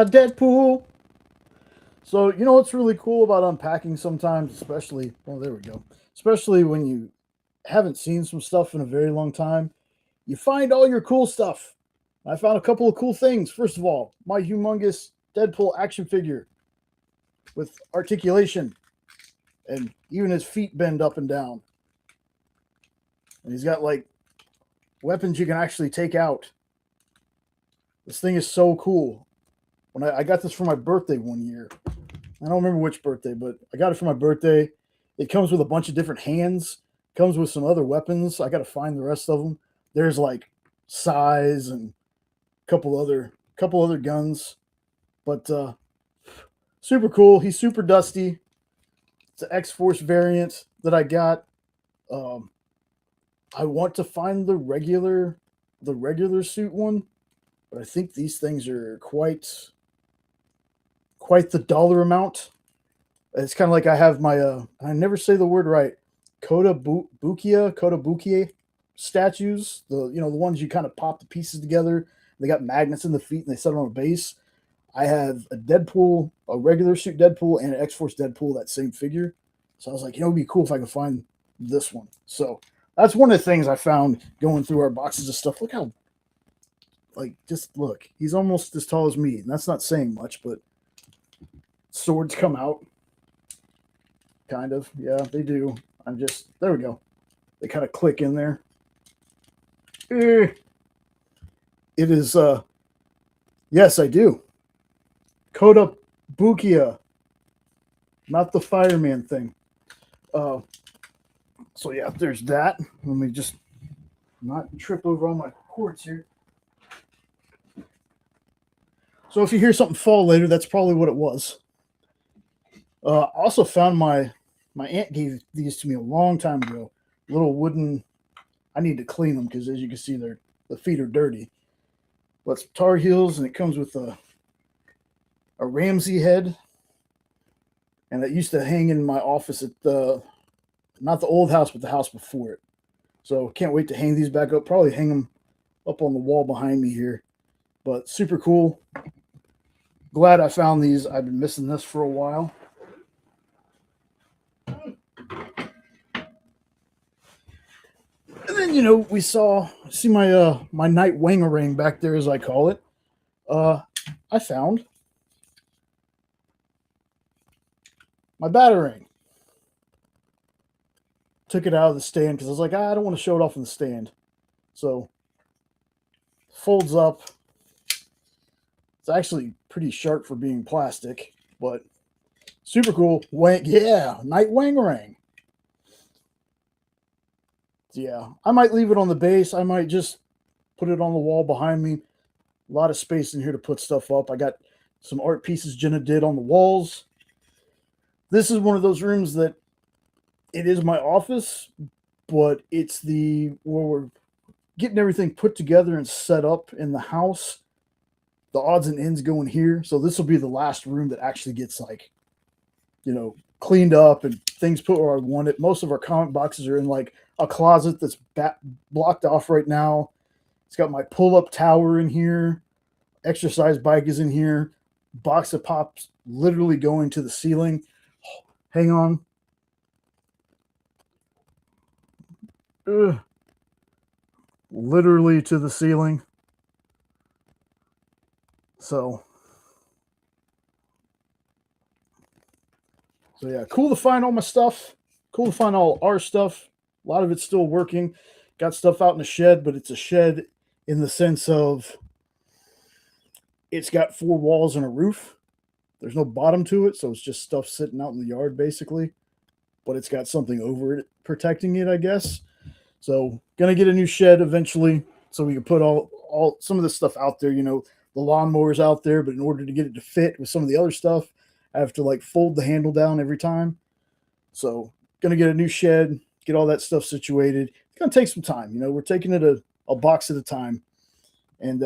Deadpool. So, you know what's really cool about unpacking sometimes, especially, well, there we go, especially when you haven't seen some stuff in a very long time, you find all your cool stuff. I found a couple of cool things. First of all, my humongous Deadpool action figure with articulation, and even his feet bend up and down. And he's got like weapons you can actually take out. This thing is so cool. When I got this for my birthday one year, I don't remember which birthday, but I got it for my birthday. It comes with a bunch of different hands. Comes with some other weapons. I got to find the rest of them. There's like size and a couple other guns, but super cool. He's super dusty. It's an X Force variant that I got. Um, I want to find the regular suit one, but I think these things are quite the dollar amount. It's kind of like I have my I never say the word right. Kotobukiya statues. The ones you kind of pop the pieces together. They got magnets in the feet and they set it on a base. I have a Deadpool, a regular suit Deadpool, and an X Force Deadpool, that same figure. So I was like, it'd be cool if I could find this one. So that's one of the things I found going through our boxes of stuff. Look how, like, just look. He's almost as tall as me. And that's not saying much, but swords come out. Kind of. Yeah, they do. There we go. They kind of click in there. It is, yes, I do. Kota Bukia, not the fireman thing. Uh, so yeah, there's that. Let me just not trip over all my cords here. So if you hear something fall later, that's probably what it was. I also found my aunt gave these to me a long time ago. Little wooden. I need to clean them because as you can see, the feet are dirty. But some Tar Heels, and it comes with a Ramsey head, and that used to hang in my office at the not the old house, but the house before it. So can't wait to hang these back up. Probably hang them up on the wall behind me here. But super cool. Glad I found these. I've been missing this for a while. And then we see my night wangerang back there, as I call it. I found my batarang. Took it out of the stand because I was like, I don't want to show it off in the stand. So folds up. It's actually pretty sharp for being plastic, but super cool. Yeah, night wangerang. Yeah, I might leave it on the base. I might just put it on the wall behind me. A lot of space in here to put stuff up. I got some art pieces Jenna did on the walls. This is one of those rooms that it is my office, but it's where we're getting everything put together and set up in the house. The odds and ends go in here. So this will be the last room that actually gets cleaned up and things put where I want it. Most of our comic boxes are in like a closet that's blocked off right now. It's got my pull-up tower in here. Exercise bike is in here. Box of pops literally going to the ceiling. Hang on. Literally to the ceiling. So yeah, cool to find all my stuff. Cool to find all our stuff. A lot of it's still working. Got stuff out in the shed, but it's a shed in the sense of it's got 4 walls and a roof. There's no bottom to it, so it's just stuff sitting out in the yard basically. But it's got something over it protecting it, I guess. So gonna get a new shed eventually, so we can put all some of this stuff out there. The lawnmower's out there, but in order to get it to fit with some of the other stuff, I have to fold the handle down every time. So gonna get a new shed, get all that stuff situated. It's gonna take some time. We're taking it a box at a time. And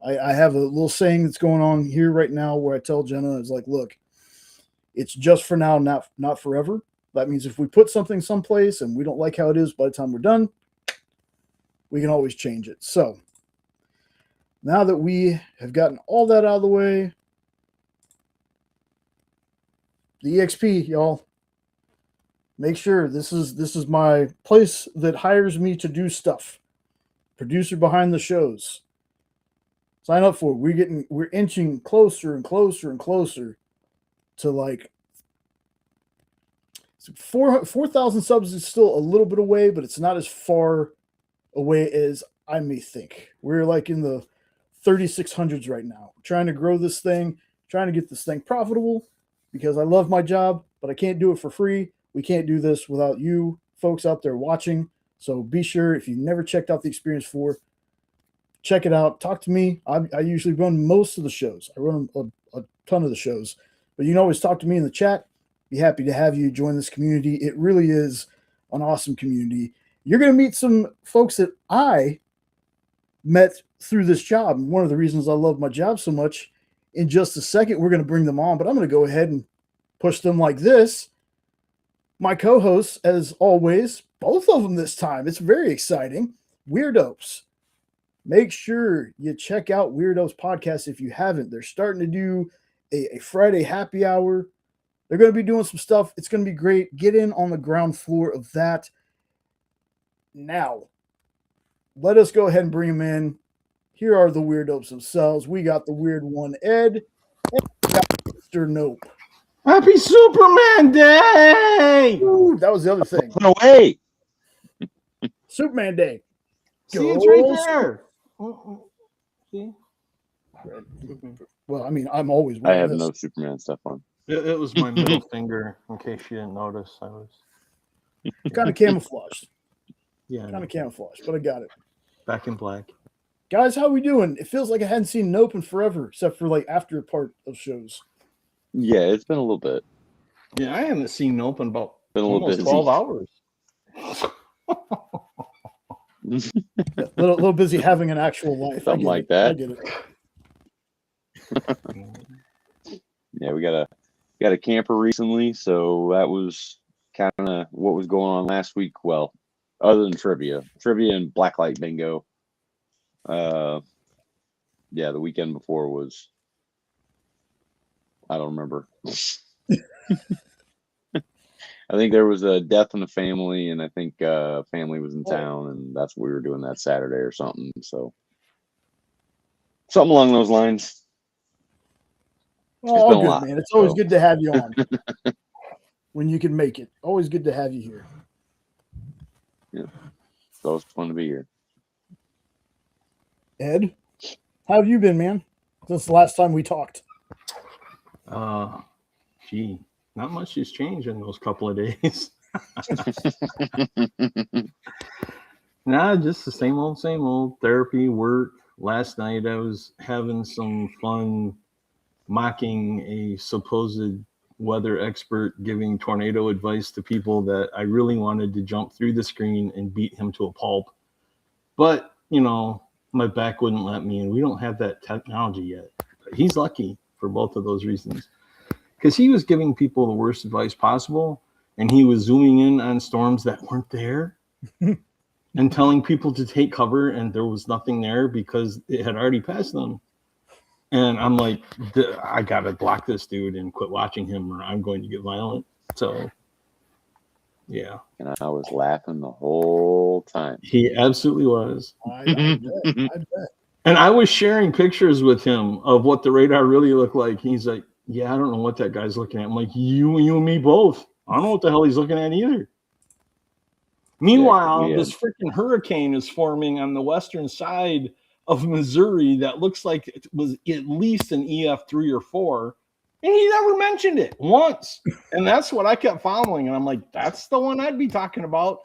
I have a little saying that's going on here right now where I tell Jenna, it's like, look, it's just for now, not forever. That means if we put something someplace and we don't like how it is by the time we're done, we can always change it. So now that we have gotten all that out of the way, the EXP, y'all. Make sure this is my place that hires me to do stuff. Producer behind the shows. Sign up for it. We're inching closer and closer and closer to like 4,000 subs is still a little bit away, but it's not as far away as I may think. We're like in the 3,600s right now. Trying to grow this thing, trying to get this thing profitable because I love my job, but I can't do it for free. We can't do this without you folks out there watching. So be sure, if you've never checked out the Experience 4, check it out. Talk to me. I usually run most of the shows. I run a ton of the shows. But you can always talk to me in the chat. Be happy to have you join this community. It really is an awesome community. You're going to meet some folks that I met through this job. And one of the reasons I love my job so much, in just a second, we're going to bring them on. But I'm going to go ahead and push them like this. My co-hosts, as always, both of them this time. It's very exciting. Weirdos. Make sure you check out Weirdos Podcast if you haven't. They're starting to do a Friday happy hour. They're going to be doing some stuff. It's going to be great. Get in on the ground floor of that. Now, let us go ahead and bring them in. Here are the Weirdos themselves. We got the weird one, Ed, and we got Mr. Nope. Happy Superman Day! Ooh, that was the other thing. No way. Superman Day. See, it's right there. See? Well, I mean, I'm always. I have no Superman stuff on. It was my middle finger, in case you didn't notice. I was kind of camouflaged. Yeah, kind of camouflaged, but I got it. Back in black. Guys, how we doing? It feels like I hadn't seen Nope in forever, except for like after part of shows. Yeah, it's been a little bit. Yeah, I haven't seen Nope in about almost 12 hours. A little busy having an actual life. Something like that. I get it. Yeah, we got a camper recently, so that was kind of what was going on last week. Well, other than trivia and blacklight bingo. Yeah, the weekend before was, I don't remember. I think there was a death in the family, and I think family was in town, and that's what we were doing that Saturday or something. So something along those lines. Oh, all good, man. It's always good to have you on when you can make it. Always good to have you here. Yeah, it's always fun to be here. Ed, how have you been, man? Since the last time we talked. Gee, not much has changed in those couple of days. Nah, just the same old therapy, work. Last night I was having some fun mocking a supposed weather expert giving tornado advice to people that I really wanted to jump through the screen and beat him to a pulp. But, you know, my back wouldn't let me, and we don't have that technology yet. But he's lucky for both of those reasons. Because he was giving people the worst advice possible, and he was zooming in on storms that weren't there and telling people to take cover, and there was nothing there because it had already passed them. And I'm like, I got to block this dude and quit watching him, or I'm going to get violent. So, yeah. And I was laughing the whole time. He absolutely was. I bet. And I was sharing pictures with him of what the radar really looked like. He's like, yeah, I don't know what that guy's looking at. I'm like, you and me both. I don't know what the hell he's looking at either. Meanwhile, this freaking hurricane is forming on the western side of Missouri that looks like it was at least an EF3 or 4. And he never mentioned it once. And that's what I kept following. And I'm like, that's the one I'd be talking about.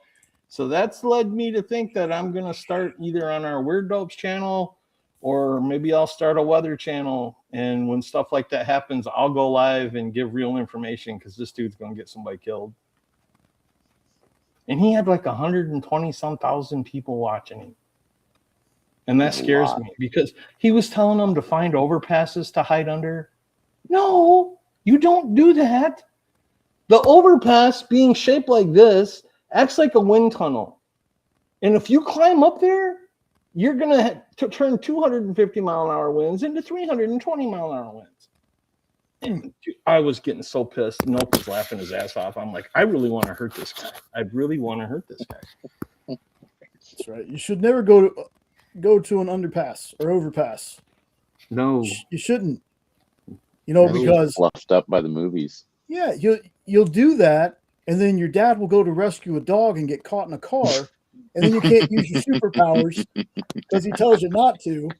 So that's led me to think that I'm going to start either on our Weird Dopes channel, or maybe I'll start a weather channel. And when stuff like that happens, I'll go live and give real information, because this dude's going to get somebody killed. And he had like 120-some thousand people watching him. And that scares me, because he was telling them to find overpasses to hide under. No, you don't do that. The overpass, being shaped like this, acts like a wind tunnel. And if you climb up there, you're going to turn 250-mile-an-hour winds into 320-mile-an-hour winds. And dude, I was getting so pissed. Nope was laughing his ass off. I'm like, I really want to hurt this guy. I really want to hurt this guy. That's right. You should never go to an underpass or overpass. No. You shouldn't. You know, No. because fluffed up by the movies. yeah, you'll do that, and then your dad will go to rescue a dog and get caught in a car, and then you can't use your superpowers because he tells you not to.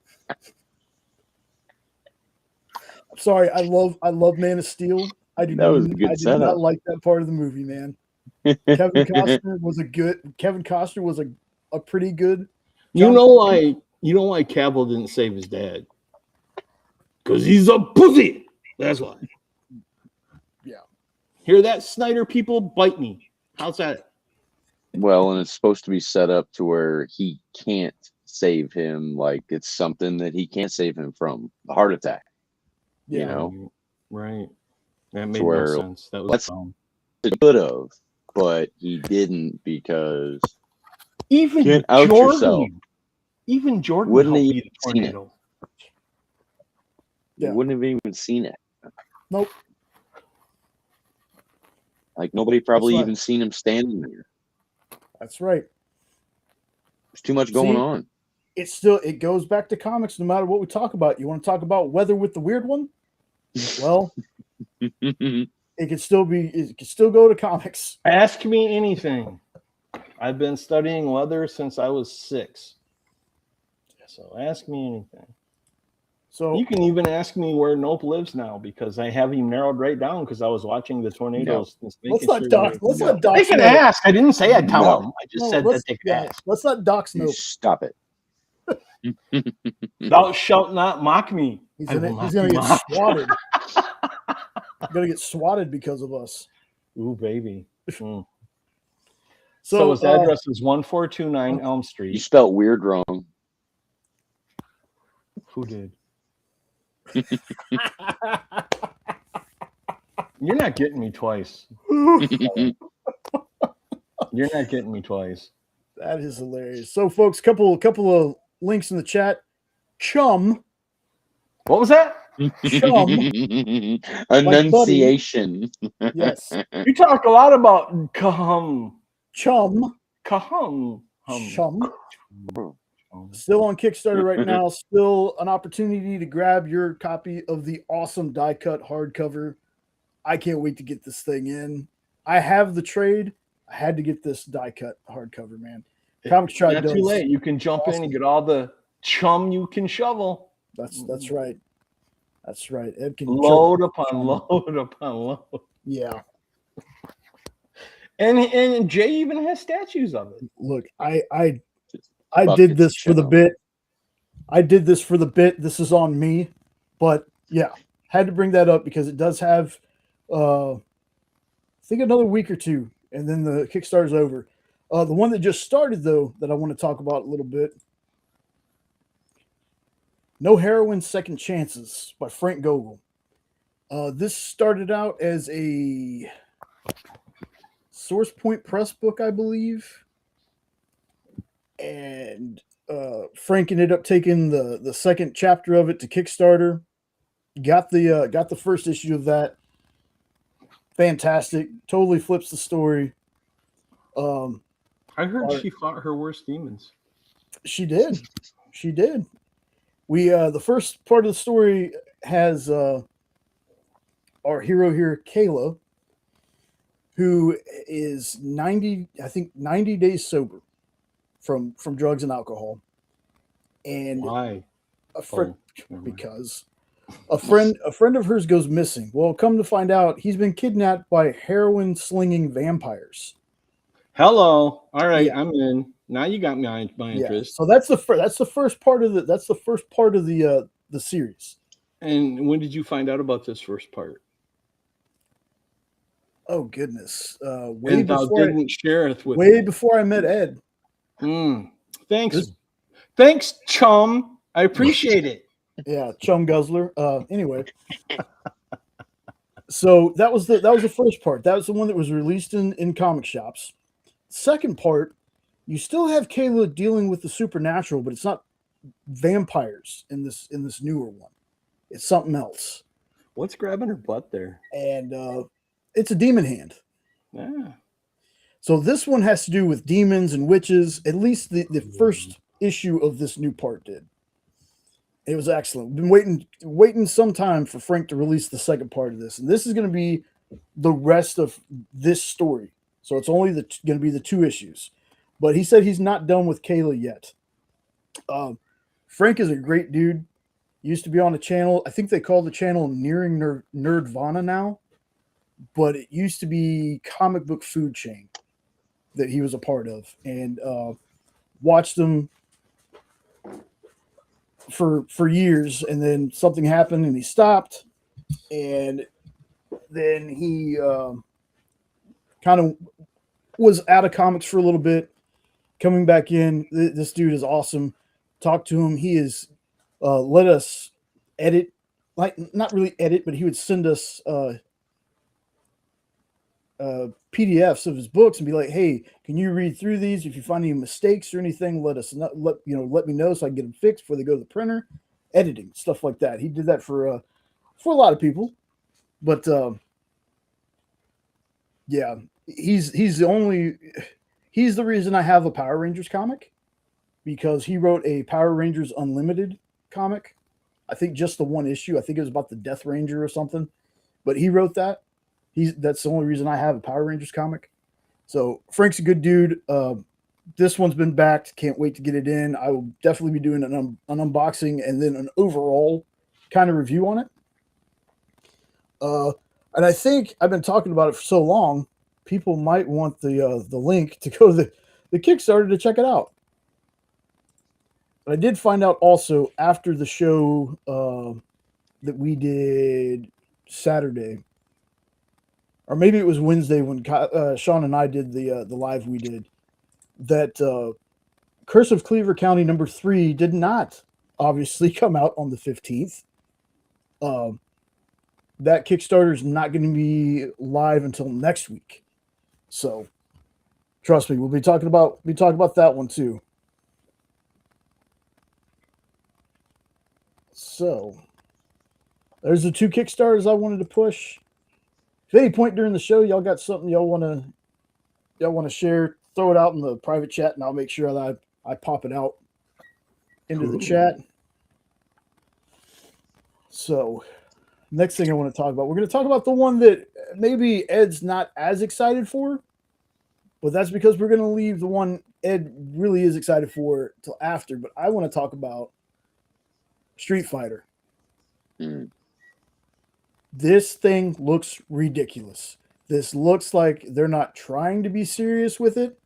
I'm sorry, I love Man of Steel. I did not like that part of the movie, man. Kevin Costner was a pretty good. You know why Cavill didn't save his dad? Because he's a pussy. That's why. Yeah. Hear that, Snyder people? Bite me. How's that? Well, and it's supposed to be set up to where he can't save him. Like it's something that he can't save him from. The heart attack. Yeah. You know? Right. That made no sense. That was dumb. It could have, but he didn't because even get out Jordan, yourself. Even Jordan Wouldn't helped he beat a tornado. Yeah. You wouldn't have even seen it. Nope. Like nobody probably right. even seen him standing there. That's right. There's too much going on. It goes back to comics no matter what we talk about. You want to talk about weather with the weird one? Well, it could still go to comics. Ask me anything. I've been studying weather since I was 6. So ask me anything. So you can even ask me where Nope lives now because I have him narrowed right down because I was watching the tornadoes. No. Let's let Doc They can ask. I didn't say I'd tell them. I just said that they could ask. Let's let Doc Nope. Stop it. Thou shalt not mock me. He's gonna get swatted. He's gonna get swatted because of us. Ooh, baby. So his address is 1429 Elm Street. You spelled weird wrong. Who did? You're not getting me twice. You're not getting me twice. That is hilarious. So, folks, couple of links in the chat. Chum. What was that? Chum. Enunciation. Yes. You talk a lot about Chum. Chum. Still on Kickstarter right now. Still an opportunity to grab your copy of the awesome die cut hardcover. I can't wait to get this thing in. I have the trade. I had to get this die cut hardcover, man. Comics Tribe Not too late. You can jump in and get all the chum you can shovel. That's right. That's right. Ed can load upon load. Yeah. And Jay even has statues of it. Look, I did this for the bit. This is on me. But yeah, had to bring that up because it does have I think another week or two, and then the Kickstarter's over. The one that just started, though, that I want to talk about a little bit. No Heroine Second Chances by Frank Gogol. This started out as a Source Point Press book, I believe. And Frank ended up taking the second chapter of it to Kickstarter. Got the first issue of that. Fantastic. Totally flips the story. I heard she fought her worst demons. She did. We the first part of the story has our hero here, Kayla, who is 90 days sober from drugs and alcohol. And why? Because a friend of hers goes missing. Well, come to find out, he's been kidnapped by heroin slinging vampires. Hello. All right, yeah. I'm in. Now you got my interest. So that's the first part of the series. And when did you find out about this first part? Oh goodness! Way before I met Ed. Thanks, chum. I appreciate it. Yeah, chum guzzler. Anyway, so that was the first part. That was the one that was released in comic shops. Second part, you still have Kayla dealing with the supernatural, but it's not vampires in this newer one. It's something else. What's grabbing her butt there? and it's a demon hand. Yeah. So this one has to do with demons and witches. At least the first issue of this new part did. It was excellent. Been waiting some time for Frank to release the second part of this, and this is going to be the rest of this story. So it's only going to be the 2 issues. But he said he's not done with Kayla yet. Frank is a great dude. Used to be on a channel. I think they call the channel Nearing Nerdvana now, but it used to be Comic Book Food Chain that he was a part of, and watched them for years, and then something happened and he stopped, and then he kind of was out of comics for a little bit, coming back in. This dude is awesome. Talk to him. He is let us edit, like not really edit, but he would send us PDFs of his books and be like, "Hey, can you read through these? If you find any mistakes or anything, let me know so I can get them fixed before they go to the printer." Editing stuff like that. He did that for a lot of people, but yeah, he's the reason I have a Power Rangers comic, because he wrote a Power Rangers Unlimited comic. I think just the 1 issue. I think it was about the Death Ranger or something, but he wrote that. That's the only reason I have a Power Rangers comic. So Frank's a good dude. This one's been backed. Can't wait to get it in. I will definitely be doing an unboxing and then an overall kind of review on it. And I think I've been talking about it for so long, people might want the link to go to the Kickstarter to check it out. But I did find out also after the show that we did Saturday, or maybe it was Wednesday when Sean and I did the live we did, that Curse of Cleaver County #3 did not obviously come out on the 15th. That Kickstarter is not going to be live until next week. So trust me, we'll be talking about that one too. So there's the 2 Kickstarters I wanted to push. If at any point during the show y'all got something y'all want to share, throw it out in the private chat, and I'll make sure that I pop it out into the chat. So next thing I want to talk about, we're going to talk about the one that maybe Ed's not as excited for, but that's because we're going to leave the one Ed really is excited for till after. But I want to talk about Street Fighter. This thing looks ridiculous. This looks like they're not trying to be serious with it.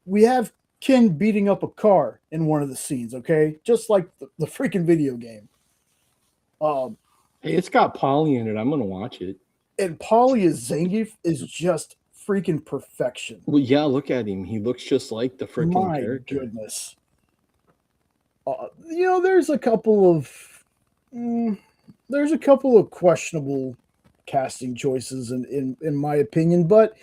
We have Ken beating up a car in one of the scenes, okay? Just like the freaking video game. Hey, it's got Polly in it. I'm going to watch it. And Polly as Zangief is just freaking perfection. Well, yeah, look at him. He looks just like the freaking character. My goodness. There's a couple of questionable casting choices in my opinion, but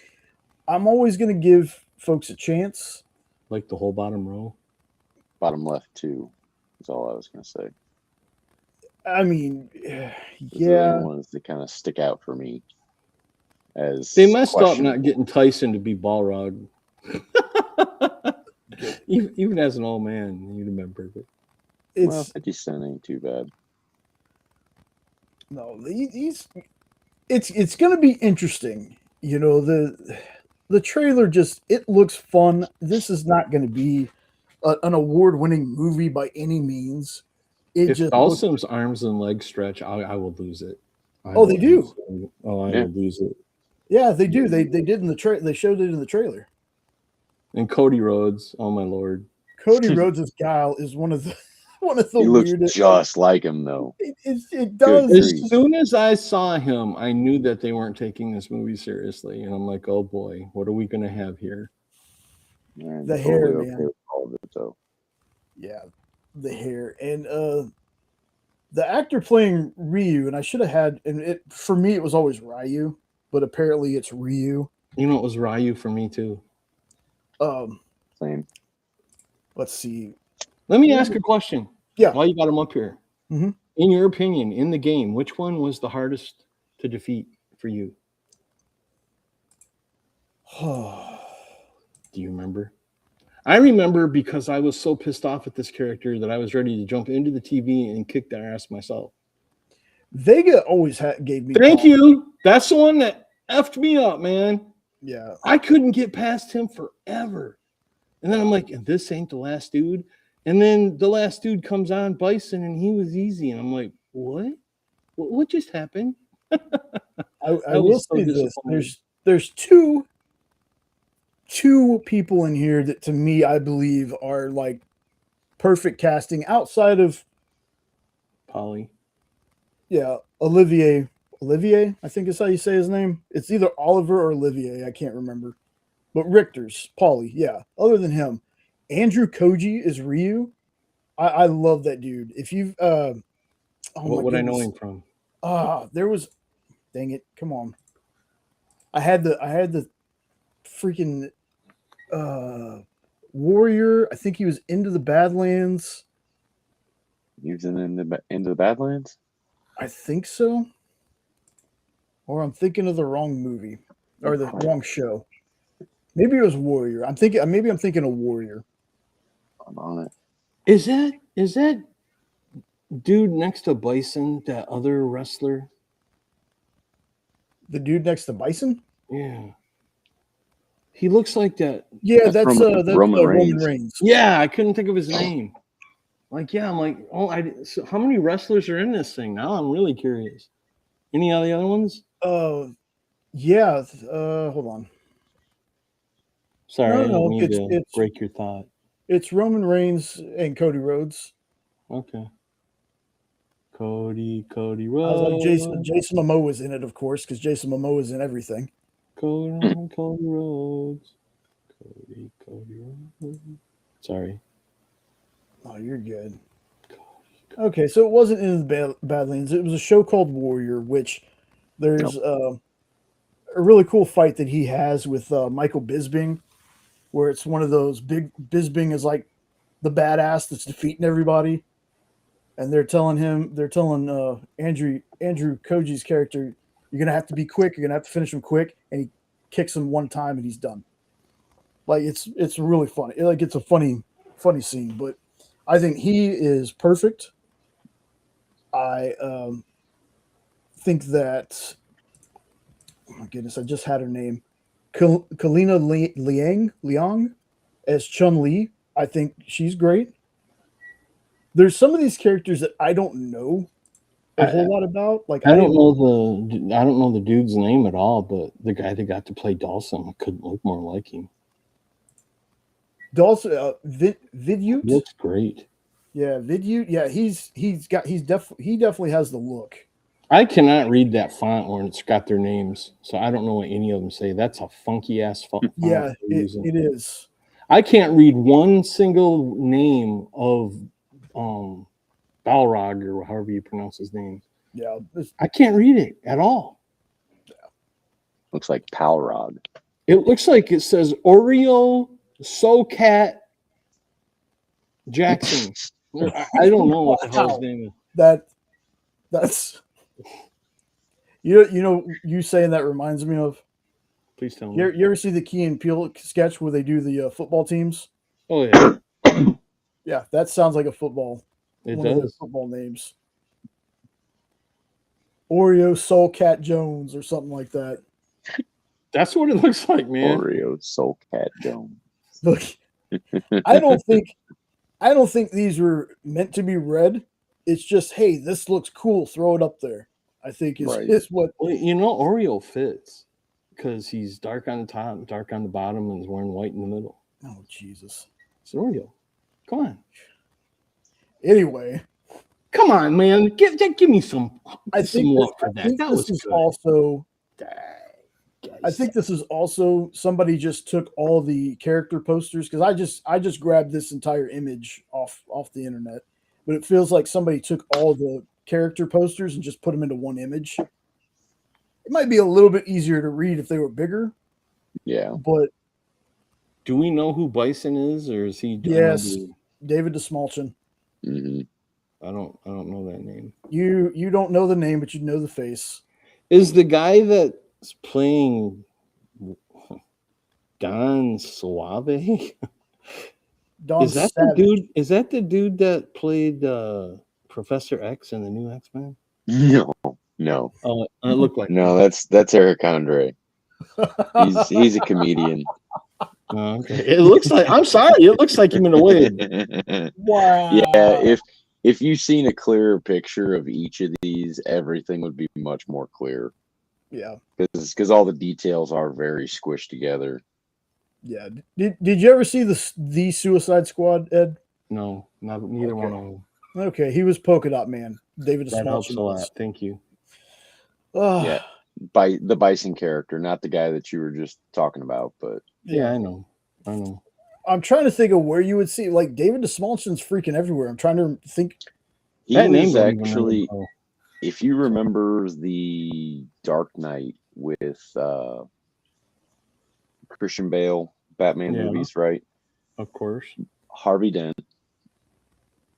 I'm always going to give folks a chance. Like the whole bottom row? Bottom left, too, is all I was going to say. I mean, yeah. The ones that kind of stick out for me. As they messed up not getting Tyson to be Balrog. Even as an old man, you'd have been perfect. Well, 50 Cent ain't too bad. No, it's going to be interesting. The trailer it looks fun. This is not going to be an award-winning movie by any means. If Dawson's arms and legs stretch, I will lose it. They do. I will lose it. Yeah, they do. They did in the trailer. They showed it in the trailer. And Cody Rhodes, oh my lord. Cody Rhodes' Guile is one of the he weirdest. Looks just like him though. It does. As soon as I saw him, I knew that they weren't taking this movie seriously, and I'm like, oh boy, what are we gonna have here? Man, the hair, totally man. Okay with all of it, though. Yeah, the hair and the actor playing Ryu, and I should have had, and it for me it was always Ryu, but apparently it's Ryu. You know, it was Ryu for me too. Same. Let's see. Let me ask a question. Yeah. While you got him up here. Mm-hmm. In your opinion, in the game, which one was the hardest to defeat for you? Do you remember? I remember because I was so pissed off at this character that I was ready to jump into the TV and kick their ass myself. Vega always gave me. Thank you. That's the one that effed me up, man. Yeah. I couldn't get past him forever. And then I'm like, this ain't the last dude. And then the last dude comes on, Bison, and he was easy. And I'm like, what? What just happened? I will say this. There's two people in here that to me I believe are like perfect casting outside of Polly. Yeah, Olivier, I think is how you say his name. It's either Oliver or Olivier, I can't remember. But Richter's, Paulie, yeah. Other than him, Andrew Koji is Ryu. I love that dude. If you've what would I know him from? There was dang it, come on. I had the freaking Warrior. I think he was Into the Badlands. He was into the Badlands? I think so. Or I'm thinking of the wrong movie or the wrong show. Maybe it was Warrior. I'm thinking of Warrior. I'm on it. Is that dude next to Bison, that other wrestler? The dude next to Bison? Yeah. He looks like that. Yeah, that's Roman Reigns. Yeah, I couldn't think of his name. Like, yeah, I'm like, so how many wrestlers are in this thing? Now I'm really curious. Any of the other ones? Yeah. Hold on. Sorry, I didn't mean to break your thought. It's Roman Reigns and Cody Rhodes. Okay. Cody Rhodes. I was like Jason Momoa was in it, of course, because Jason Momoa is in everything. Cody Rhodes. Cody Rhodes. Sorry. Oh, you're good. Okay, so it wasn't in the Badlands. It was a show called Warrior, which there's a really cool fight that he has with Michael Bisping, where it's one of those big. Bisping is like the badass that's defeating everybody, and they're telling Andrew Koji's character, "You're gonna have to be quick. You're gonna have to finish him quick," and he kicks him one time and he's done. Like it's really funny. It's a funny scene, but I think he is perfect. I think that, oh my goodness, I just had her name, Kalina Liang as Chun-Li. I think she's great. There's some of these characters that I don't know a whole lot about. Like I don't know the dude's name at all, but the guy that got to play Dawson couldn't look more like him. Dawson, Vidyut looks great. Yeah, Vidyut. Yeah, he definitely has the look. I cannot read that font where it's got their names, so I don't know what any of them say. That's a funky ass font. Yeah, it is. I can't read one single name of Balrog or however you pronounce his name. Yeah, I can't read it at all. Yeah. Looks like Palrog. It looks like it says Oreo Socat Jackson. I don't know what the hell his name is. That's you saying that reminds me of. Please tell me. You ever see the Key and Peele sketch where they do the football teams? Oh yeah. Yeah, that sounds like a football. It one does. Of the football names. Oreo Soul Cat Jones or something like that. That's what it looks like, man. Oreo Soul Cat Jones. Look, I don't think these were meant to be read. It's just, hey, this looks cool. Throw it up there. I think is what. Well, Oreo fits because he's dark on the top, dark on the bottom, and is wearing white in the middle. Oh Jesus! It's Oreo. Come on. Anyway, come on, man. Give me some. I think love for that. That was good. Also. I think this is also somebody just took all the character posters because I just grabbed this entire image off the internet, but it feels like somebody took all the character posters and just put them into one image. It might be a little bit easier to read if they were bigger. Yeah, but do we know who Bison is, or is he? Yes, David DeSmalchin. Mm-hmm. I don't know that name. You don't know the name, but you know the face. Is the guy that's playing Don Suave? Don Is that Savage. the dude? Is that the dude that played Professor X in the new X-Men? No. Oh, it looked like No, him. that's Eric Andre. He's a comedian. Oh, okay. It looks like. I'm sorry. It looks like him in a wig. Wow. Yeah, if you've seen a clearer picture of each of these, everything would be much more clear. Yeah. Because all the details are very squished together. Yeah. Did you ever see the Suicide Squad, Ed? No, neither one of them. Okay, he was Polka Dot Man. David That helps Smolchin a was. lot. Thank you. Yeah. By the Bison character, not the guy that you were just talking about, but Yeah, I know. I know. I'm trying to think of where you would see like David Smolcin's freaking everywhere. I'm trying to think. he That name was don't even actually, ring a bell. if you remember the Dark Knight with Christian Bale Batman Yeah. movies, right? Of course. Harvey Dent.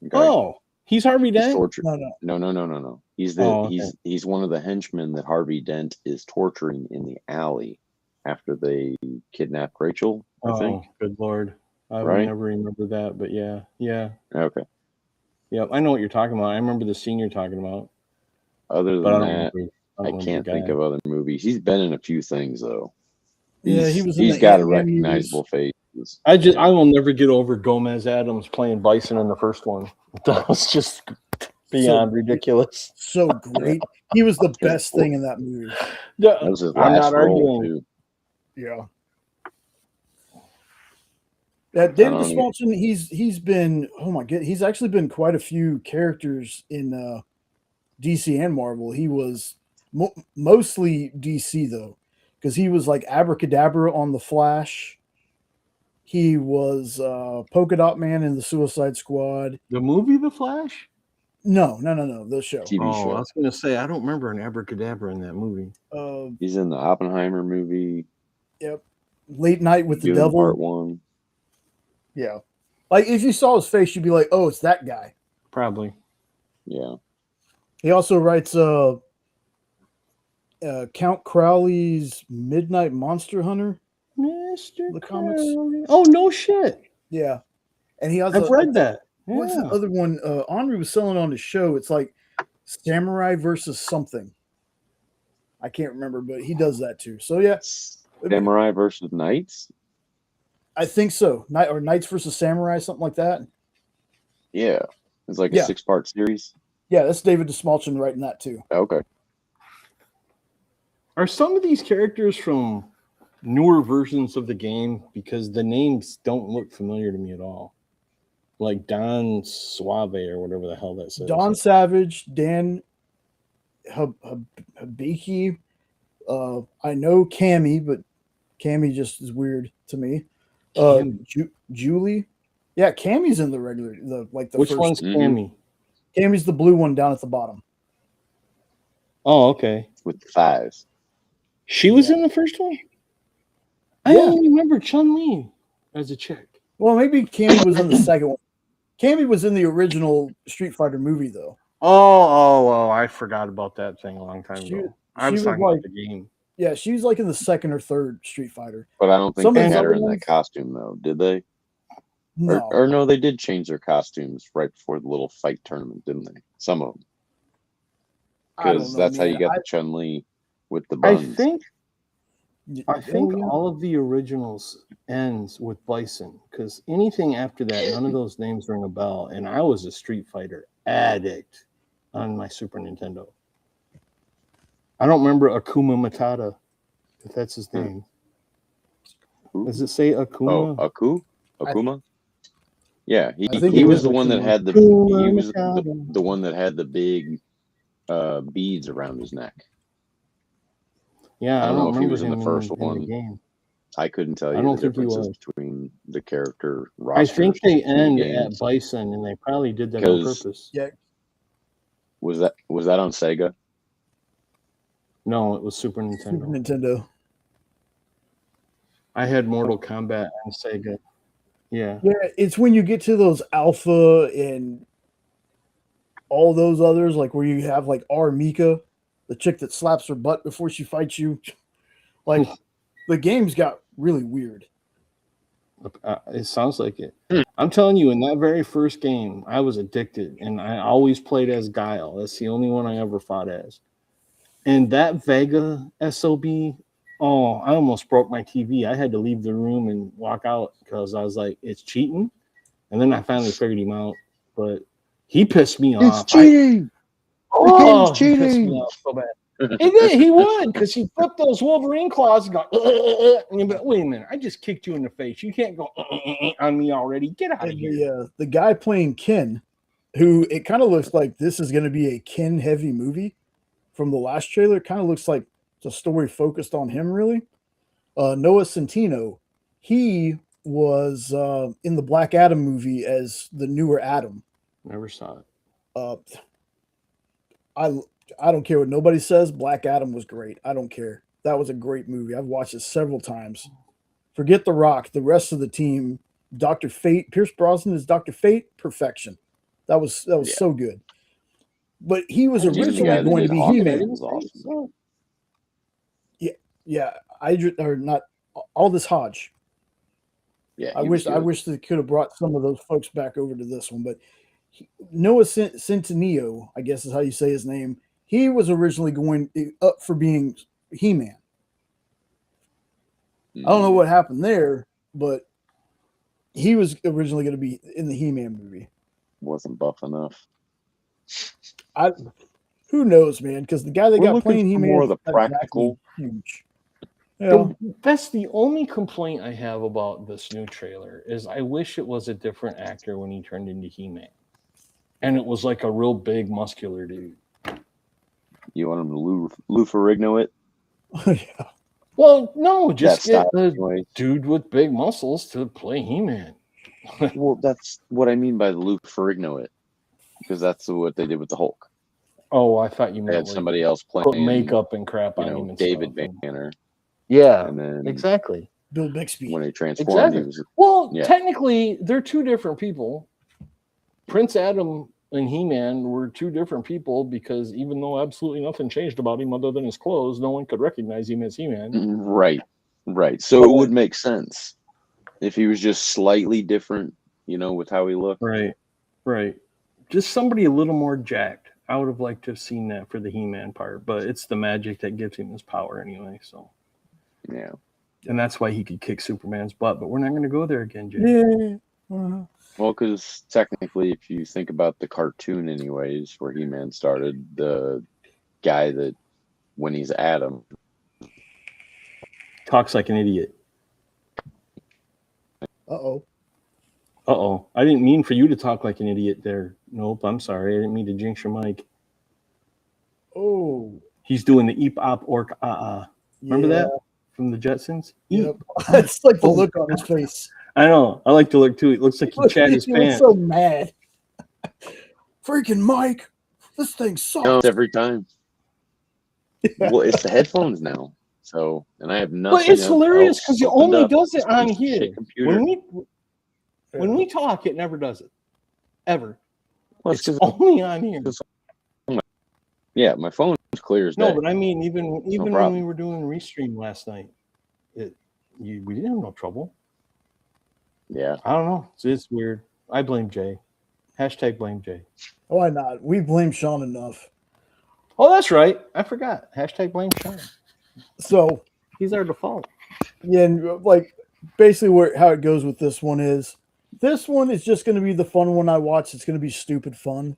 Okay? Oh, he's Harvey He's Dent. tortured. No. No. He's Okay. he's one of the henchmen that Harvey Dent is torturing in the alley after they kidnapped Rachel, I think. Good Lord. I would Right? never remember that, but yeah. Okay. Yeah, I know what you're talking about. I remember the scene you're talking about. Other But I than don't that, remember. I can't think of other movies. He's been in a few things though. Yeah, he was in He's the got a Ant-Man recognizable face. I will never get over Gomez Adams playing Bison in the first one. That was just beyond ridiculous. So great. He was the best thing in that movie. That was his I'm last not role arguing. too. Yeah. David Smolcin, he's been, oh my god, he's actually been quite a few characters in DC and Marvel. He was mostly DC though, because he was like Abracadabra on The Flash. He was Polka Dot Man in the Suicide Squad. The movie The Flash? No, the show. TV show. I was going to say, I don't remember an Abracadabra in that movie. He's in the Oppenheimer movie. Yep. Late Night with the Dune Devil. Part 1. Yeah. Like if you saw his face, you'd be like, oh, it's that guy. Probably. Yeah. He also writes Count Crowley's Midnight Monster Hunter. Mr. The comics. Crowley. Oh, no shit. Yeah. And he has I've read that. Yeah. What's the other one? Henri was selling on his show. It's like Samurai versus something. I can't remember, but he does that too. So yeah. Samurai versus Knights? I think so. Knights versus Samurai, something like that. Yeah. It's like a 6-part series. Yeah, that's David Smolcin writing that too. Okay. Are some of these characters from newer versions of the game? Because the names don't look familiar to me at all. Like Don Suave or whatever the hell that says. Don Savage, Dan Habiki. I know Cammy, but Cammy just is weird to me. Julie. Yeah, Cammy's in the regular. Which first. one's Cammy? Cammy's the blue one down at the bottom. Oh, okay. With the 5s. She was in the first one? I only remember Chun-Li as a chick. Well, maybe Cammy was in the second one. Cammy was in the original Street Fighter movie, though. Oh, I forgot about that thing a long time ago. I was talking about the game. Yeah, she was like in the second or third Street Fighter. But I don't think they had her in that costume, though, did they? No. Or no, they did change their costumes right before the little fight tournament, didn't they? Some of them. Because that's how you got the Chun-Li with the buns. I think all of the originals ends with Bison, because anything after that, none of those names ring a bell. And I was a Street Fighter addict on my Super Nintendo. I don't remember Akuma Matata, if that's his name. Does it say Akuma? Oh, Akuma? Yeah, he was the one that had the one that had the big beads around his neck. Yeah, I don't know if he was in the first one. The game. I couldn't tell you. I don't the think he differences was between the character rosters. I think they end at Bison, and they probably did that on purpose. Yeah. Was that on Sega? No, it was Super Nintendo. Super Nintendo. I had Mortal Kombat on Sega. Yeah. Yeah, it's when you get to those alpha and all those others, like where you have like R Mika, the chick that slaps her butt before she fights you. Like the games got really weird. It sounds like it. I'm telling you, in that very first game, I was addicted, and I always played as Guile. That's the only one I ever fought as. And that Vega SOB, oh, I almost broke my TV. I had to leave the room and walk out because I was like, it's cheating. And then I finally figured him out, but he pissed me It's off. cheating. Oh, game's he pissed me cheating. off so bad. He would, because he flipped those Wolverine claws and go, and you'd be like, wait a minute, I just kicked you in the face. You can't go on me already. Get out of And here. the guy playing Ken, who it kind of looks like this is going to be a Ken heavy movie from the last trailer. It kind of looks like it's a story focused on him, really. Noah Centino, he was in the Black Adam movie as the newer Adam. Never saw it. I don't care what nobody says. Black Adam was great. I don't care. That was a great movie. I've watched it several times. Forget The Rock. The rest of the team, Dr. Fate, Pierce Brosnan is Dr. Fate, perfection. That was so good. But he was Even the originally guy that going to did be Hawkeye He-Man. was awesome. Yeah, or not Aldous Hodge. Yeah, I wish they could have brought some of those folks back over to this one, but Noah Centineo, I guess is how you say his name. He was originally going up for being He-Man. I don't know what happened there, but he was originally going to be in the He-Man movie. Wasn't buff enough. Who knows, man? Because the guy they got playing He-Man more of the is not practical. exactly huge. Yeah. That's the only complaint I have about this new trailer is I wish it was a different actor when he turned into He-Man. And it was like a real big muscular dude. You want him to Lou Ferrigno it? Yeah. Well, no, just get the anyway. dude with big muscles to play He-Man. Well, that's what I mean by the Lou Ferrigno it, because that's what they did with the Hulk. Oh, I thought you They meant had like somebody else put playing makeup and crap on him and David stuff. Banner. Yeah, And then exactly. Bill Bixby. when he transformed, Exactly. Well, technically, they're two different people. Prince Adam and He-Man were two different people because even though absolutely nothing changed about him other than his clothes, no one could recognize him as He-Man. Right. So it would make sense if he was just slightly different, with how he looked. Right. Just somebody a little more jacked. I would have liked to have seen that for the He-Man part, but it's the magic that gives him his power anyway. So yeah, and that's why he could kick Superman's butt. But we're not going to go there again, Jay. Yeah. Uh-huh. Well, because technically, if you think about the cartoon, anyways, where He-Man started, the guy that when he's Adam talks like an idiot. Uh-oh. I didn't mean for you to talk like an idiot there. Nope, I'm sorry. I didn't mean to jinx your mic. Oh. He's doing the eep op orc Remember that from the Jetsons? Yep. It's like the look on his face. I know. I like to look too. It looks like he chat his pants. So mad. Freaking Mike. This thing sucks. every time. Yeah. Well, it's the headphones now. So, and I have nothing. But it's hilarious because it only does it on here. When we talk, it never does it. Ever. Well, it's only on here. Yeah, my phone's clear as day. No, but I mean, even when we were doing Restream last night, we didn't have no trouble. Yeah. I don't know. It's weird. I blame Jay. # blame Jay. Why not? We blame Sean enough. Oh, that's right. I forgot. # blame Sean. So he's our default. Yeah, and like basically how it goes with this one is just going to be the fun one I watch. It's going to be stupid fun.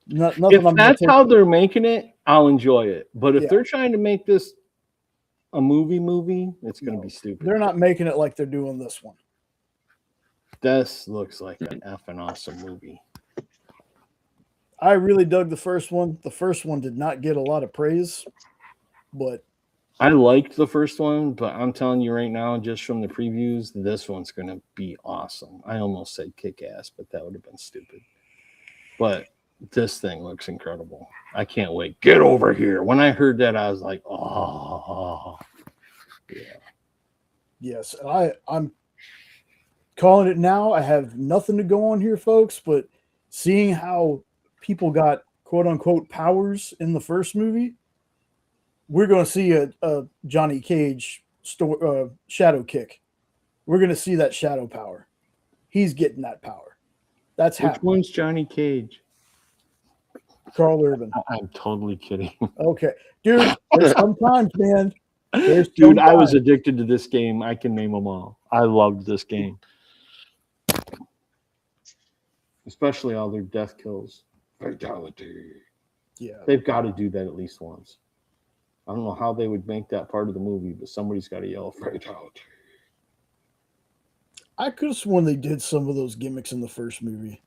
If that's how they're making it, I'll enjoy it. But if they're trying to make this a movie, it's going to be stupid. They're not making it like they're doing this one. This looks like an effing awesome movie. I really dug the first one. The first one did not get a lot of praise, but I liked the first one, but I'm telling you right now, just from the previews, this one's going to be awesome. I almost said kick ass, but that would have been stupid. But this thing looks incredible. I can't wait. Get over here. When I heard that, I was like, oh. Yeah. Yes, I'm calling it now. I have nothing to go on here, folks, but seeing how people got quote unquote powers in the first movie, we're going to see a Johnny Cage shadow kick. We're going to see that shadow power. He's getting that power. That's Which happening. one's Johnny Cage? Carl Urban. I'm totally kidding. Okay. Dude, there's sometimes, man. Dude, I was addicted to this game. I can name them all. I loved this game. Especially all their death kills. Fatality. Yeah. They've got to do that at least once. I don't know how they would make that part of the movie, but somebody's got to yell fatality. I could have sworn they did some of those gimmicks in the first movie.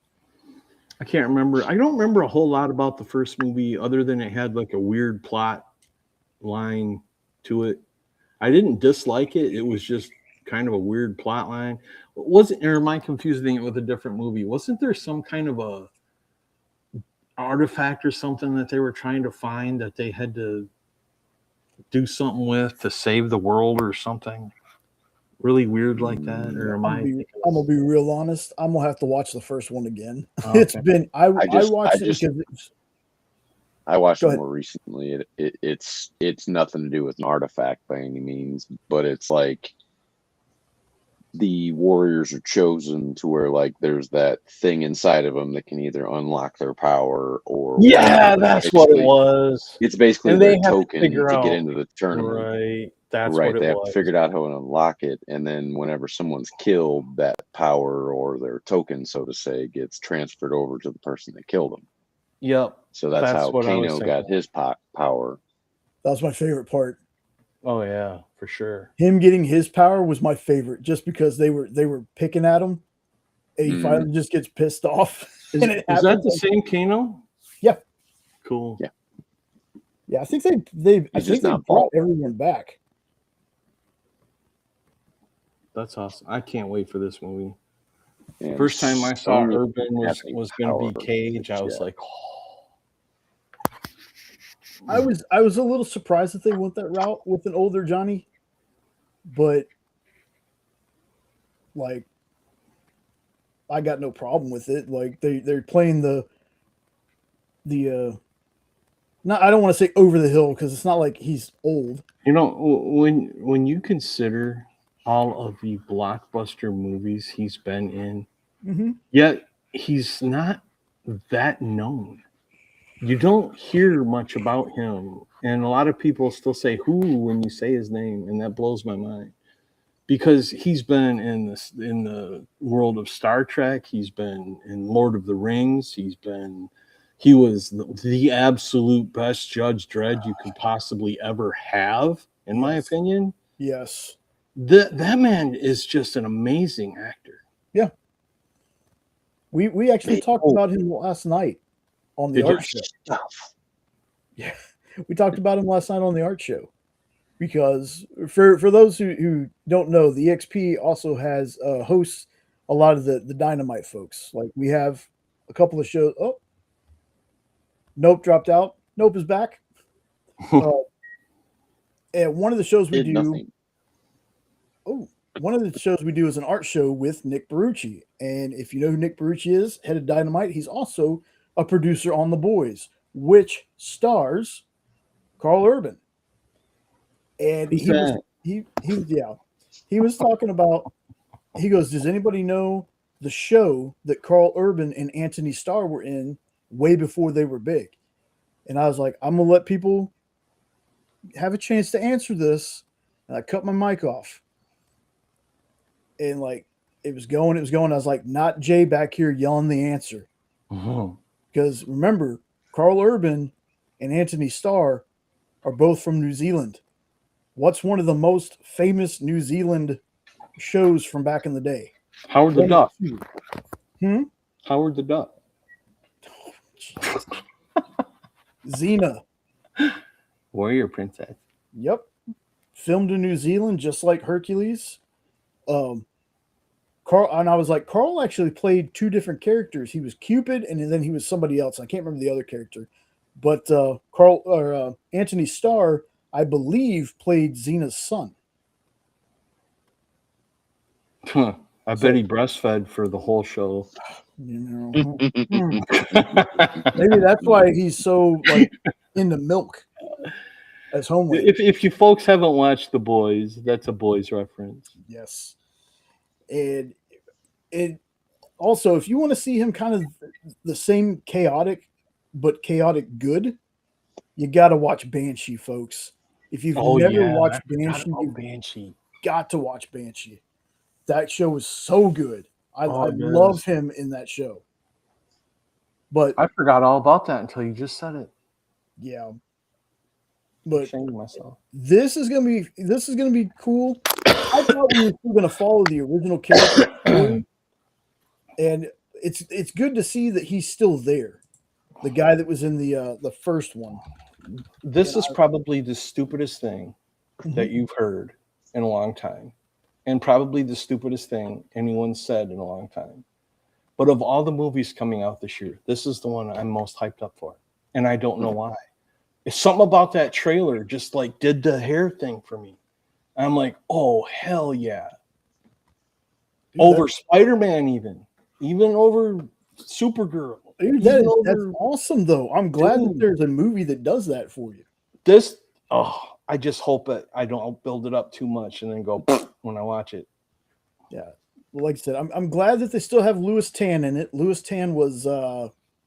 I can't remember. I don't remember a whole lot about the first movie other than it had like a weird plot line to it. I didn't dislike it. It was just kind of a weird plot line. Wasn't, or am I confusing it with a different movie? Wasn't there some kind of a artifact or something that they were trying to find that they had to do something with to save the world or something? Really weird like that? Or am I'm gonna be real honest. I'm gonna have to watch the first one again. Oh, okay. It's been I watched it because I watched Go it ahead. more recently. It's nothing to do with an artifact by any means, but it's like the warriors are chosen to where like there's that thing inside of them that can either unlock their power or yeah, that's what it was. It's basically And their they have to token figure to out- get into the tournament. Right. That's Right, what it they have was. to figure out how to unlock it, and then whenever someone's killed, that power or their token, so to say, gets transferred over to the person that killed them. Yep. So that's how what I was Kano got thinking. his power. that was my favorite part. Oh yeah, for sure. Him getting his power was my favorite, just because they were picking at him, and he Mhm. finally just gets pissed off. Is, and it is that happens the like- same Kano? Yeah. Cool. Yeah. Yeah, I think they He's just not brought bald. everyone back. That's awesome. I can't wait for this movie. And First time I saw Sony Urban was having going to be power Cage. I is was jet. like, oh. I was a little surprised that they went that route with an older Johnny, but like I got no problem with it. Like they're playing the not, I don't want to say over the hill because it's not like he's old. You know, when you consider all of the blockbuster movies he's been in, Mm-hmm. yet he's not that known. You don't hear much about him, and a lot of people still say "who" when you say his name, and that blows my mind because he's been in the world of Star Trek. He's been in Lord of the Rings. He was the absolute best Judge Dredd you could possibly ever have, in my Yes. opinion. Yes. That man is just an amazing actor. We actually talked about him last night on the Did you? art show. Yeah, we talked about him last night on the art show because for those who don't know, the EXP also has hosts a lot of the Dynamite folks. Like we have a couple of shows. Oh, Nope dropped out. Nope is back. And one of the shows we Did do. nothing. Oh, one of the shows we do is an art show with Nick Barucci. And if you know who Nick Barucci is, head of Dynamite, he's also a producer on The Boys, which stars Carl Urban. And Who's he was that? he was talking about, he goes, does anybody know the show that Carl Urban and Anthony Starr were in way before they were big? And I was like, I'm gonna let people have a chance to answer this. And I cut my mic off. And like it was going. I was like, not Jay back here yelling the answer. Oh. Because remember, Carl Urban and Anthony Starr are both from New Zealand. What's one of the most famous New Zealand shows from back in the day? Howard the Duck. Howard the Duck. Xena. Warrior Princess. Yep. Filmed in New Zealand, just like Hercules. Carl, and I was like, Carl actually played two different characters. He was Cupid, and then he was somebody else. I can't remember the other character. But Anthony Starr, I believe, played Xena's son. Huh. I bet he breastfed for the whole show. You know, maybe that's why he's so like into milk as Homeland. If you folks haven't watched The Boys, that's a Boys reference. Yes, and it also, if you want to see him kind of the same chaotic, but chaotic good, you got to watch Banshee, folks. If you've never watched Banshee, you've got to watch Banshee. That show is so good. I love him in that show. But I forgot all about that until you just said it. Yeah, but Ashamed of myself. This is gonna be cool. I thought we were still gonna follow the original character story, and it's good to see that he's still there. The guy that was in the first one. This is probably the stupidest thing that you've heard in a long time, and probably the stupidest thing anyone's said in a long time. But of all the movies coming out this year, this is the one I'm most hyped up for, and I don't know why. It's something about that trailer just like did the hair thing for me. I'm like, oh hell yeah! Dude, over Spider-Man, even over Supergirl. Dude, that's awesome though. I'm glad that there's a movie that does that for you. I just hope that I don't build it up too much and then go when I watch it. Yeah, well, like I said, I'm glad that they still have Louis Tan in it. Louis Tan was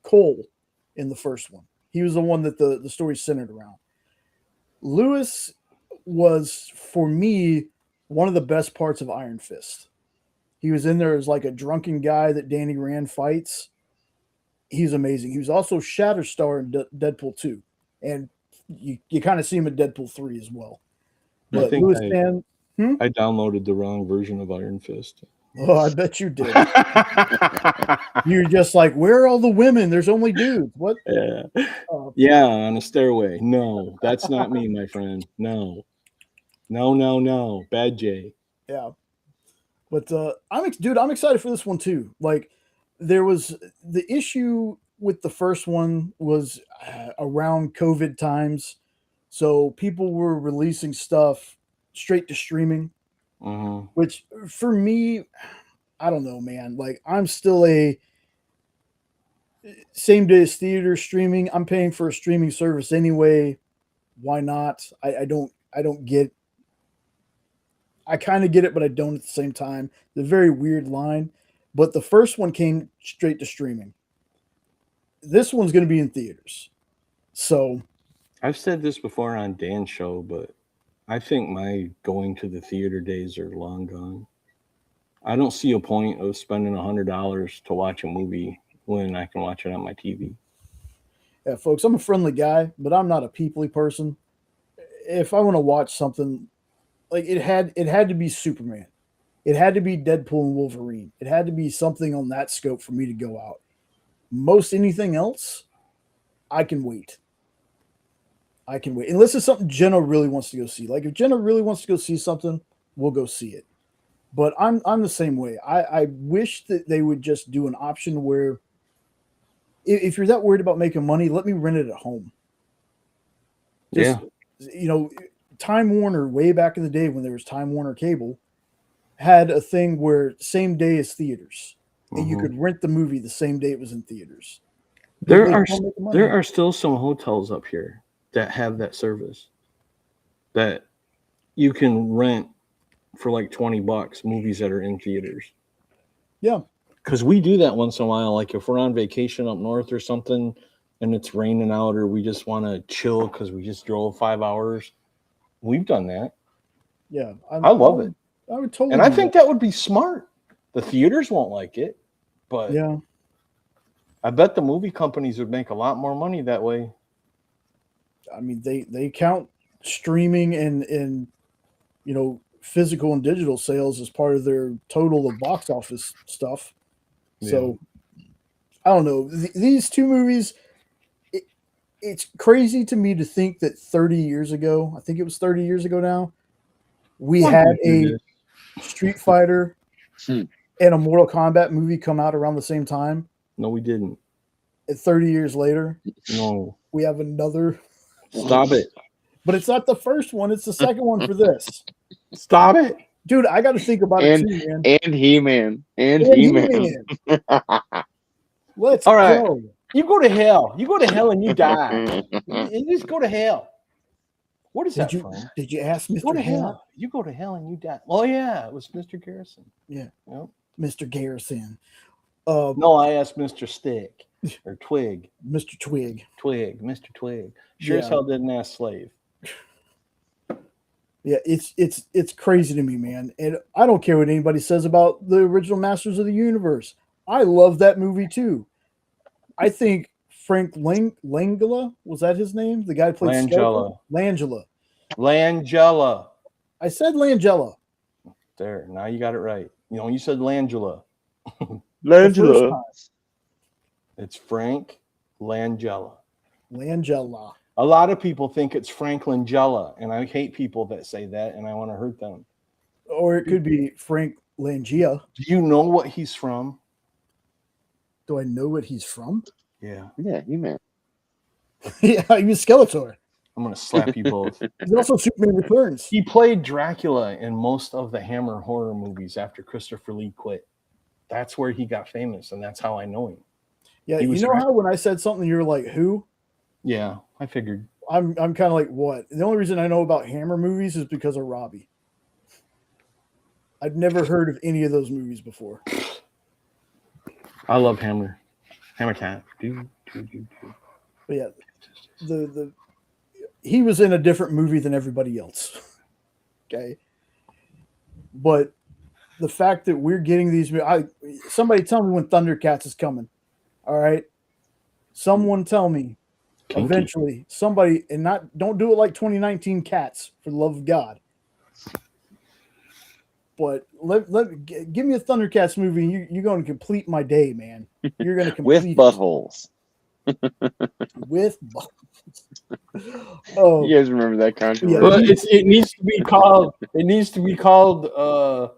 Cole in the first one. He was the one that the story centered around. Louis was, for me, one of the best parts of Iron Fist. He was in there as like a drunken guy that Danny Rand fights. He's amazing. He was also Shatterstar in Deadpool 2. And you kind of see him in Deadpool 3 as well. But Louis Tan... I downloaded the wrong version of Iron Fist. Oh, I bet you did. You're just like, where are all the women? There's only dudes. What? Yeah, on a stairway. No, that's not me, my friend. No. Bad J. Yeah. But I'm excited for this one too. Like, there was the issue with the first one was around COVID times. So people were releasing stuff straight to streaming. Which for me, I don't know, man. Like, I'm still a same day as theater streaming. I'm paying for a streaming service anyway. Why not? I don't get. I kind of get it, but I don't at the same time. The very weird line. But the first one came straight to streaming. This one's going to be in theaters. So, I've said this before on Dan's show, but I think my going to the theater days are long gone. I don't see a point of spending $100 to watch a movie when I can watch it on my TV. Yeah, folks, I'm a friendly guy, but I'm not a peoply person. If I want to watch something, like it had to be Superman. It had to be Deadpool and Wolverine. It had to be something on that scope for me to go out. Most anything else, I can wait. Unless it's something Jenna really wants to go see. Like, if Jenna really wants to go see something, we'll go see it. But I'm the same way. I wish that they would just do an option where if you're that worried about making money, let me rent it at home. Time Warner, way back in the day when there was Time Warner Cable, had a thing where same day as theaters. And you could rent the movie the same day it was in theaters. There are still some hotels up here that have that service that you can rent for like $20 movies that are in theaters. Yeah. Because we do that once in a while. Like if we're on vacation up north or something and it's raining out or we just want to chill because we just drove 5 hours, we've done that. Yeah. I love it. I would totally. And I think that would be smart. The theaters won't like it, but yeah, I bet the movie companies would make a lot more money that way. I mean, they count streaming and physical and digital sales as part of their total of box office stuff. Yeah. So I don't know. These two movies, it's crazy to me to think that 30 years ago, I think it was 30 years ago now, we had a Street Fighter and a Mortal Kombat movie come out around the same time. No, we didn't. And 30 years later, no, we have another. Stop it. But it's not the first one. It's the second one for this. Stop it. Dude, I got to think about it too, man. And He-Man. And And He-Man. He-Man. Let's All right. go. You go to hell. You go to hell and you die. You just go to hell. What is that from? Did you ask Mr. Go to Hell? hell. You go to hell and you die. Oh yeah, it was Mr. Garrison. Yeah. Yep. Mr. Garrison. No, I asked Mr. Stick or Twig. Mr. Twig. Mr. Twig. Sure as Yeah. hell didn't ask Slave. Yeah, it's crazy to me, man. And I don't care what anybody says about the original Masters of the Universe. I love that movie too. I think Frank Langella, was that his name? The guy who played Langella. Langella. Langella. I said Langella. There. Now you got it right. You know, you said Langella. The first time. It's Frank Langella. Langella. A lot of people think it's Franklin Jella, and I hate people that say that, and I want to hurt them. Or it could be Frank Langella. Do you know what he's from? Do I know what he's from? Yeah. Yeah, He-Man. Yeah, he was Skeletor. I'm going to slap you both. He's also Superman Returns. He played Dracula in most of the Hammer horror movies after Christopher Lee quit. That's where he got famous, and that's how I know him. Yeah, He you was know Dracula. how when I said something, you're like, who? Yeah, I figured. I'm kind of like, what? The only reason I know about Hammer movies is because of Robbie. I've never heard of any of those movies before. I love Hammer. Hammer Cat. But yeah, he was in a different movie than everybody else. Okay. But the fact that we're getting these, somebody tell me when Thundercats is coming. All right. Someone tell me. Kinky. Eventually, somebody, and don't do it like 2019 Cats, for the love of God. But give me a Thundercats movie, and you're going to complete my day, man. You're going to complete With buttholes. With buttholes. Oh, You guys remember that controversy? Yeah. But it needs to be called. It needs to be called.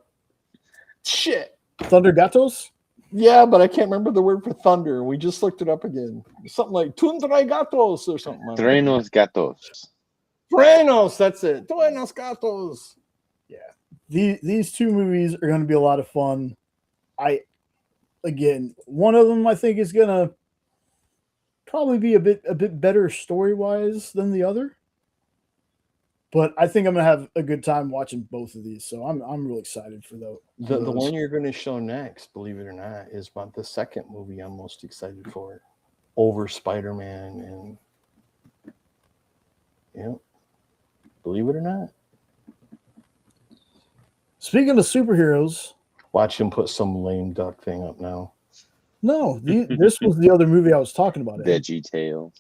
Shit. Thundergatos? Yeah, but I can't remember the word for thunder. We just looked it up again. Something like Tundra Gatos or something. Like Trenos Gatos. Trenos, that's it. Trenos Gatos. Yeah. These two movies are going to be a lot of fun. Again, one of them I think is going to probably be a bit better story-wise than the other. But I think I'm going to have a good time watching both of these. So I'm really excited for those. The one you're going to show next, believe it or not, is about the second movie I'm most excited for, over Spider-Man, and believe it or not. Speaking of superheroes, Watch him put some lame duck thing up now. no, this was the other movie I was talking about. Ed. Veggie Tales.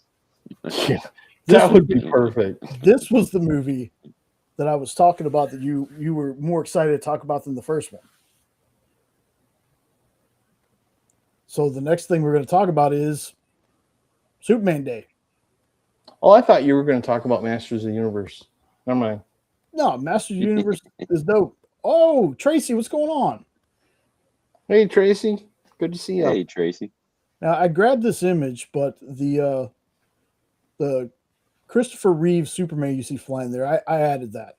Yeah, that would be perfect. This was the movie that I was talking about that you were more excited to talk about than the first one. So the next thing we're going to talk about is Superman Day. Oh, I thought you were going to talk about Masters of the Universe. Never mind. No, Masters of the Universe is dope. Oh, Tracy, what's going on? Hey, Tracy. Good to see you. Hey, Tracy. Now I grabbed this image, but the Christopher Reeve Superman you see flying there, I added that.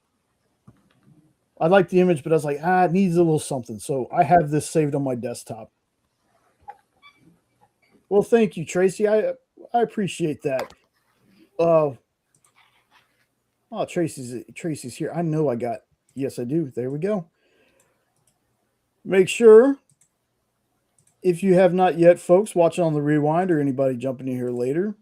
I like the image, but I was like, it needs a little something. So I have this saved on my desktop. Well, thank you, Tracy. I appreciate that. Oh, Tracy's here. I know I got. Yes, I do. There we go. Make sure, if you have not yet, folks, watching on the rewind or anybody jumping in here later,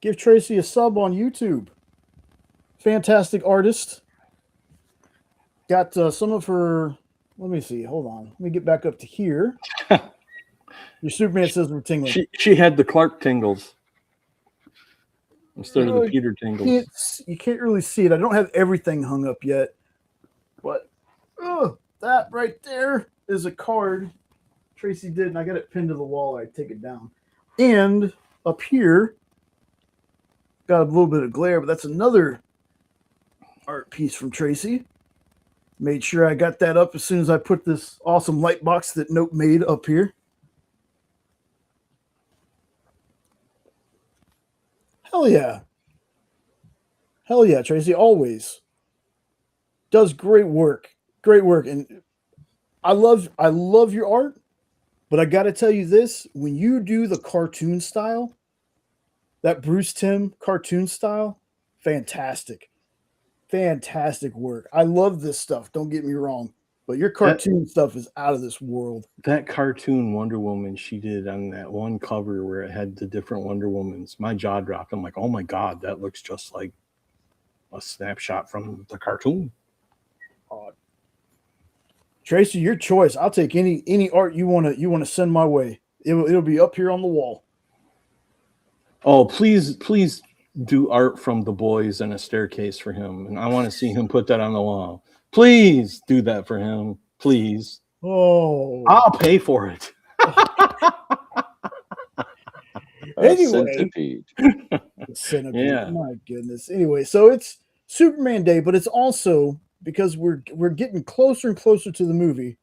give Tracy a sub on YouTube. Fantastic artist. Got some of her. Let me see. Hold on. Let me get back up to here. Your Superman says we're tingling. She had the Clark tingles instead of the Peter tingles. You can't really see it. I don't have everything hung up yet. But that right there is a card Tracy did, and I got it pinned to the wall. I take it down. And up here, got a little bit of glare, but that's another art piece from Tracy. Made sure I got that up as soon as I put this awesome light box that Note made up here. Hell yeah. Hell yeah, Tracy, always. Does great work. Great work. And I love your art, but I got to tell you this, when you do the cartoon style, that Bruce Timm cartoon style, fantastic. Fantastic work. I love this stuff. Don't get me wrong, but your cartoon stuff is out of this world. That cartoon Wonder Woman she did on that one cover where it had the different Wonder Womans, my jaw dropped. I'm like, oh my God, that looks just like a snapshot from the cartoon. Tracy, your choice. I'll take any art you want to send my way. It'll be up here on the wall. Oh, please do art from The Boys and a staircase for him, and I want to see him put that on the wall. Please do that for him, please. Oh, I'll pay for it. Anyway, Centipede. Yeah. My goodness. Anyway, so it's Superman Day, but it's also because we're getting closer and closer to the movie.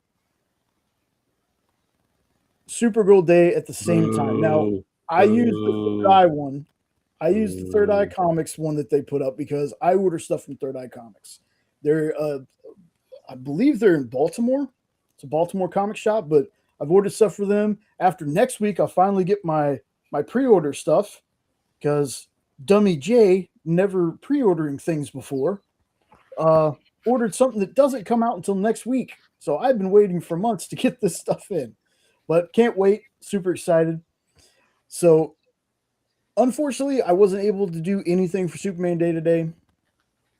Supergirl Day at the same time. Now, I use the Third Eye one. I use the Third Eye Comics one that they put up because I order stuff from Third Eye Comics. They're, I believe they're in Baltimore. It's a Baltimore comic shop, but I've ordered stuff for them. After next week, I'll finally get my pre-order stuff because Dummy J, never pre-ordering things before, ordered something that doesn't come out until next week. So I've been waiting for months to get this stuff in, but can't wait. Super excited. So unfortunately, I wasn't able to do anything for Superman Day today.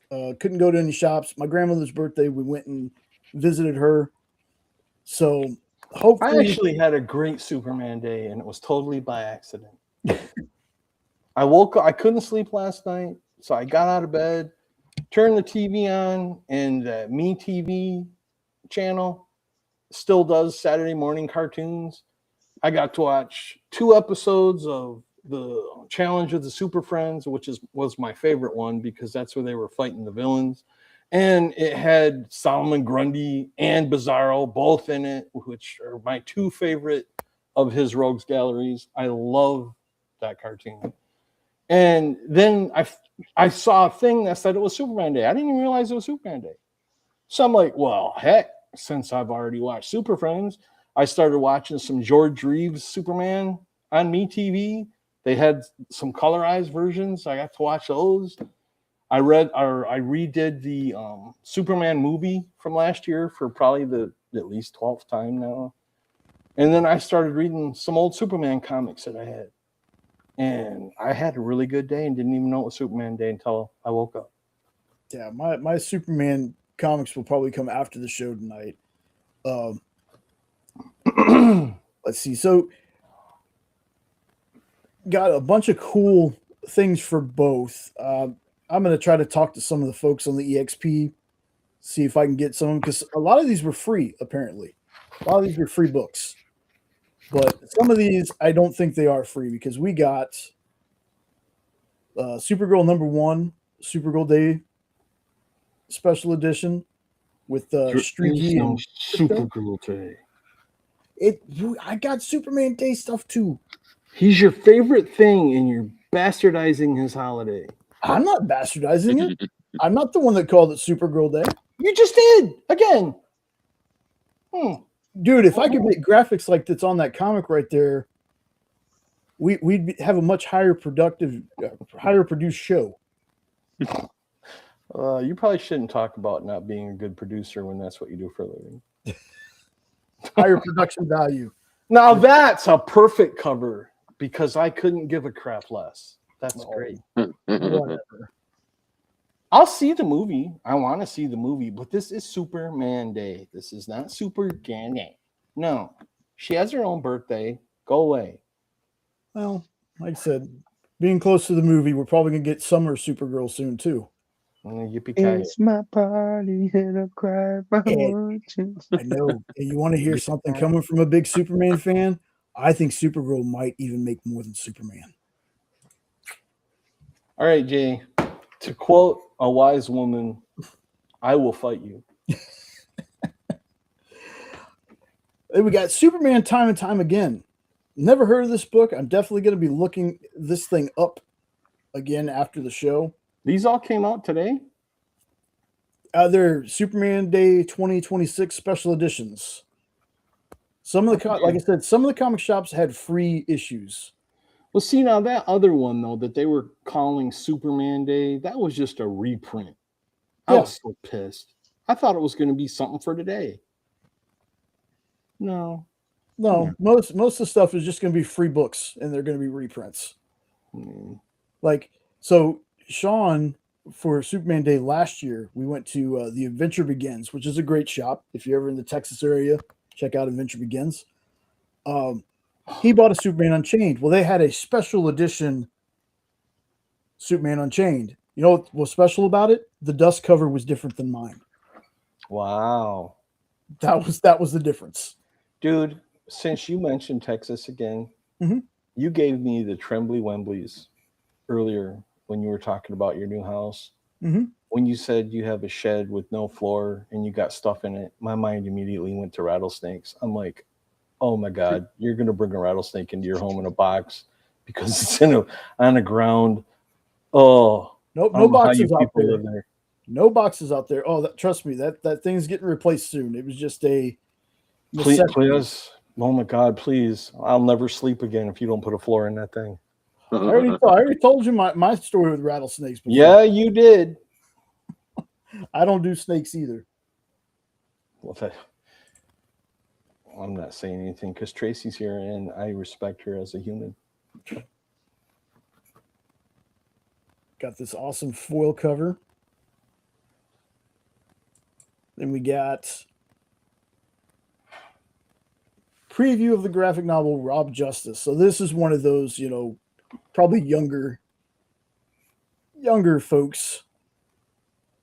Couldn't go to any shops. My grandmother's birthday, we went and visited her. So hopefully, I actually had a great Superman Day, and it was totally by accident. I woke up. I couldn't sleep last night, so I got out of bed, turned the TV on, and the Me TV channel still does Saturday morning cartoons. I got to watch 2 episodes of the Challenge of the Super Friends, which was my favorite one because that's where they were fighting the villains. And it had Solomon Grundy and Bizarro both in it, which are my 2 favorite of his Rogues Galleries. I love that cartoon. And then I saw a thing that said it was Superman Day. I didn't even realize it was Superman Day. So I'm like, well, heck, since I've already watched Super Friends, I started watching some George Reeves Superman on Me TV. They had some colorized versions. I got to watch those. I redid the Superman movie from last year for probably the at least 12th time now. And then I started reading some old Superman comics that I had. And I had a really good day and didn't even know it was Superman Day until I woke up. Yeah, my Superman comics will probably come after the show tonight. Let's see. So got a bunch of cool things for both. I'm going to try to talk to some of the folks on the EXP, see if I can get some, because a lot of these were free, apparently. A lot of these were free books. But some of these, I don't think they are free because we got Supergirl #1, Supergirl Day special edition with Streaky and Supergirl Day. I got Superman Day stuff too. He's your favorite thing, and you're bastardizing his holiday. I'm not bastardizing it. I'm not the one that called it Supergirl Day. You just did again. Dude, if I could make graphics like that's on that comic right there, we'd have a much higher produced show. You probably shouldn't talk about not being a good producer when that's what you do for a living. Higher production value. Now that's a perfect cover because I couldn't give a crap less. That's great. Whatever. I'll see the movie. I want to see the movie, but this is Superman Day. This is not Superman Day. No. She has her own birthday. Go away. Well, like I said, being close to the movie, we're probably going to get Summer Supergirl soon, too. Yippee-ki-yay. It's my party and I cry my fortune. I know. And you want to hear something coming from a big Superman fan? I think Supergirl might even make more than Superman. All right, Jay. To quote a wise woman, I will fight you. We got Superman Time and Time Again. Never heard of this book. I'm definitely going to be looking this thing up again after the show. These all came out today? They're Superman Day 2026 special editions. Some of the like I said, some of the comic shops had free issues. Well, see, now that other one though that they were calling Superman Day, that was just a reprint. I Yeah. was so pissed. I thought it was going to be something for today. No. No, most of the stuff is just going to be free books, and they're going to be reprints. Like, so Sean, for Superman Day last year, we went to the Adventure Begins, which is a great shop. If you're ever in the Texas area, check out Adventure Begins. He bought a Superman Unchained. Well, they had a special edition Superman Unchained. You know what was special about it? The dust cover was different than mine. Wow. That was the difference. Dude, since you mentioned Texas again, you gave me the Trembly Wembleys earlier when you were talking about your new house. When you said you have a shed with no floor and you got stuff in it, my mind immediately went to rattlesnakes. I'm like, oh my God, you're going to bring a rattlesnake into your home in a box because it's on the ground. Oh, nope, no boxes out there. Live there. No boxes out there. Oh, trust me, that thing's getting replaced soon. It was just a necessity. Please. Oh my God, please. I'll never sleep again if you don't put a floor in that thing. I already told you my story with rattlesnakes before. Yeah, you did. I don't do snakes either. Well, I'm not saying anything because Tracy's here and I respect her as a human. Got this awesome foil cover. Then we got preview of the graphic novel Rob Justice. So this is one of those, probably younger folks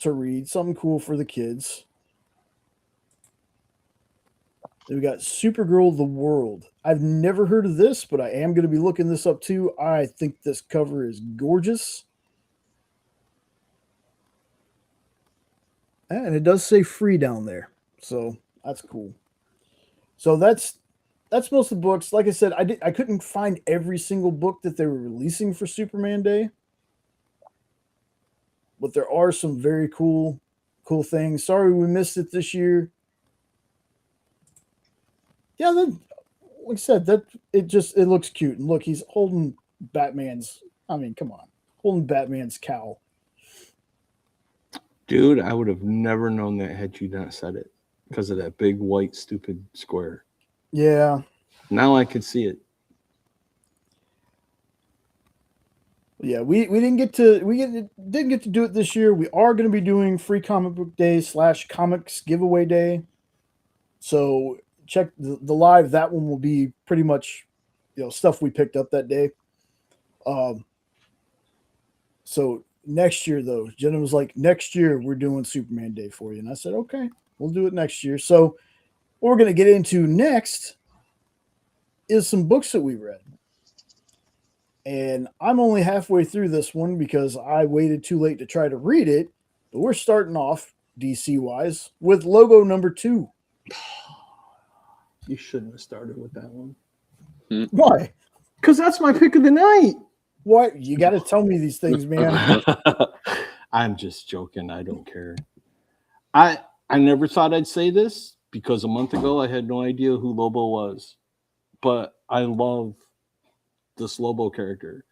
to read. Something cool for the kids. Then we got Supergirl The World. I've never heard of this, but I am going to be looking this up too. I think this cover is gorgeous. And it does say free down there. So that's cool. So that's most of the books. Like I said, I couldn't find every single book that they were releasing for Superman Day. But there are some very cool things. Sorry we missed it this year. Yeah, like I said, it looks cute. And look, he's holding Batman's, come on. Holding Batman's cowl. Dude, I would have never known that had you not said it because of that big white stupid square. Yeah. Now I could see it. Yeah, we didn't get to do it this year. We are going to be doing Free Comic Book Day / Comics Giveaway Day. So check the live. That one will be pretty much stuff we picked up that day. So next year though, Jenna was like, next year we're doing Superman Day for you, and I said okay, we'll do it next year. So what we're going to get into next is some books that we read. And I'm only halfway through this one because I waited too late to try to read it. But we're starting off, DC-wise, with logo number 2. You shouldn't have started with that one. Why? Because that's my pick of the night. What? You got to tell me these things, man. I'm just joking. I don't care. I never thought I'd say this because a month ago I had no idea who Lobo was. But I love this Lobo character.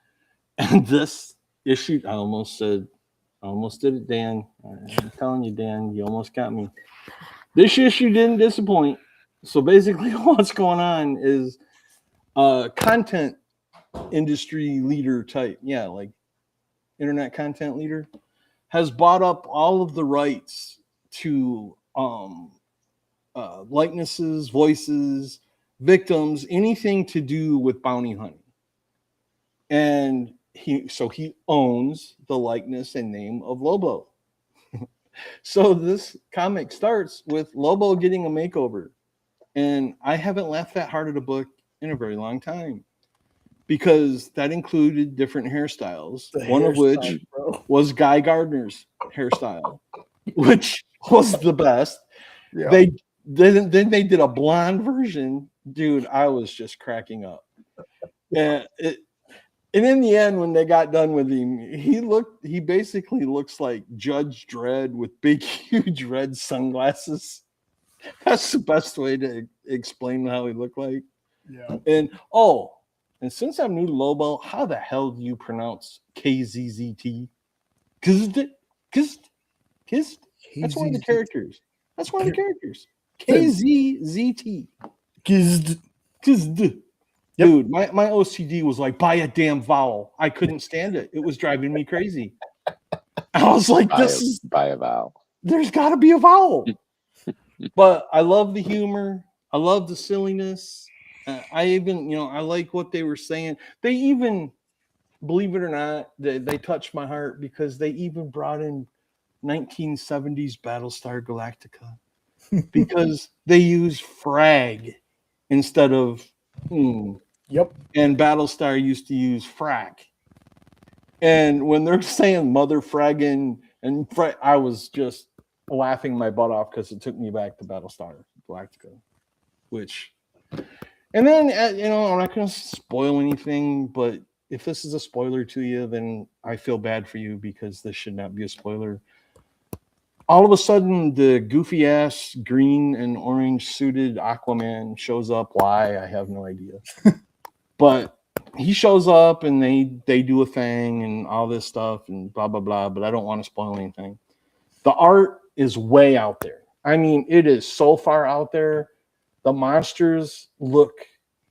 And this issue, I almost did it, Dan. I'm telling you, Dan, you almost got me. This issue didn't disappoint. So basically what's going on is content industry leader type, like internet content leader, has bought up all of the rights to likenesses, voices, victims, anything to do with bounty hunting. And he owns the likeness and name of Lobo. So this comic starts with Lobo getting a makeover. And I haven't laughed that hard at a book in a very long time because that included different hairstyles, one of which was Guy Gardner's hairstyle, which was the best. Yeah. Then they did a blonde version. Dude, I was just cracking up. And And in the end, when they got done with him, he basically looks like Judge Dredd with big, huge red sunglasses. That's the best way to explain how he looked like. Yeah. And since I'm new to Lobo, how the hell do you pronounce KZZT? Kizd. That's one of the characters. KZZT. Kizd. Yep. Dude, my OCD was like, buy a damn vowel. I couldn't stand it. It was driving me crazy. I was like, Buy a vowel. There's got to be a vowel. But I love the humor. I love the silliness. I even, I like what they were saying. They even, believe it or not, they touched my heart because they even brought in 1970s Battlestar Galactica because they use frag instead of Yep. And Battlestar used to use frack. And when they're saying mother fragging and I was just laughing my butt off because it took me back to Battlestar Galactica, and then, I'm not going to spoil anything, but if this is a spoiler to you, then I feel bad for you because this should not be a spoiler. All of a sudden, the goofy ass green and orange suited Aquaman shows up. Why? I have no idea. But he shows up and they do a thing and all this stuff and blah, blah, blah. But I don't want to spoil anything. The art is way out there. I mean, it is so far out there. The monsters look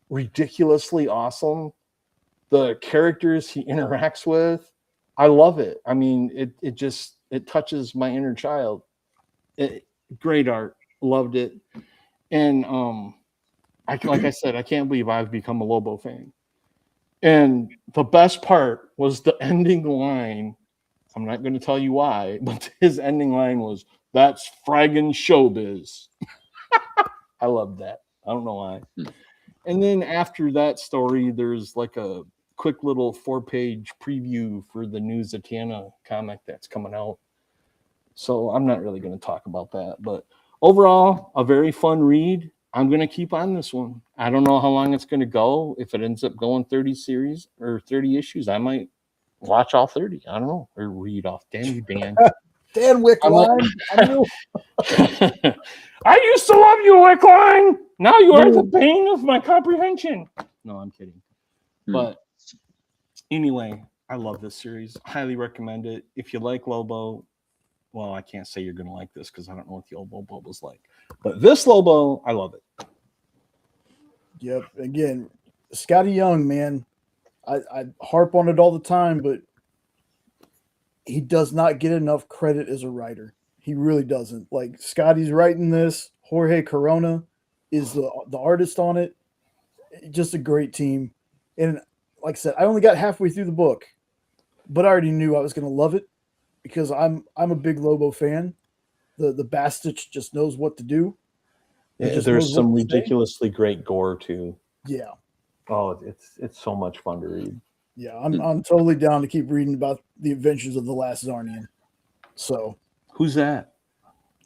ridiculously awesome. The characters he interacts with, I love it. I mean, it touches my inner child. Great art. Loved it. And like I said, I can't believe I've become a Lobo fan. And the best part was the ending line. I'm not going to tell you why, but his ending line was, "That's fraggin' showbiz." I love that. I don't know why. And then after that story, there's like a quick little 4-page preview for the new Zatanna comic that's coming out. So I'm not really going to talk about that. But overall, a very fun read. I'm going to keep on this one. I don't know how long it's going to go. If it ends up going 30 series or 30 issues, I might watch all 30. I don't know. Or read off. Damn you, Dan. Dan Wickline. I used to love you, Wickline. Now you are the bane of my comprehension. No, I'm kidding. But anyway, I love this series. Highly recommend it. If you like Lobo, well, I can't say you're going to like this because I don't know what the old Lobo was like. But this Lobo, I love it. Yep. Again, Scotty Young, man. I harp on it all the time, but he does not get enough credit as a writer. He really doesn't. Like, Scotty's writing this. Jorge Corona is the artist on it. Just a great team. And like I said, I only got halfway through the book, but I already knew I was going to love it because I'm a big Lobo fan. The Bastich just knows what to do. Yeah, there's some ridiculously great gore too. Yeah. Oh, it's so much fun to read. Yeah, I'm totally down to keep reading about the adventures of the last Zarnian. So who's that?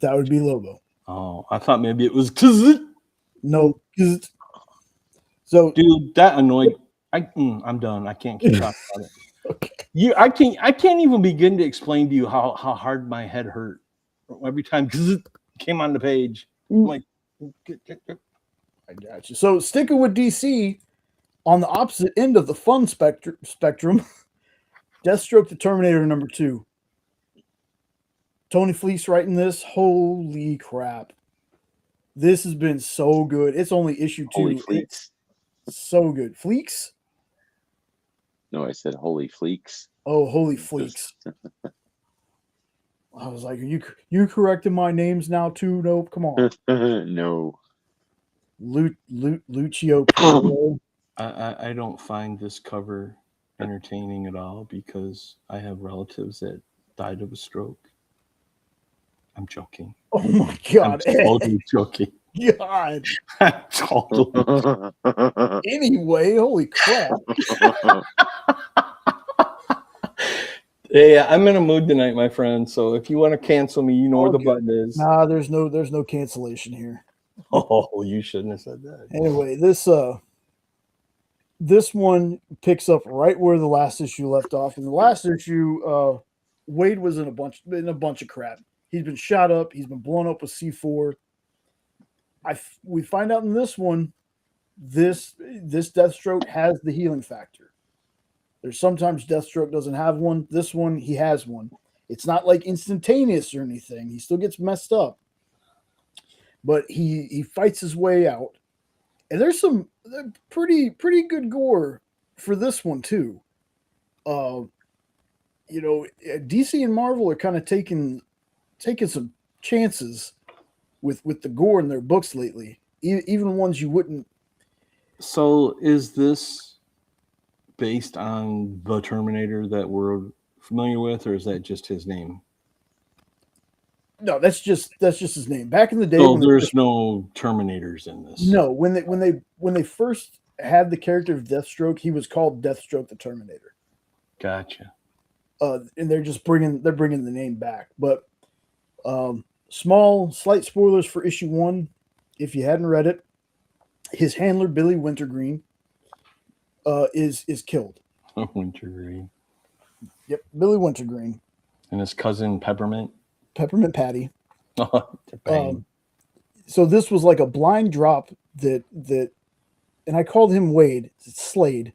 That would be Lobo. Oh, I thought maybe it was Kz. No, Kz. So dude, that annoyed. I'm done. I can't keep talking about it. Okay. I can't even begin to explain to you how hard my head hurt every time Kz came on the page. I'm like, I got you. So sticking with DC, on the opposite end of the fun spectrum, Deathstroke the Terminator #2. Tony Fleece writing this. Holy crap. This has been so good. It's only issue 2. Holy Fleeks. So good. Fleeks? No, I said holy fleeks. Oh, holy fleeks. I was like, are you correcting my names now too? Nope, come on. No. Lucio. I don't find this cover entertaining at all because I have relatives that died of a stroke. I'm joking. Oh my God. I'm totally joking. God. I'm totally. Anyway, holy crap. Hey, I'm in a mood tonight, my friend. So if you want to cancel me, you know where the button is. Nah, there's no cancellation here. Oh, you shouldn't have said that. Anyway, this this one picks up right where the last issue left off. In the last issue, Wade was in a bunch of crap. He's been shot up. He's been blown up with C4. We find out in this one, this Deathstroke has the healing factor. There's sometimes Deathstroke doesn't have one. This one, he has one. It's not like instantaneous or anything. He still gets messed up, but he fights his way out. And there's some pretty good gore for this one too. DC and Marvel are kind of taking some chances with the gore in their books lately, even ones you wouldn't. So is this based on the Terminator that we're familiar with, or is that just his name? No, that's just his name. Back in the day, So there's no Terminators in this. No, when they first had the character of Deathstroke, he was called Deathstroke the Terminator. Gotcha. And they're bringing the name back. But slight spoilers for issue 1, if you hadn't read it. His handler Billy Wintergreen is killed. Wintergreen. Yep, Billy Wintergreen. And his cousin Peppermint Patty. Bang. So this was like a blind drop that, and I called him Wade. It's Slade.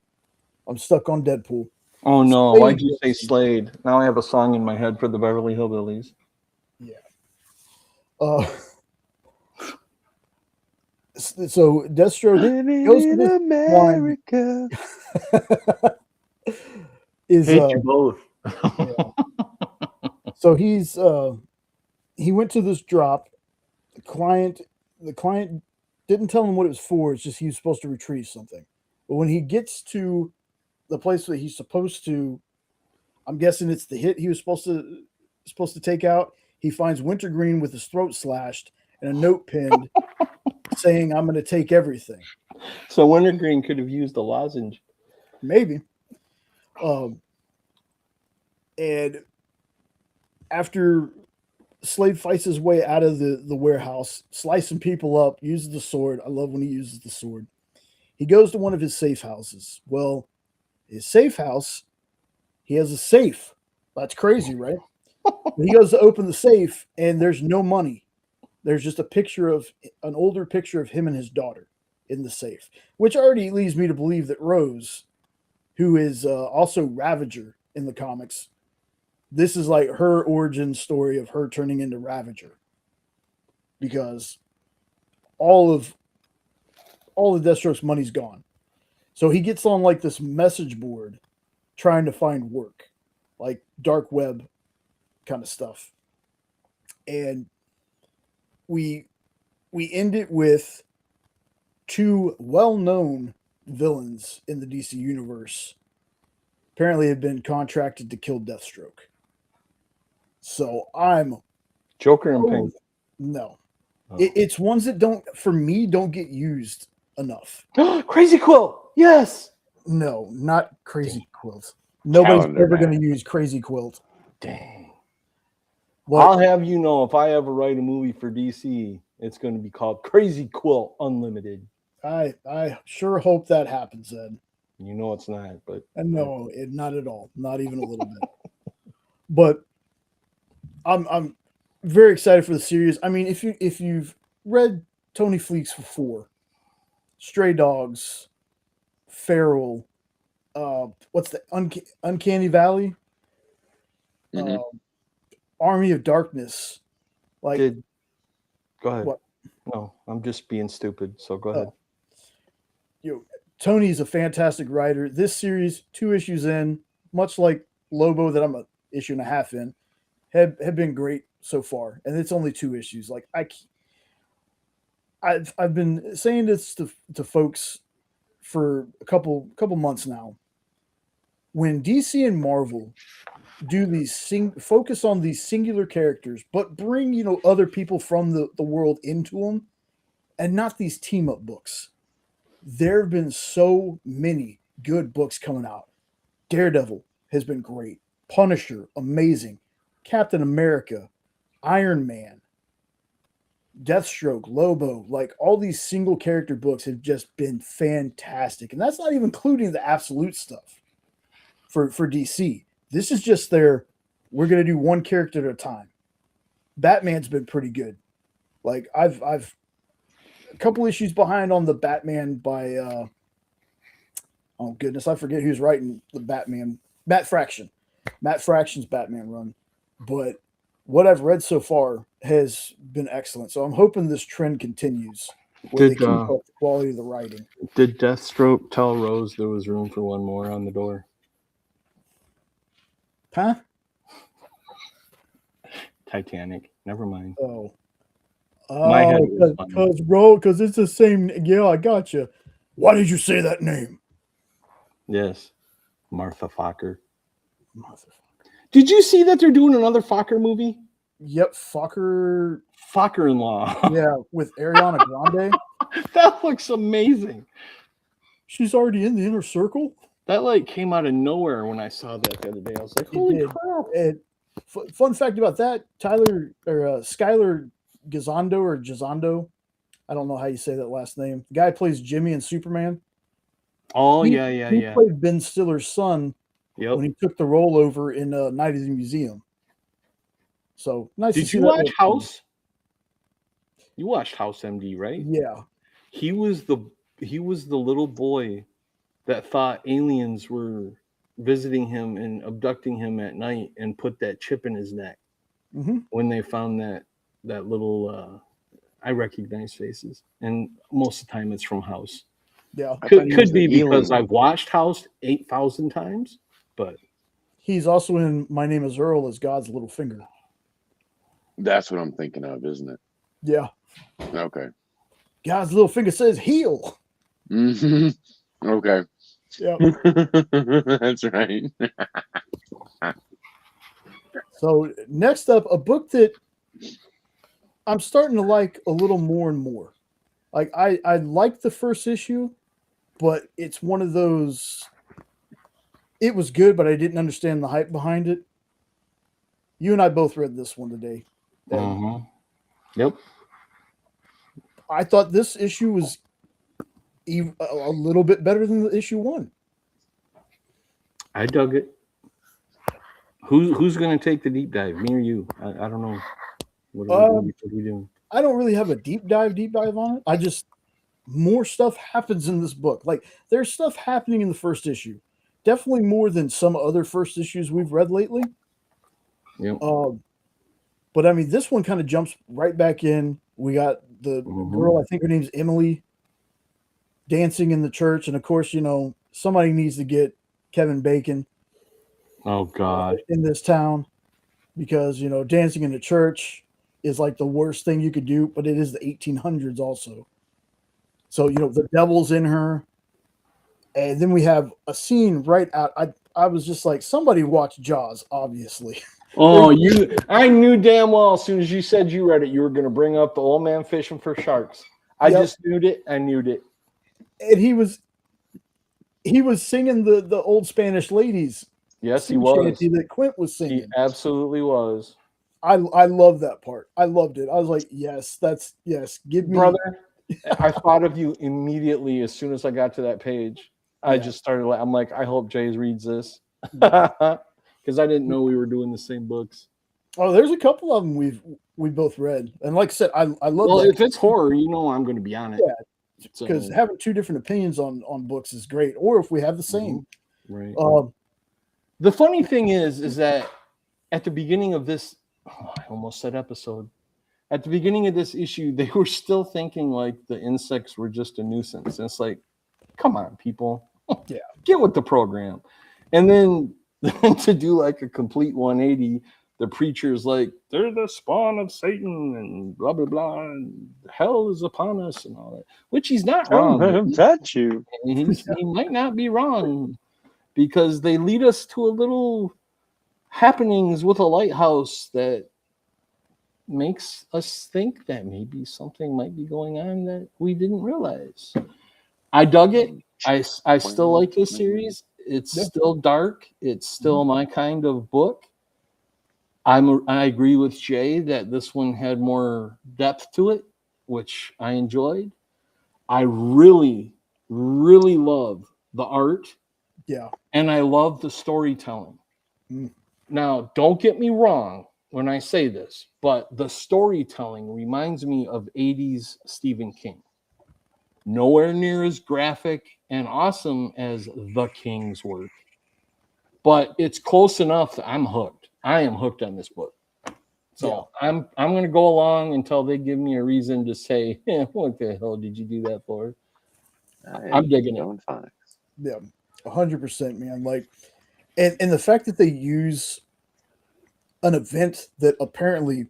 I'm stuck on Deadpool. Oh no! Slade. Why'd you say Slade? Now I have a song in my head for the Beverly Hillbillies. Yeah. So Deathstroke goes to this America. Hate you both. Yeah. So he went to this drop. The client didn't tell him what it was for. It's just he was supposed to retrieve something. But when he gets to the place that he's supposed to, I'm guessing it's the hit he was supposed to take out. He finds Wintergreen with his throat slashed and a note pinned saying, "I'm going to take everything." So Wintergreen could have used a lozenge. Maybe. And after Slade fights his way out of the warehouse, slicing people up, uses the sword. I love when he uses the sword. He goes to one of his safe houses. Well, his safe house, he has a safe. That's crazy, right? He goes to open the safe, and there's no money. There's just an older picture of him and his daughter in the safe, which already leads me to believe that Rose, who is also Ravager in the comics, this is like her origin story of her turning into Ravager, because all of Deathstroke's money's gone. So he gets on like this message board trying to find work, like dark web kind of stuff. And we end it with two well-known villains in the DC universe apparently have been contracted to kill Deathstroke. So I'm Joker and Pink. No. Oh. It's ones that don't get used enough. Crazy Quilt. Yes. No, not Crazy Quilt. Nobody's Calendar ever Man. going to use Crazy Quilt. Dang. Well, I'll have you know, if I ever write a movie for DC, it's going to be called Crazy Quilt Unlimited. I sure hope that happens, Ed. You know it's not, but No, not at all. Not even a little bit. But I'm very excited for the series. I mean, if you've read Tony Fleecs before, Stray Dogs, Feral, what's the Uncanny Valley, Mhm. Army of Darkness, like go ahead. What? No, I'm just being stupid. So go ahead. Tony's a fantastic writer. This series, 2 issues in, much like Lobo that I'm an issue and a half in, have been great so far, and it's only 2 issues. Like I've been saying this to folks for a couple months now. When DC and Marvel do these focus on these singular characters, but bring other people from the world into them, and not these team up books. There have been so many good books coming out. Daredevil has been great. Punisher, amazing. Captain America, Iron Man. Deathstroke, Lobo, like all these single character books have just been fantastic. And that's not even including the absolute stuff for DC. This is just their, we're going to do one character at a time. Batman's been pretty good. Like I've a couple issues behind on the Batman by oh goodness, I forget who's writing the Batman. Matt Fraction's Batman run. But what I've read so far has been excellent. So I'm hoping this trend continues where they keep up the quality of the writing. Did Deathstroke tell Rose there was room for one more on the door? Huh? Titanic. Never mind. Oh. My head was funny. Because it's the same. Yeah, I got you. Why did you say that name? Yes. Martha Fokker. Did you see that they're doing another Fokker movie? Yep, Fokker-in-law. Yeah, with Ariana Grande. That looks amazing. She's already in the inner circle. That like came out of nowhere when I saw that the other day. I was like, holy crap. And fun fact about that, Skylar Gisondo, I don't know how you say that last name. The guy who plays Jimmy in Superman. Oh, He yeah. played Ben Stiller's son when he took the role over in Night of the Museum. So nice. Did you watch House? You watched House MD, right? Yeah. He was the little boy that thought aliens were visiting him and abducting him at night and put that chip in his neck. Mm-hmm. When they found that little I recognize faces, and most of the time it's from House. Yeah. Could be because I've watched House 8,000 times, but he's also in My Name is Earl as God's Little Finger. That's what I'm thinking of, isn't it? Yeah. Okay. God's little finger says heal. Mm-hmm. Okay. Yeah. That's right. So next up, a book that I'm starting to like a little more and more. Like I liked the first issue, but it's one of those. It was good, but I didn't understand the hype behind it. You and I both read this one today. Mm-hmm. Yep. I thought this issue was a little bit better than the issue 1. I dug it. Who's going to take the deep dive? Me or you? I don't know. What are we doing? I don't really have a deep dive on it. I just more stuff happens in this book. Like there's stuff happening in the first issue. Definitely more than some other first issues we've read lately. Yep. But I mean, this one kind of jumps right back in. We got the girl, I think her name's Emily, dancing in the church. And of course, somebody needs to get Kevin Bacon. Oh, God. In this town. Because, dancing in the church is like the worst thing you could do. But it is the 1800s also. So, the devil's in her. And then we have a scene right out. I was just like, somebody watch Jaws, obviously. Oh, I knew damn well as soon as you said you read it, you were going to bring up the old man fishing for sharks. I just knew it. I knew it. And he was singing the old Spanish ladies. Yes, he was. That Quint was singing. He absolutely was. I love that part. I loved it. I was like, yes, give me. Brother, I thought of you immediately as soon as I got to that page. I just started, I'm like, I hope Jay reads this. Because I didn't know we were doing the same books. Oh, there's a couple of them we both read, and like I said, I love. Well, if it's horror, I'm going to be on it. Yeah, because having two different opinions on books is great. Or if we have the same, right? The funny thing is that at the beginning of this, I almost said episode. At the beginning of this issue, they were still thinking like the insects were just a nuisance. And it's like, come on, people, get with the program, and then. To do like a complete 180, the preacher's like, they're the spawn of Satan and blah, blah, blah, and hell is upon us and all that, which he's not wrong. That's you. He might not be wrong because they lead us to a little happenings with a lighthouse that makes us think that maybe something might be going on that we didn't realize. I dug it. I still like this series. It's still dark. It's still my kind of book. I agree with Jay that this one had more depth to it. which I enjoyed. I really, really love the art, Yeah. and I love the storytelling. Mm. Now, don't get me wrong when I say this, but the storytelling reminds me of 80s Stephen King. Nowhere near as graphic and awesome as the King's work, but it's close enough that I'm hooked. I am hooked on this book. So I'm going to go along until they give me a reason to say, what the hell did you do that for? I'm digging it. Fine. Yeah, 100%, man. Like, and the fact that they use an event that apparently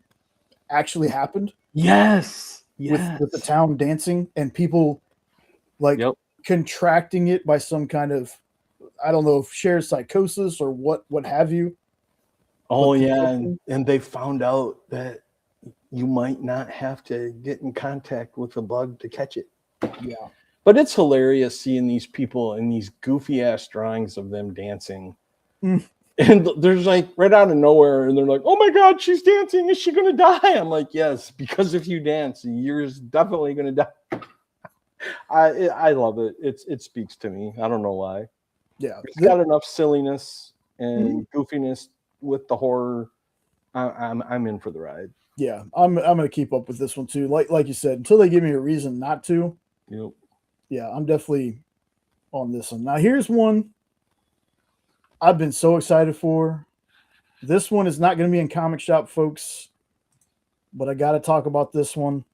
actually happened Yes. Yes. with the town dancing and people like Yep. contracting it by some kind of, I don't know if shared psychosis or what have you. Oh, But yeah. And they found out that you might not have to get in contact with the bug to catch it. Yeah. But it's hilarious seeing these people in these goofy ass drawings of them dancing. Mm. And there's like right out of nowhere, and they're like, oh my God, she's dancing. Is she going to die? I'm like, yes, because if you dance, you're definitely going to die. I love it. It speaks to me. I don't know why. Yeah. It's got enough silliness and goofiness with the horror. I'm in for the ride. Yeah, I'm gonna keep up with this one too. Like you said, until they give me a reason not to. Yep. Yeah, I'm definitely on this one. Now here's one I've been so excited for. This one is not going to be in comic shop, folks, but I got to talk about this one.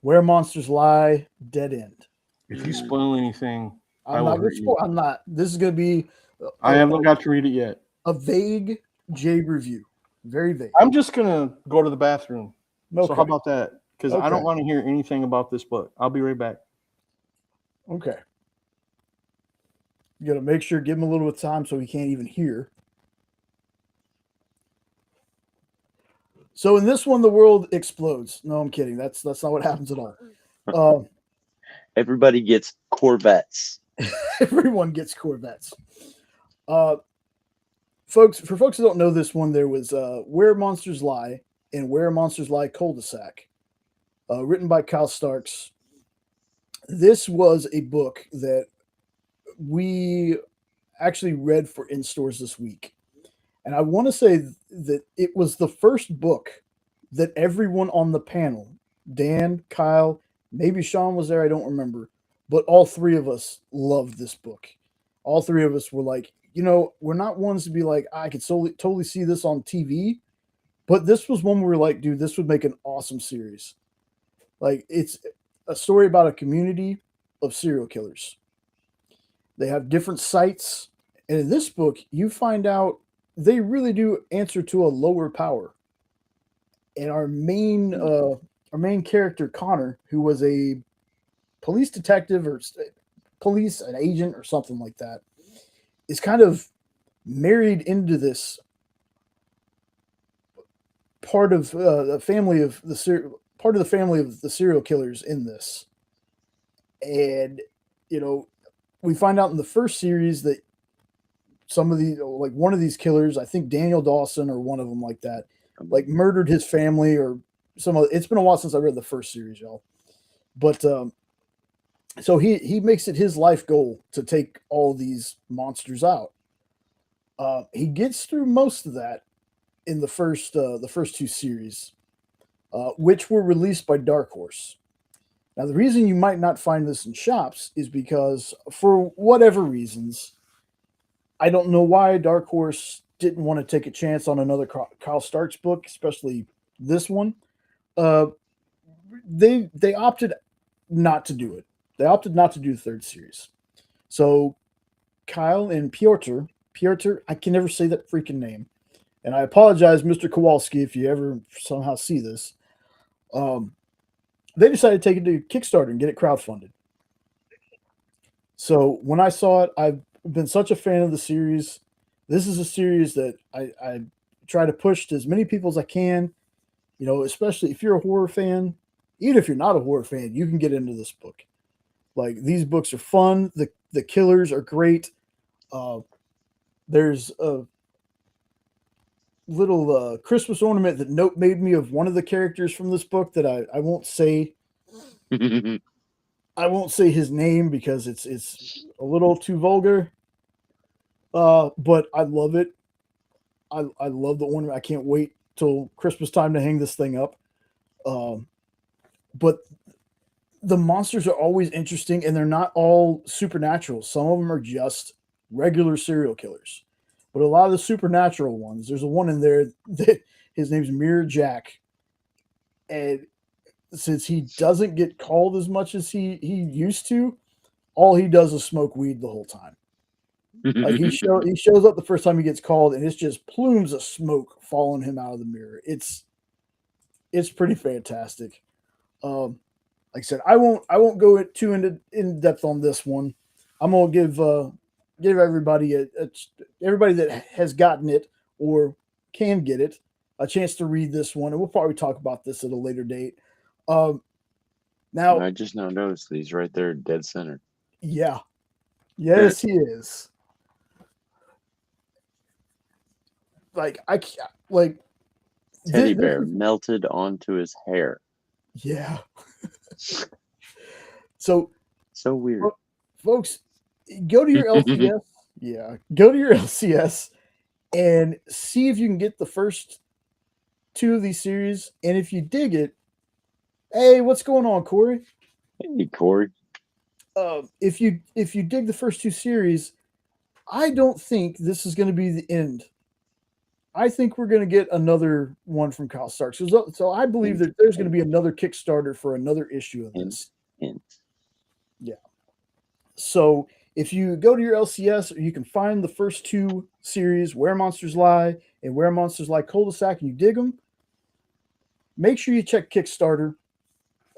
Where Monsters Lie, Dead End. If you spoil anything, I'm not. I'm not. This is going to be. I haven't got to read it yet. A vague J review, very vague. I'm just gonna go to the bathroom. Okay. So how about that? Because I don't want to hear anything about this book. I'll be right back. Okay. You got to make sure, give him a little bit of time so he can't even hear. So in this one, the world explodes. No, I'm kidding. That's not what happens at all. Everybody gets Corvettes. Everyone gets Corvettes. For folks who don't know this one, there was Where Monsters Lie and Where Monsters Lie Cul-de-sac, written by Kyle Starks. This was a book that we actually read for in stores this week. And I want to say that it was the first book that everyone on the panel, Dan, Kyle, maybe Sean was there, I don't remember, but all three of us loved this book. All three of us were like, we're not ones to be like, I could totally see this on TV, but this was one where we were like, dude, this would make an awesome series. Like, it's a story about a community of serial killers. They have different sites, and in this book, you find out they really do answer to a lower power. And our main character, Connor, who was a police detective or an agent or something like that, is kind of married into this part of the family of the serial killers in this. And we find out in the first series that some of one of these killers, I think Daniel Dawson or one of them like that, like murdered his family or it's been a while since I read the first series, y'all. But so he makes it his life goal to take all these monsters out. He gets through most of that in the first two series, which were released by Dark Horse. Now, the reason you might not find this in shops is because, for whatever reasons, I don't know why Dark Horse didn't want to take a chance on another Kyle Starks book, especially this one. They opted not to do it. They opted not to do the third series. So Kyle and Piotr, I can never say that freaking name. And I apologize, Mr. Kowalski, if you ever somehow see this. They decided to take it to Kickstarter and get it crowdfunded. So when I saw it, I've been such a fan of the series. This is a series that I try to push to as many people as I can, especially if you're a horror fan. Even if you're not a horror fan, you can get into this book. Like, these books are fun. The killers are great. There's little Christmas ornament that Note made me of one of the characters from this book that I won't say. I won't say his name because it's a little too vulgar. But I love it. I love the ornament. I can't wait till Christmas time to hang this thing up. But the monsters are always interesting, and they're not all supernatural. Some of them are just regular serial killers. But a lot of the supernatural ones, there's a one in there that his name's Mirror Jack. And since he doesn't get called as much as he used to, all he does is smoke weed the whole time. Like he shows up the first time he gets called, and it's just plumes of smoke following him out of the mirror. It's pretty fantastic. Like I said, I won't go too in depth on this one. I'm gonna give everybody everybody that has gotten it or can get it a chance to read this one, and we'll probably talk about this at a later date. Now I just now noticed that he's right there, dead center. Yeah, yes, he is. Like Teddy bear melted onto his hair. Yeah. So weird. Folks, go to your LCS. Yeah, go to your LCS and see if you can get the first two of these series. And if you dig it, hey, what's going on, Corey? Hey, Corey. If you dig the first two series, I don't think this is going to be the end. I think we're going to get another one from Kyle Starks. So I believe that there's going to be another Kickstarter for another issue of this. Yeah. So if you go to your LCS, you can find the first two series, Where Monsters Lie and Where Monsters Lie Cul-de-sac, and you dig them. Make sure you check Kickstarter.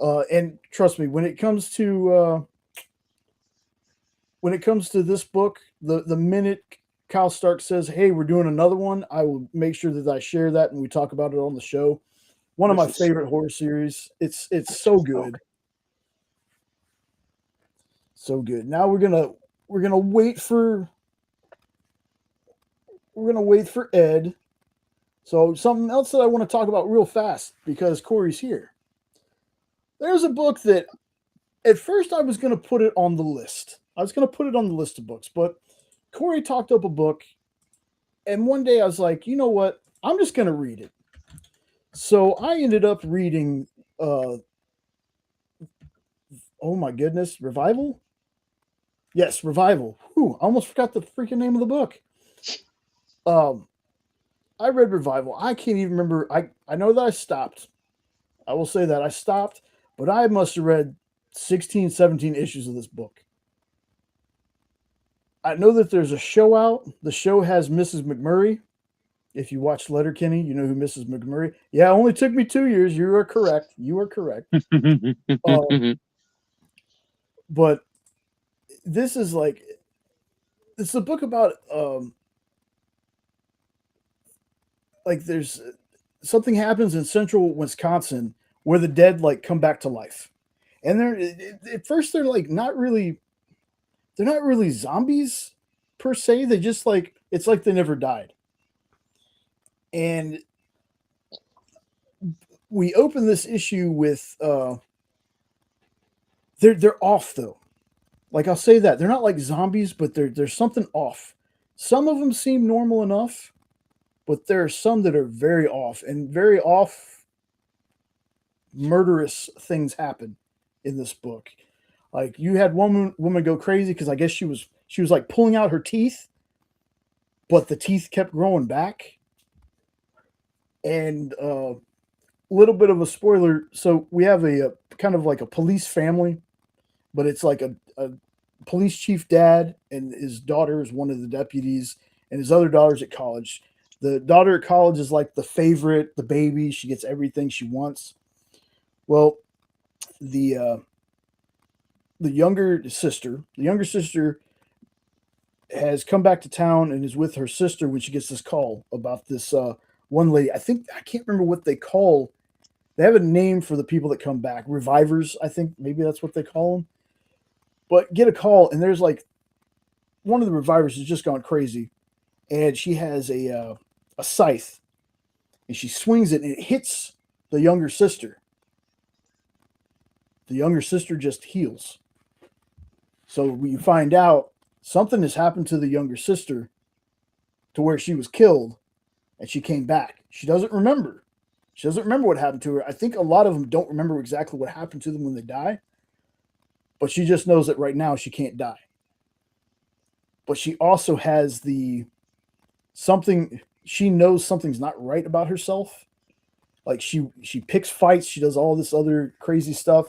And trust me, when it comes to this book, the minute Kyle Stark says, "Hey, we're doing another one," I will make sure that I share that and we talk about it on the show. One of my favorite horror series. It's so good. So good. Now we're gonna wait for Ed. So something else that I want to talk about real fast because Corey's here. There's a book that at first I was going to put it on the list. I was going to put it on the list of books, but Corey talked up a book, and one day I was like, you know what? I'm just going to read it. So I ended up reading, oh my goodness, Revival? Yes, Revival. Whew, I almost forgot the freaking name of the book. I read Revival. I can't even remember. I know that I stopped. I will say that I stopped, but I must have read 16, 17 issues of this book. I know that there's a show out. The show has Mrs. McMurray. If you watch Letterkenny, you know who Mrs. McMurray. Yeah, it only took me 2 years. You are correct. But this is like, it's a book about like there's something happens in central Wisconsin where the dead like come back to life, and they're at first they're like not really zombies per se. They just like, it's like they never died. And we open this issue with they're off though. Like I'll say that they're not like zombies, but there's something off. Some of them seem normal enough, but there are some that are very off, and very off murderous things happen in this book. Like you had one woman go crazy because I guess she was like pulling out her teeth, but the teeth kept growing back. And a little bit of a spoiler. So we have a kind of like a police family, but it's like a police chief dad, and his daughter is one of the deputies, and his other daughter's at college. The daughter at college is like the favorite, the baby. She gets everything she wants. Well, the younger sister has come back to town and is with her sister when she gets this call about this one lady. I can't remember what they call. They have a name for the people that come back. Revivers, I think maybe that's what they call them. But get a call, and there's like one of the revivers has just gone crazy, and she has a scythe, and she swings it, and it hits the younger sister. The younger sister just heals. So we find out something has happened to the younger sister to where she was killed, and she came back. She doesn't remember. She doesn't remember what happened to her. I think a lot of them don't remember exactly what happened to them when they die, but she just knows that right now she can't die. But she also has she knows something's not right about herself. Like she picks fights, she does all this other crazy stuff.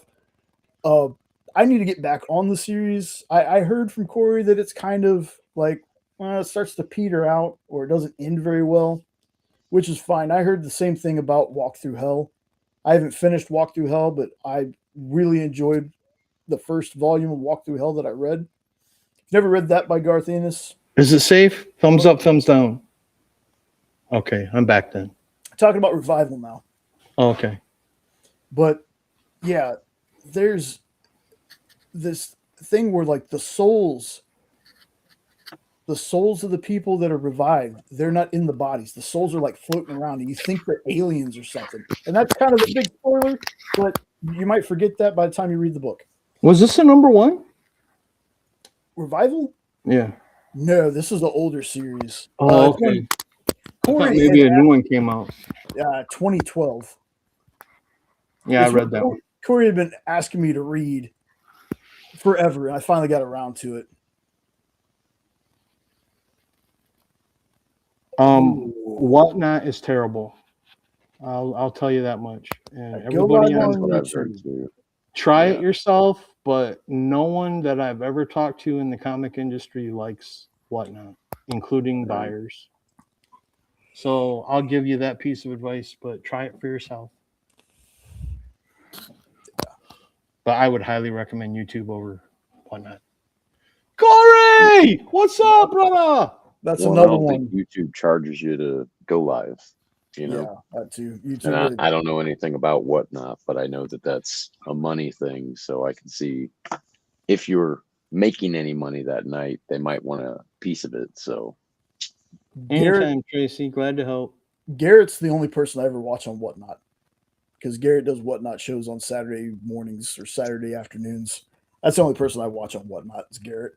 I need to get back on the series. I heard from Corey that it's kind of like it starts to peter out or it doesn't end very well, which is fine. I heard the same thing about Walk Through Hell. I haven't finished Walk Through Hell, but I really enjoyed the first volume of Walk Through Hell that I read. Never read that by Garth Ennis. Is it safe? Thumbs up, thumbs down. Okay, I'm back then. Talking about Revival now. Oh, okay. But yeah, there's this thing where like the souls of the people that are revived, they're not in the bodies. The souls are like floating around, and you think they're aliens or something. And that's kind of a big spoiler, but you might forget that by the time you read the book. Was this a number one? Revival? Yeah. No, this is the older series. Oh, okay. I thought Corey maybe a new one came out. 2012. Yeah, I read that one. Corey had been asking me to read forever, and I finally got around to it. Whatnot is terrible. I'll tell you that much. And everybody try it yourself, but no one that I've ever talked to in the comic industry likes Whatnot, including buyers. So I'll give you that piece of advice, but try it for yourself. But I would highly recommend YouTube over Whatnot. Corey, what's up, brother? That's another one. I don't think YouTube charges you to go live. You know, that too. YouTube and I don't know anything about Whatnot, but I know that that's a money thing. So I can see if you're making any money that night, they might want a piece of it. So anytime, Tracy, glad to help. Garrett's the only person I ever watch on Whatnot, because Garrett does Whatnot shows on Saturday mornings or Saturday afternoons. That's the only person I watch on Whatnot is Garrett.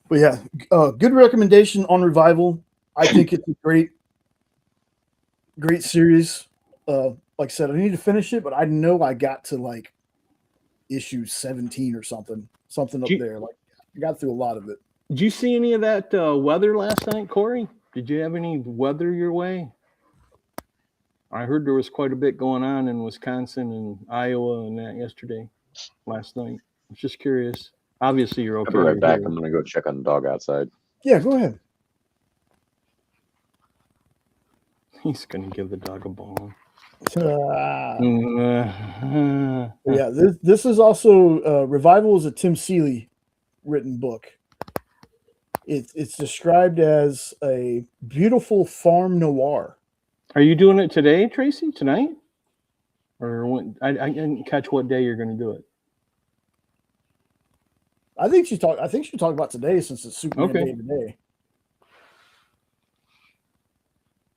But yeah, good recommendation on Revival. I think it's a great series. Like I said, I need to finish it, but I know I got to like issue 17 or something up there. Like I got through a lot of it. Did you see any of that weather last night, Corey? Did you have any weather your way? I heard there was quite a bit going on in Wisconsin and Iowa and that last night. I was just curious. Obviously, you're okay. I'll be right back. I'm going to go check on the dog outside. Yeah, go ahead. He's going to give the dog a bone. Yeah, this is also Revival is a Tim Seeley written book. It's described as a beautiful farm noir. Are you doing it today, Tracy? Tonight? Or when? I didn't catch what day you're going to do it. I think she talked about today since it's Superman Day today.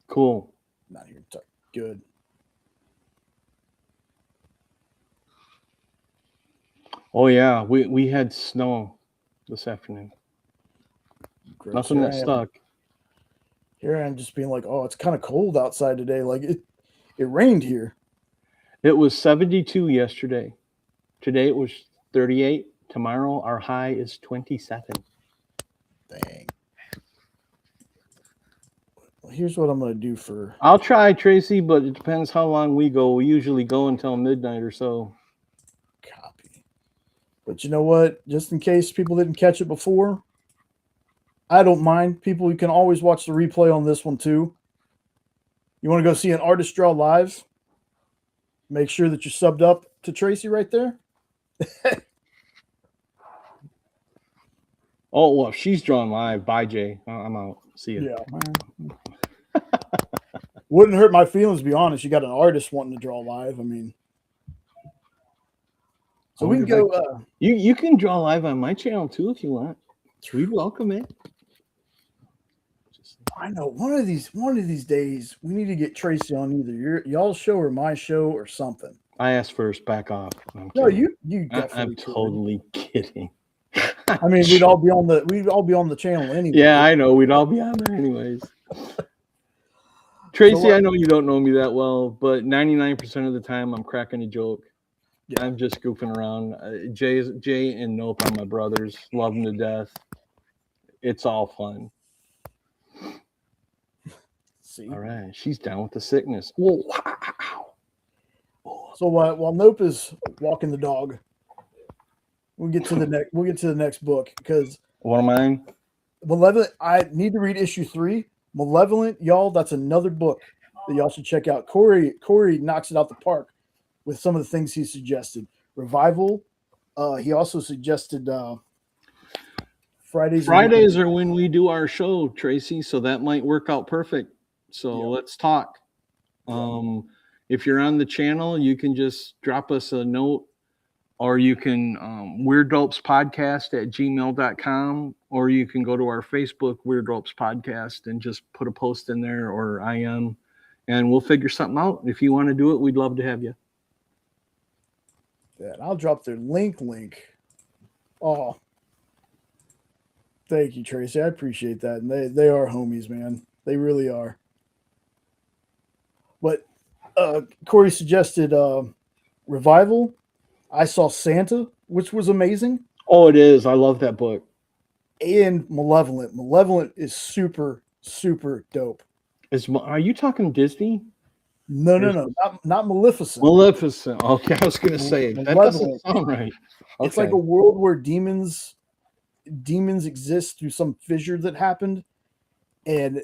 Cool. Not here. Good. Oh yeah, we had snow this afternoon. Gross. Nothing that stuck. Here I am just being like, oh, it's kind of cold outside today. Like it rained here. It was 72 yesterday. Today it was 38. Tomorrow our high is 27. Dang. Well, here's what I'm going to do for... I'll try, Tracy, but it depends how long we go. We usually go until midnight or so. Copy. But you know what? Just in case people didn't catch it before, I don't mind. People, you can always watch the replay on this one too. You want to go see an artist draw live? Make sure that you're subbed up to Tracy right there. Oh, well, if she's drawn live, bye, Jay. I'm out. See you. Yeah. Wouldn't hurt my feelings, to be honest. You got an artist wanting to draw live. I mean, so we can go. You can draw live on my channel too if you want. We'd welcome it. I know one of these days we need to get Tracy on either y'all's show or my show or something. I asked first. Back off. I'm No, kidding. you definitely I'm could. totally kidding. I mean, we'd all be on the channel anyway. Yeah, I know. We'd all be on there anyways. Tracy, So, I know you don't know me that well, but 99% of the time I'm cracking a joke. Yeah. I'm just goofing around. Jay and Nope are my brothers. Love them to death. It's all fun. see. All right. She's down with the sickness. Whoa. So while Nope is walking the dog, we'll get to the next book because What am I? Malevolent. I need to read issue 3. Malevolent, y'all. That's another book that y'all should check out. Corey knocks it out the park with some of the things he suggested. Revival. He also suggested Fridays. Fridays are when we do our show, Tracy. So that might work out perfect. So Yeah. let's talk. Yeah. If you're on the channel, you can just drop us a note, or you can Weird Dopes Podcast at gmail.com, or you can go to our Facebook Weird Dopes Podcast and just put a post in there, or IM, and we'll figure something out. If you want to do it, we'd love to have you. Yeah, I'll drop their link. Oh, thank you, Tracy. I appreciate that. And they are homies, man. They really are. But Corey suggested Revival. I saw Santa, which was amazing. Oh, it is. I love that book. And Malevolent. Malevolent is super, super dope. Are you talking Disney? No, not Maleficent. Maleficent. Okay, I was going to say that doesn't sound right. Okay. It's like a world where demons exist through some fissure that happened, and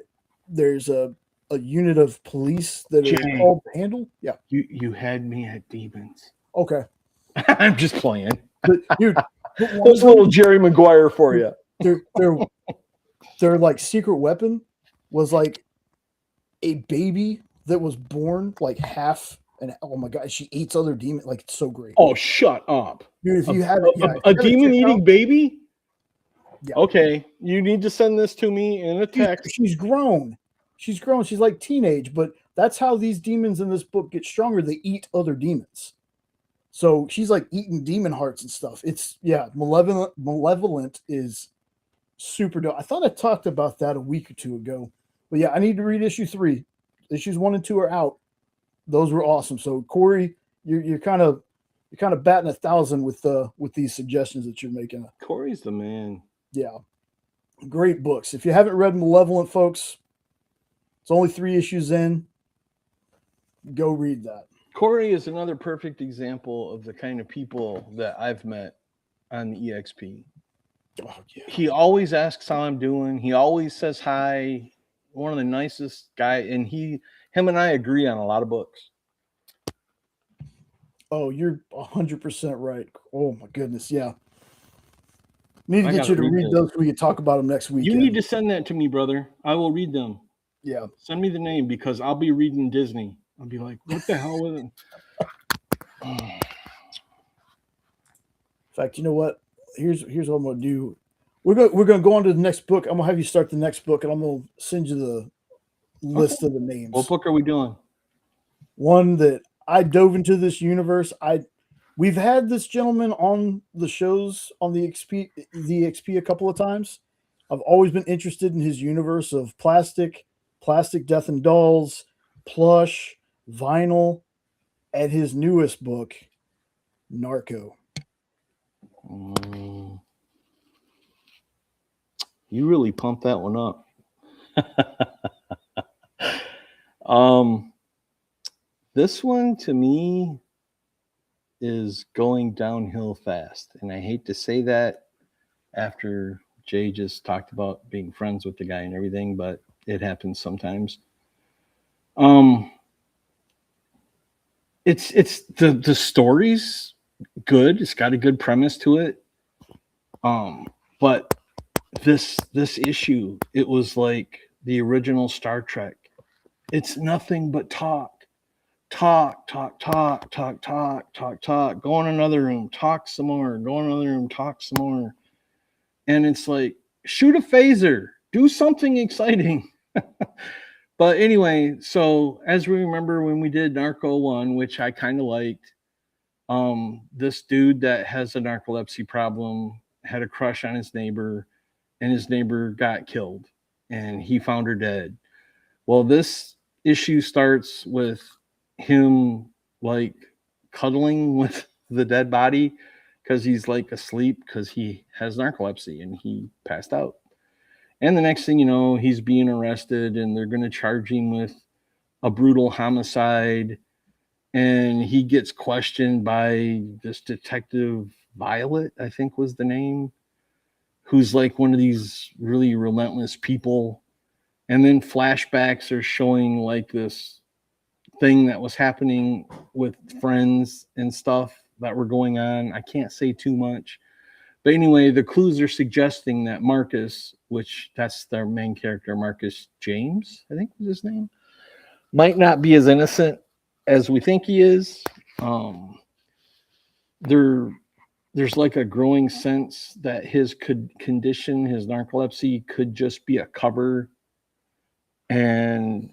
there's a unit of police that are called to handle. Yeah, you had me at demons. Okay, I'm just playing. but, dude, There's a little Jerry Maguire for you. Their like secret weapon was like a baby that was born like half, and oh my god, she eats other demons. Like, it's so great. Oh, shut up, dude! If you have a demon eating baby. Yeah. Okay, you need to send this to me in a text. She's grown. She's like teenage, but that's how these demons in this book get stronger. They eat other demons. So she's like eating demon hearts and stuff. It's Malevolent is super dope. I thought I talked about that a week or two ago. But yeah, I need to read issue 3. Issues 1 and 2 are out. Those were awesome. So Corey, you're kind of batting 1,000 with these suggestions that you're making. Corey's the man. Yeah. Great books. If you haven't read Malevolent, folks, it's only 3 issues in. Go read that. Corey is another perfect example of the kind of people that I've met on the EXP. Oh, yeah. He always asks how I'm doing. He always says hi. One of the nicest guys, and him and I agree on a lot of books. Oh, you're 100% right. Oh my goodness, yeah. Need to get you to read those so we can talk about them next week. You need to send that to me, brother. I will read them. Yeah. Send me the name, because I'll be reading Disney. I'll be like, what the hell was it? In fact, you know what? Here's what I'm gonna do. We're gonna go on to the next book. I'm gonna have you start the next book, and I'm gonna send you the list of the names. What book are we doing? One that I dove into this universe. We've had this gentleman on the shows on the XP a couple of times. I've always been interested in his universe of plastic death and dolls, plush, vinyl, and his newest book, Narco. You really pumped that one up. This one to me is going downhill fast, and I hate to say that after Jay just talked about being friends with the guy and everything, but it happens sometimes. It's the story's good. It's got a good premise to it. But this issue, it was like the original Star Trek. It's nothing but talk. Go in another room, talk some more. Go in another room, talk some more. And it's like, shoot a phaser, do something exciting. But anyway, so as we remember when we did Narco 1, which I kind of liked, this dude that has a narcolepsy problem had a crush on his neighbor, and his neighbor got killed, and he found her dead. Well, this issue starts with him like cuddling with the dead body because he's like asleep because he has narcolepsy and he passed out. And the next thing you know, he's being arrested and they're going to charge him with a brutal homicide. And he gets questioned by this detective, Violet, I think was the name, who's like one of these really relentless people. And then flashbacks are showing like this thing that was happening with friends and stuff that were going on. I can't say too much. But anyway, the clues are suggesting that Marcus, which that's their main character, Marcus James, I think was his name, might not be as innocent as we think he is. There's like a growing sense that his condition, his narcolepsy, could just be a cover. And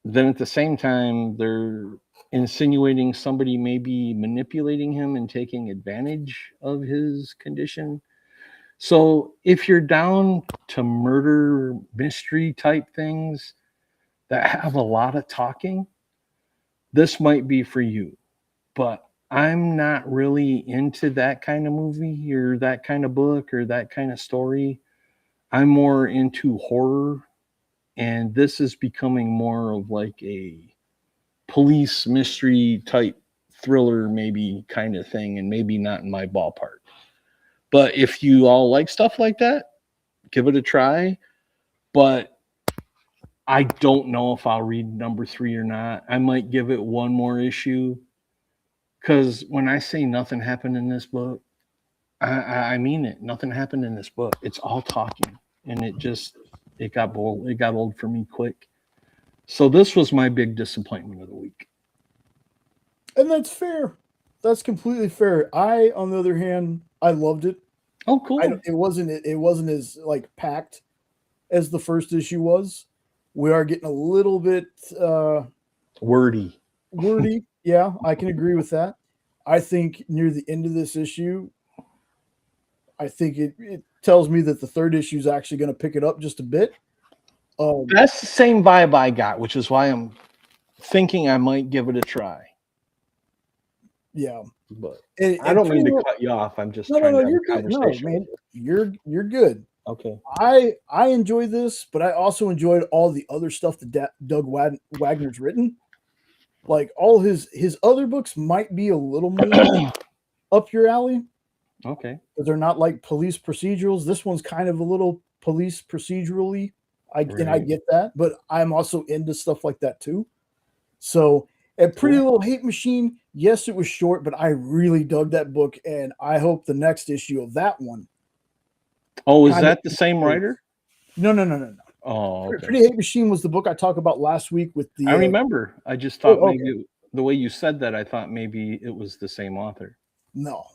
then at the same time, they're insinuating somebody may be manipulating him and taking advantage of his condition. So if you're down to murder mystery type things that have a lot of talking, this might be for you. But I'm not really into that kind of movie or that kind of book or that kind of story. I'm more into horror, and this is becoming more of like a police mystery type thriller, maybe kind of thing, and maybe not in my ballpark. But if you all like stuff like that, give it a try. But I don't know if I'll read number 3 or not. I might give it one more issue because when I say nothing happened in this book, I mean it. Nothing happened in this book. It's all talking, and it got old. It got old for me quick. So this was my big disappointment of the week. And that's fair. That's completely fair. I, on the other hand, I loved it. Oh, cool. It wasn't as like packed as the first issue was. We are getting a little bit wordy. Yeah, I can agree with that. I think near the end of this issue, I think it tells me that the third issue is actually going to pick it up just a bit. That's the same vibe I got, which is why I'm thinking I might give it a try. Yeah, but I don't mean to cut you off. I'm just trying to have a conversation. No, man, you're good. Okay. I enjoyed this, but I also enjoyed all the other stuff that Doug Wagner's written. Like all his other books might be a little more up your alley. Okay. But they're not like police procedurals. This one's kind of a little police procedurally. And I get that, but I'm also into stuff like that too. So a Pretty Little Hate Machine, yes, it was short, but I really dug that book, and I hope the next issue of that one. Oh, is that the same writer? No. Oh, okay. Pretty Hate Machine was the book I talked about last week with the. I remember. I just thought maybe the way you said that, I thought maybe it was the same author. No,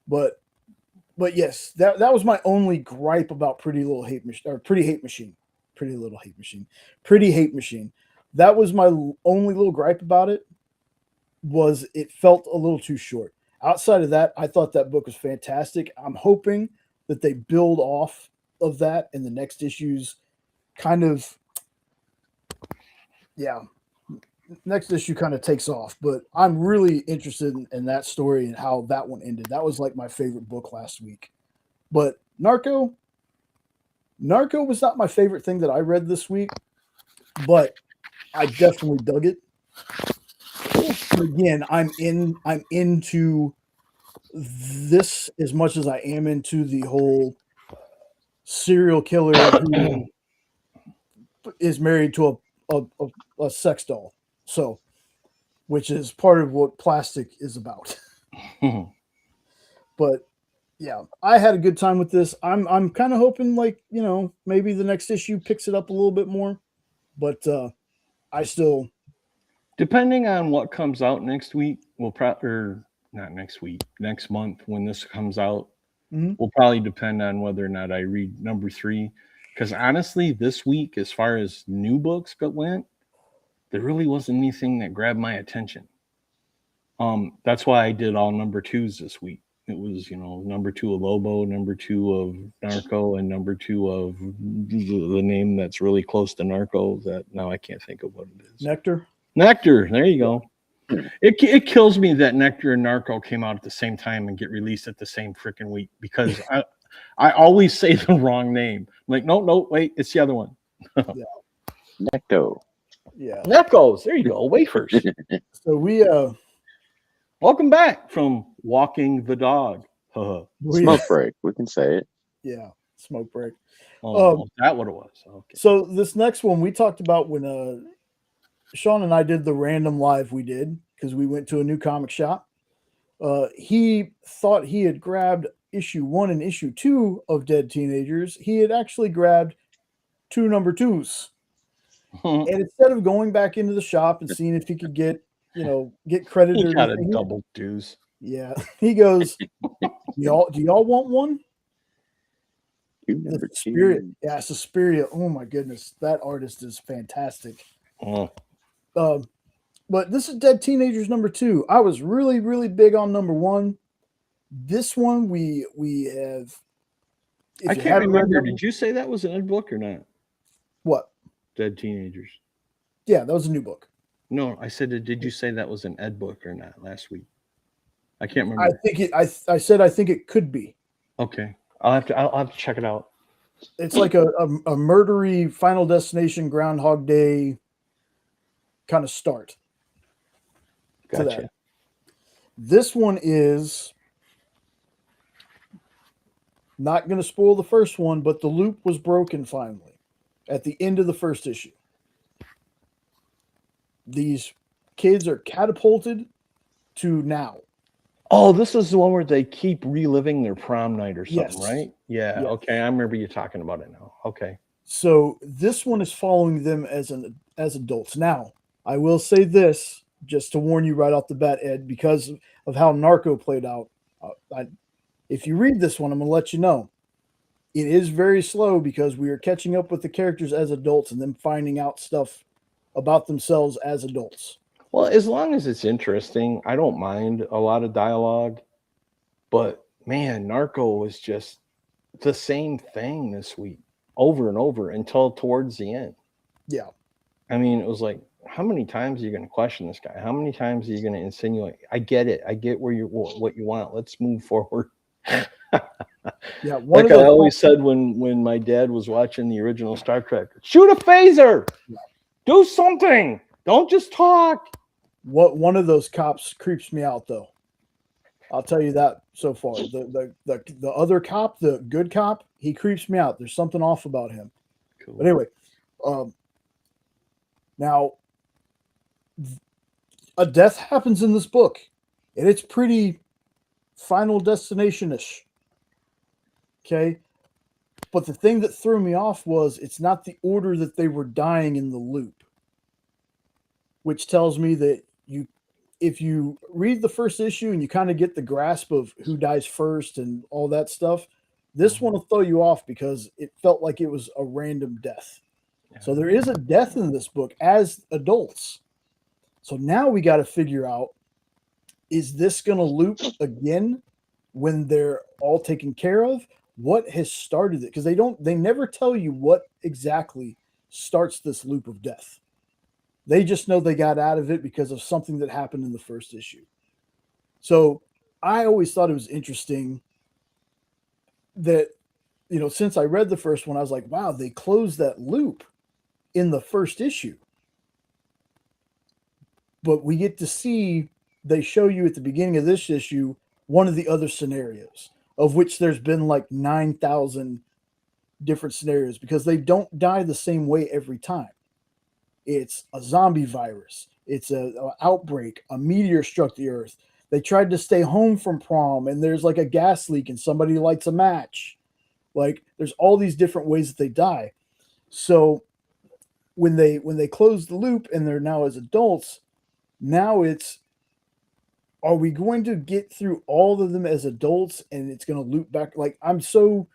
but yes, that was my only gripe about Pretty Little Hate Machine or Pretty Hate Machine. Pretty Little Hate Machine. Pretty Hate Machine. That was my only little gripe about it. Was it felt a little too short. Outside of that, I thought that book was fantastic. I'm hoping that they build off of that in the next issues. Kind of, yeah. Next issue kind of takes off, but I'm really interested in that story and how that one ended. That was like my favorite book last week. But Narco was not my favorite thing that I read this week, but I definitely dug it. Again, I'm into this as much as I am into the whole serial killer who is married to a sex doll. So, which is part of what Plastic is about. But yeah, I had a good time with this. I'm kind of hoping, like, maybe the next issue picks it up a little bit more. But I still, depending on what comes out next week, next month when this comes out, will probably depend on whether or not I read number 3. Because honestly, this week, as far as new books went, there really wasn't anything that grabbed my attention. That's why I did all number 2s this week. It was, number 2 of Lobo, number 2 of Narco, and number 2 of the name that's really close to Narco that now I can't think of what it is. Nectar. There you go. It kills me that Nectar and Narco came out at the same time and get released at the same freaking week, because I always say the wrong name. I'm like, no, wait, it's the other one. Yeah. Necto. Yeah. Necos. There you go. Wafers. So we Welcome back from walking the dog. Smoke break. We can say it. Yeah, smoke break. Oh, that what it was. Okay. So this next one we talked about when Sean and I did the random live we did, because we went to a new comic shop. He thought he had grabbed issue 1 and issue 2 of Dead Teenagers. He had actually grabbed 2 number 2s. And instead of going back into the shop and seeing if he could get credited, He got a double deuce. Yeah, he goes, do y'all want one? Number Spirit. 2. Yeah, Suspiria. Oh my goodness, that artist is fantastic. Oh. But this is Dead Teenagers number 2. I was really, really big on number 1. This one we have. I can't remember. Did you say that was an ed book or not? What? Dead Teenagers. Yeah, that was a new book. No, I said, did you say that was an ed book or not last week? I can't remember. I think it. I said I think it could be. Okay, I'll have to check it out. It's like a murdery Final Destination Groundhog Day kind of start. Gotcha. To that. This one is not going to spoil the first one, but the loop was broken finally at the end of the first issue. These kids are catapulted to now. Oh, this is the one where they keep reliving their prom night or something, Yes. right? Yeah. Yes. Okay, I remember you talking about it now. Okay. So this one is following them as adults. Now, I will say this just to warn you right off the bat, Ed, because of how Narco played out. If you read this one, I'm going to let you know. It is very slow because we are catching up with the characters as adults and then finding out stuff about themselves as adults. Well, as long as it's interesting, I don't mind a lot of dialogue. But man, Narco was just the same thing this week over and over until towards the end. Yeah. I mean, it was like, how many times are you going to question this guy? How many times are you going to insinuate? I get it. I get what you want. Let's move forward. Yeah. Like I always said when my dad was watching the original Star Trek, shoot a phaser. Yeah. Do something. Don't just talk. One of those cops creeps me out, though. I'll tell you that so far. The other cop, the good cop, he creeps me out. There's something off about him. Cool. But anyway, now a death happens in this book, and it's pretty Final Destination-ish. Okay? But the thing that threw me off was it's not the order that they were dying in the loop, which tells me that if you read the first issue and you kind of get the grasp of who dies first and all that stuff, this one will throw you off because it felt like it was a random death. Yeah. So there is a death in this book as adults. So now we got to figure out, is this going to loop again when they're all taken care of? What has started it? Because they never tell you what exactly starts this loop of death. They just know they got out of it because of something that happened in the first issue. So I always thought it was interesting that, since I read the first one, I was like, wow, they closed that loop in the first issue. But we get to see, they show you at the beginning of this issue, one of the other scenarios, of which there's been like 9,000 different scenarios because they don't die the same way every time. It's a zombie virus. It's an outbreak. A meteor struck the earth. They tried to stay home from prom, and there's like a gas leak, and somebody lights a match. Like, there's all these different ways that they die. So when they close the loop and they're now as adults, now it's, are we going to get through all of them as adults and it's going to loop back? Like, I'm so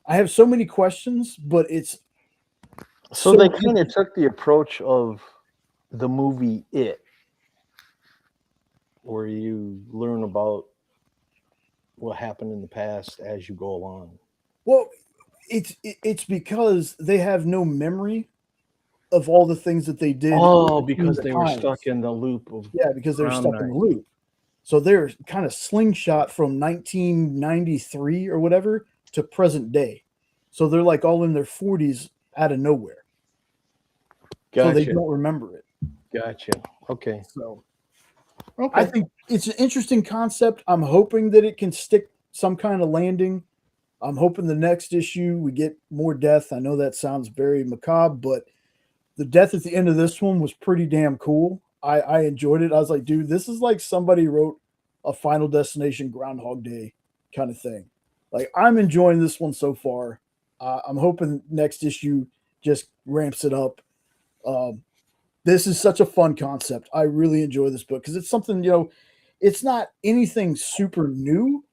I have so many questions, but it's So they kind of took the approach of the movie It, where you learn about what happened in the past as you go along. well, it's because they have no memory of all the things that they did. Oh, between because the they were times. stuck in the loop of Yeah, because they're prom stuck in night. the loop. So they're kind of slingshot from 1993 or whatever to present day. So they're like all in their 40s out of nowhere. So they Gotcha. don't remember it. Gotcha. Okay. So Okay. I think it's an interesting concept. I'm hoping that it can stick some kind of landing. I'm hoping the next issue we get more death. I know that sounds very macabre, but the death at the end of this one was pretty damn cool. I enjoyed it. I was like, dude, this is like somebody wrote a Final Destination Groundhog Day kind of thing. Like, I'm enjoying this one so far. I'm hoping next issue just ramps it up. This is such a fun concept. I really enjoy this book because it's something, it's not anything super new,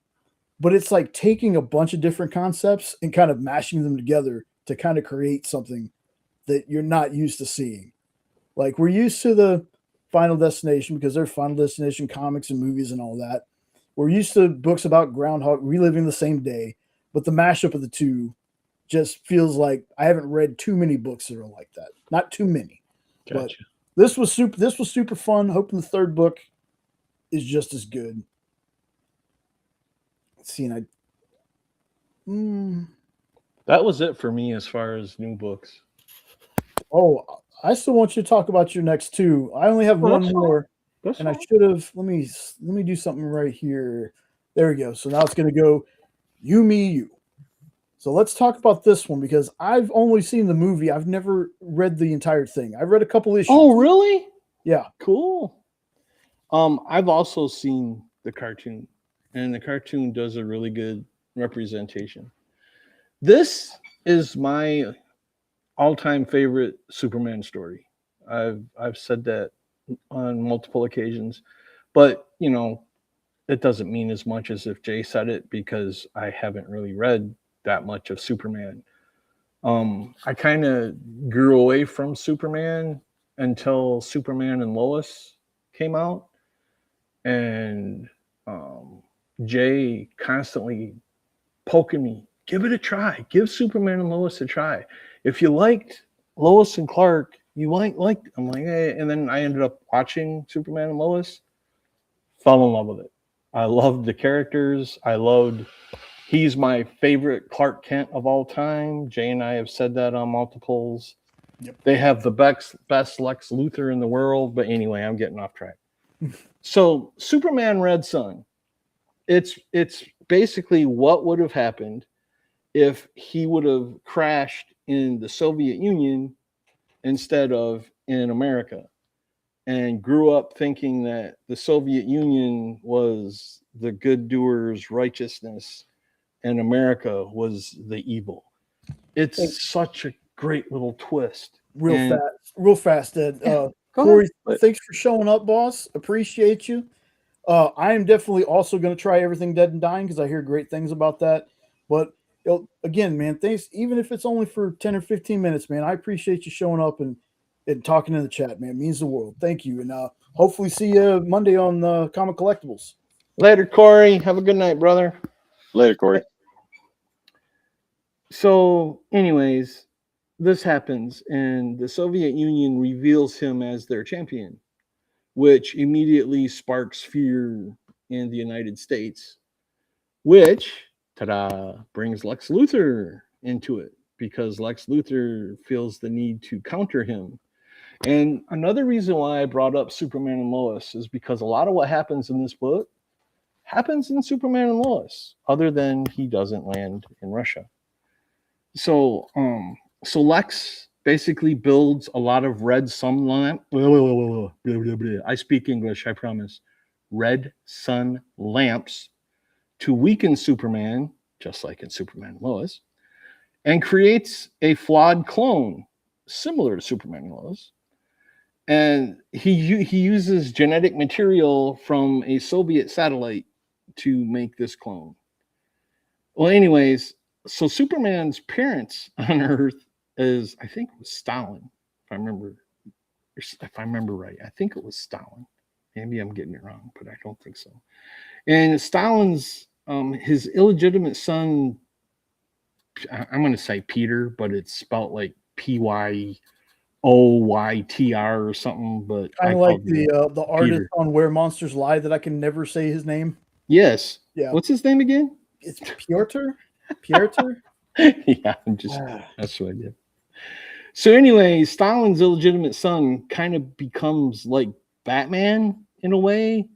but it's like taking a bunch of different concepts and kind of mashing them together to kind of create something that you're not used to seeing. Like, we're used to the Final Destination because they're Final Destination comics and movies and all that. We're used to books about groundhog reliving the same day, but the mashup of the two just feels like I haven't read too many books that are like that. Not too many. But Gotcha. this was super fun. Hoping the third book is just as good. Let's see, and That was it for me as far as new books. I still want you to talk about your next two. I only have one that's more. That's And I fine. should have let me do something right here. There we go. So now it's gonna go you, me, you. So let's talk about this one because I've only seen the movie. I've never read the entire thing. I've read a couple issues. Oh, really? Yeah. Cool. I've also seen the cartoon, and the cartoon does a really good representation. This is my all-time favorite Superman story. I've said that on multiple occasions, but it doesn't mean as much as if Jay said it because I haven't really read that much of Superman. I kind of grew away from Superman until Superman and Lois came out, and Jay constantly poking me, give it a try, give Superman and Lois a try. If you liked Lois and Clark, you like. I'm like, hey. And then I ended up watching Superman and Lois, fell in love with it. I loved the characters. He's my favorite Clark Kent of all time. Jay and I have said that on multiples. Yep. They have the best Lex Luthor in the world. But anyway, I'm getting off track. So Superman Red Sun, it's basically what would have happened if he would have crashed in the Soviet Union instead of in America, and grew up thinking that the Soviet Union was the good doers' righteousness and America was the evil. It's such a great little twist. Real fast, Ed. Go Corey, ahead. thanks for showing up, boss. Appreciate you. I am definitely also going to try Everything Dead and Dying because I hear great things about that. But again, man, thanks. Even if it's only for 10 or 15 minutes, man, I appreciate you showing up and talking in the chat, man. It means the world. Thank you. And hopefully see you Monday on Comic Collectibles. Later, Corey. Have a good night, brother. Later, Corey. So, anyways, this happens, and the Soviet Union reveals him as their champion, which immediately sparks fear in the United States, which, ta-da, brings Lex Luthor into it because Lex Luthor feels the need to counter him. And another reason why I brought up Superman and Lois is because a lot of what happens in this book happens in Superman and Lois, other than he doesn't land in Russia. So Lex basically builds a lot of red sun lamp. I speak English, I promise. Red sun lamps to weaken Superman, just like in Superman and Lois, and creates a flawed clone similar to Superman and Lois. And he uses genetic material from a Soviet satellite to make this clone. Well, anyways, so Superman's parents on Earth is, I think it was Stalin, if I remember right. I think it was Stalin. Maybe I'm getting it wrong, but I don't think so. And Stalin's his illegitimate son, I'm going to say Peter, but it's spelled like Pyotr or something. But Kind I of like called him the artist Peter. on Where Monsters Lie that I can never say his name. Yes. Yeah. What's his name again? It's Piotr. Piotr. Yeah, that's what I did. So anyway, Stalin's illegitimate son kind of becomes like Batman in a way,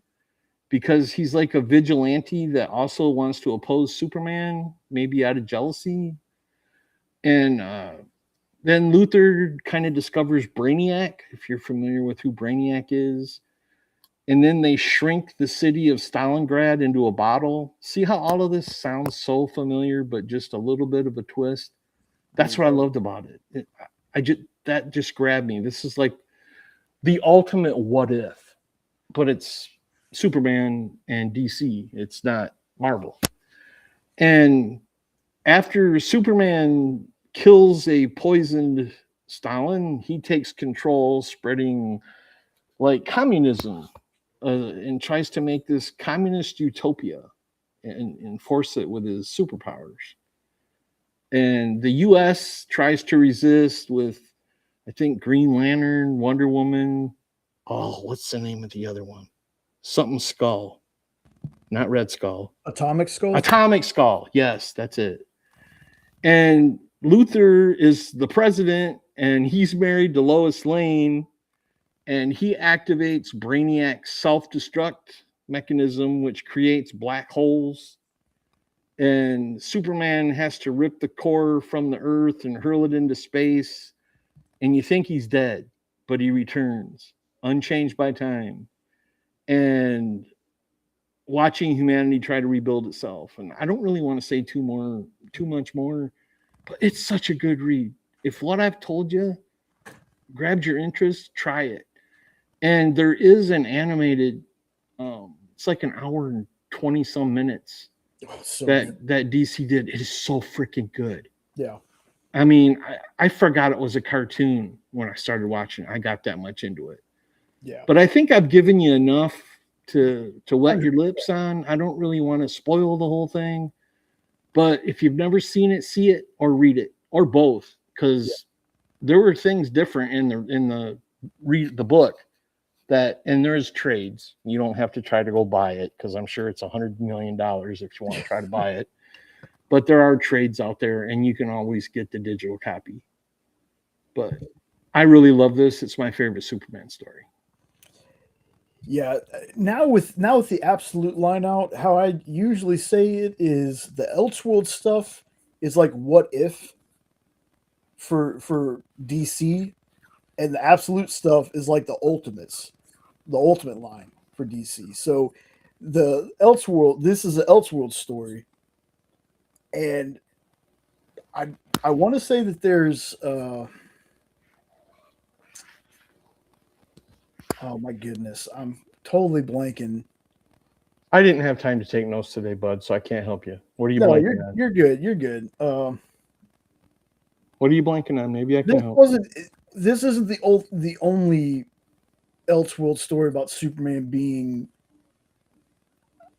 because he's like a vigilante that also wants to oppose Superman, maybe out of jealousy. And then Luthor kind of discovers Brainiac, if you're familiar with who Brainiac is. And then they shrink the city of Stalingrad into a bottle. See how all of this sounds so familiar, but just a little bit of a twist? That's what I loved about it. That just grabbed me. This is like the ultimate what if, but it's Superman and DC. It's not Marvel. And after Superman kills a poisoned Stalin, he takes control, spreading like communism, and tries to make this communist utopia and enforce it with his superpowers. And the US tries to resist with, I think, Green Lantern, Wonder Woman. Oh, what's the name of the other one? Something Skull. Not Red Skull. Atomic Skull. Atomic Skull. Yes, that's it. And Luthor is the president, and he's married to Lois Lane, and he activates Brainiac's self-destruct mechanism, which creates black holes. And Superman has to rip the core from the earth and hurl it into space. And you think he's dead, but he returns, unchanged by time. And watching humanity try to rebuild itself. And I don't really want to say too much more, but it's such a good read. If what I've told you grabbed your interest, try it. And there is an animated, it's like an hour and 20 some minutes that DC did. It is so freaking good. Yeah. I mean, I forgot it was a cartoon when I started watching. I got that much into it. Yeah. But I think I've given you enough to wet your lips on. I don't really want to spoil the whole thing. But if you've never seen it, see it or read it, or both, because there were things different in the book that, and there's trades. You don't have to try to go buy it, because I'm sure it's $100 million if you want to try to buy it. But there are trades out there, and you can always get the digital copy. But I really love this. It's my favorite Superman story. Yeah. Now with the absolute line out, how I usually say it is the Elseworld stuff is like what if for DC, and the absolute stuff is like the ultimate line for DC. So the Elseworld, this is an Elseworld story. And I want to say that there's oh my goodness, I'm totally blanking. I didn't have time to take notes today, bud, so I can't help you. What are you No, blanking on? you're good. You're good. What are you blanking on? Maybe I can help. This isn't the only Elseworld story about Superman being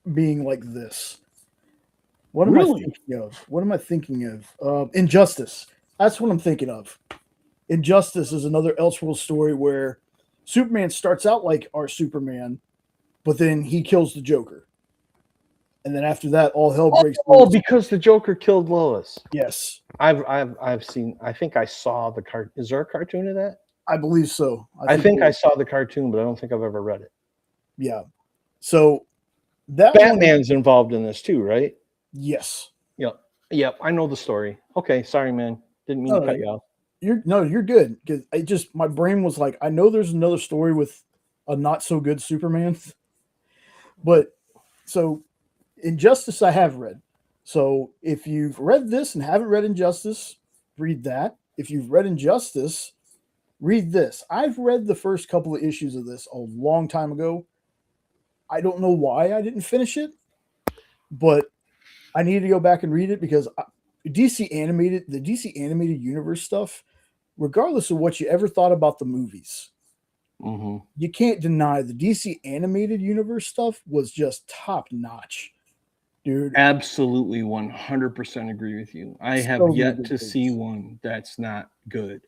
like this. What am I thinking of? What am I thinking of? Injustice. That's what I'm thinking of. Injustice is another Elseworld story where Superman starts out like our Superman, but then he kills the Joker. And then after that, all hell breaks loose. Oh, because the Joker killed Lois. Yes. I've seen, I think I saw the cartoon. Is there a cartoon of that? I believe so. I think I saw the cartoon, but I don't think I've ever read it. Yeah. So that Batman's involved in this too, right? Yes. Yep. I know the story. Okay, sorry, man. Didn't mean to cut you off. You're good, because my brain was like, I know there's another story with a not so good Superman, but so Injustice I have read. So if you've read this and haven't read Injustice, read that. If you've read Injustice, read this. I've read the first couple of issues of this a long time ago. I don't know why I didn't finish it, but I need to go back and read it because the DC animated universe stuff, regardless of what you ever thought about the movies, you can't deny the DC animated universe stuff was just top notch, dude. Absolutely 100% agree with you. I have So many yet good to things. see one that's not good.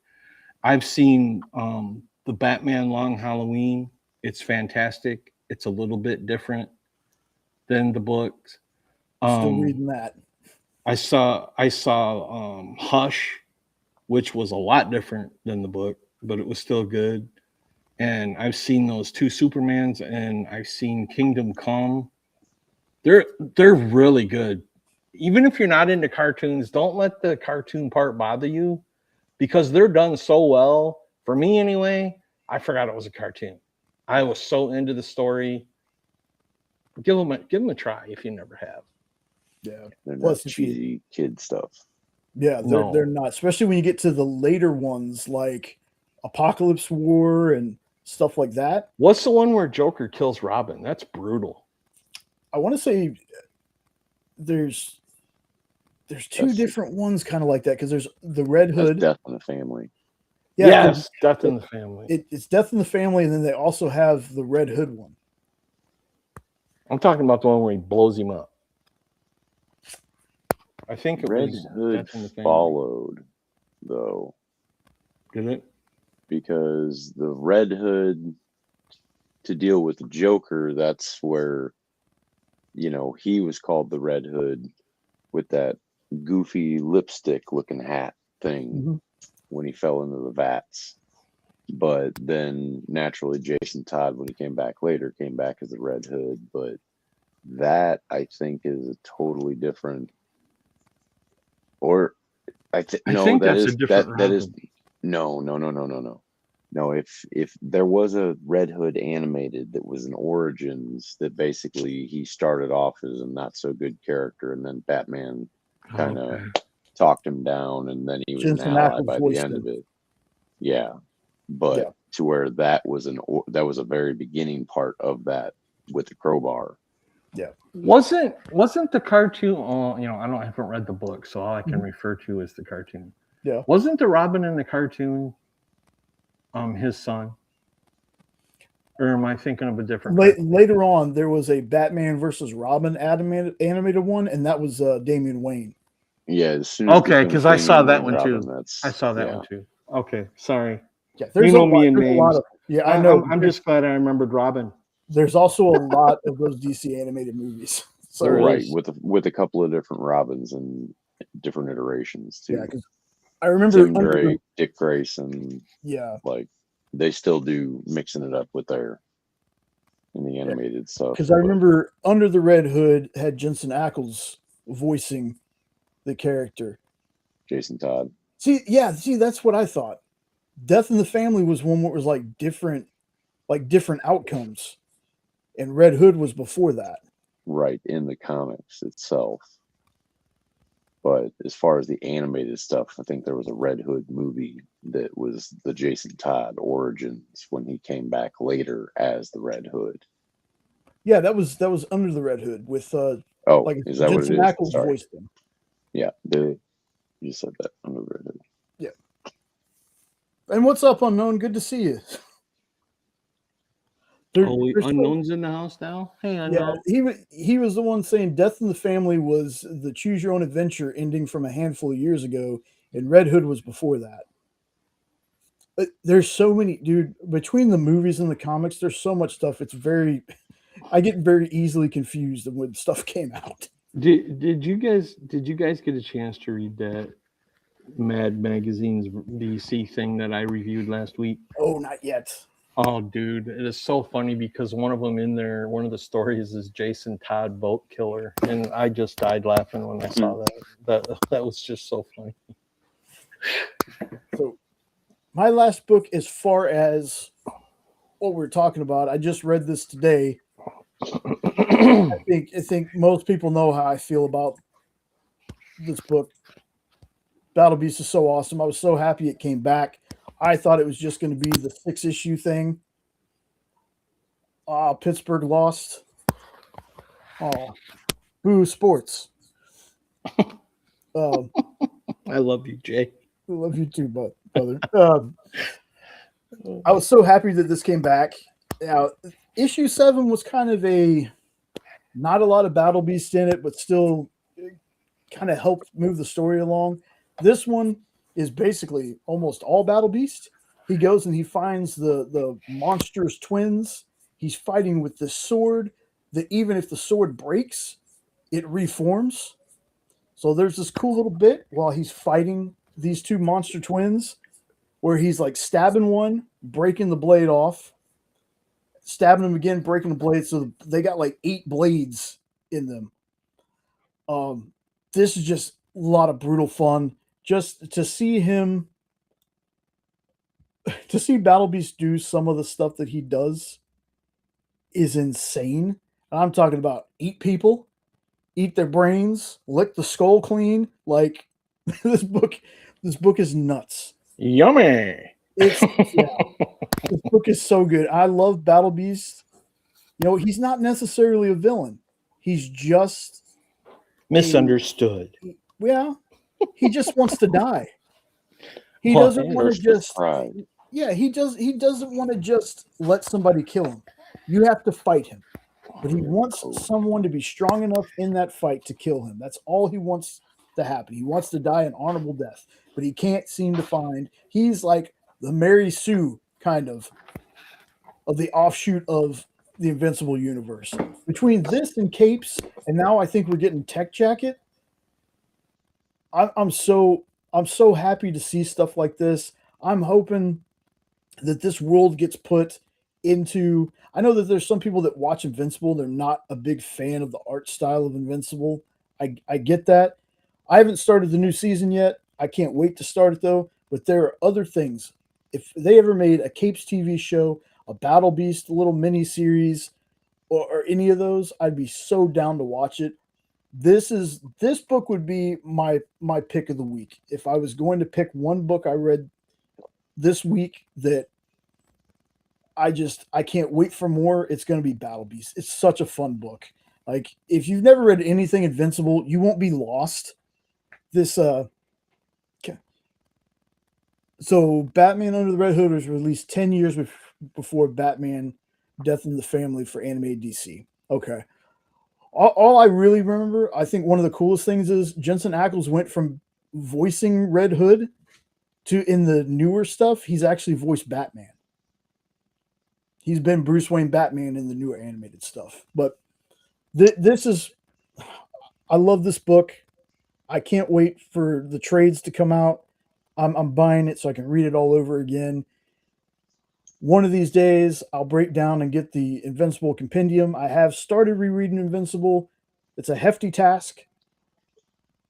I've seen the Batman Long Halloween. It's fantastic. It's a little bit different than the books. Still reading that. I saw Hush, which was a lot different than the book, but it was still good. And I've seen those two Supermans, and I've seen Kingdom Come. They're really good. Even if you're not into cartoons, don't let the cartoon part bother you, because they're done so well. For me, anyway, I forgot it was a cartoon. I was so into the story. Give them a try if you never have. Yeah. They're Plus, not cheesy kid stuff. Yeah, they're not. Especially when you get to the later ones like Apocalypse War and stuff like that. What's the one where Joker kills Robin? That's brutal. I want to say there's two different ones kind of like that, because there's the Red Hood. Death in the Family. Yeah, yes, Death in the Family. It's Death in the Family, and then they also have the Red Hood one. I'm talking about the one where he blows him up. I think it Red was Hood Death in the Family. followed, though. Did it? Because the Red Hood, to deal with the Joker, that's where, he was called the Red Hood with that goofy lipstick looking hat thing when he fell into the vats. But then naturally Jason Todd, when he came back later, came back as the Red Hood. But that, I think, is a totally different, or I think that is no, if there was a Red Hood animated that was an Origins, that basically he started off as a not so good character, and then Batman kind of talked him down, and then he was Jensen an ally Ackles by the voiced end him. of it. Yeah, but to where that was a very beginning part of that with the crowbar. Yeah. Wasn't the cartoon? I haven't read the book, so all I can refer to is the cartoon. Yeah. Wasn't the Robin in the cartoon his son? Or am I thinking of a different? Later on, there was a Batman versus Robin animated one, and that was Damian Wayne. Yeah. As soon as because I saw that one too. I saw that one too. Okay, sorry. Yeah, there's me and names. I know. I'm just glad I remembered Robin. There's also a lot of those DC animated movies. So right, with a couple of different Robins and different iterations too. Yeah, because I remember Tim Drake, Dick Grayson. Yeah, like they still do mixing it up with their in the animated stuff. Because I remember Under the Red Hood had Jensen Ackles voicing the character, Jason Todd. See, that's what I thought. Death in the Family was one where it was like different outcomes, and Red Hood was before that. Right, in the comics itself. But as far as the animated stuff, I think there was a Red Hood movie that was the Jason Todd Origins when he came back later as the Red Hood. Yeah, that was Under the Red Hood with is that Jensen what it is? Ackles voiced him. Yeah, you said that, Under the Red Hood. Yeah. And what's up, Unknown? Good to see you. Unknown's in the house now. Hey, Unknown. Yeah, he was the one saying Death in the Family was the Choose Your Own Adventure ending from a handful of years ago, and Red Hood was before that. But there's so many, dude. Between the movies and the comics, there's so much stuff. I get very easily confused when stuff came out. Did you guys get a chance to read that Mad Magazine's DC thing that I reviewed last week? Oh, not yet. Oh, dude, it is so funny because one of the stories is Jason Todd Boat Killer, and I just died laughing when I saw that. That was just so funny. So, my last book, as far as what we're talking about, I just read this today. I think most people know how I feel about this book. Battle Beast is so awesome. I was so happy it came back. I thought it was just going to be the 6-issue thing. Pittsburgh lost. Boo sports. I love you, Jay. I love you too, brother. I was so happy that this came back. Now, issue 7 was kind of not a lot of Battle Beast in it, but still kind of helped move the story along. This one is basically almost all Battle Beast. He goes and he finds the monstrous twins. He's fighting with this sword that even if the sword breaks, it reforms. So there's this cool little bit while he's fighting these two monster twins where he's like stabbing one, breaking the blade off, stabbing him again, breaking the blade. So they got like 8 blades in them. This is just a lot of brutal fun. Just to see him, to see Battle Beast do some of the stuff that he does is insane. And I'm talking about eat people, eat their brains, lick the skull clean. Like this book is nuts. Yummy. This book is so good. I love Battle Beast. You know, he's not necessarily a villain. He's just misunderstood. He just wants to die. He doesn't want to just he doesn't want to just let somebody kill him. You have to fight him. But he wants someone to be strong enough in that fight to kill him. That's all he wants to happen. He wants to die an honorable death, but he can't seem to find. He's like the Mary Sue kind of the offshoot of the Invincible universe. Between this and Capes, and now I think we're getting Tech Jacket. I'm so happy to see stuff like this. I'm hoping that this world gets put into. I know that there's some people that watch Invincible. They're not a big fan of the art style of Invincible. I get that. I haven't started the new season yet. I can't wait to start it though. But there are other things. If they ever made a Capes TV show, a Battle Beast little mini series, or any of those, I'd be so down to watch it. This book would be my pick of the week. If I was going to pick one book I read this week that I can't wait for more, it's going to be Battle Beast. It's such a fun book. Like if you've never read anything Invincible, you won't be lost. So Batman Under the Red Hood was released 10 years before Batman Death in the Family for animated DC. Okay. All I really remember, I think one of the coolest things is Jensen Ackles went from voicing Red Hood to, in the newer stuff, he's actually voiced Batman. He's been Bruce Wayne Batman in the newer animated stuff. But I love this book. I can't wait for the trades to come out. I'm buying it so I can read it all over again. One of these days, I'll break down and get the Invincible Compendium. I have started rereading Invincible. It's a hefty task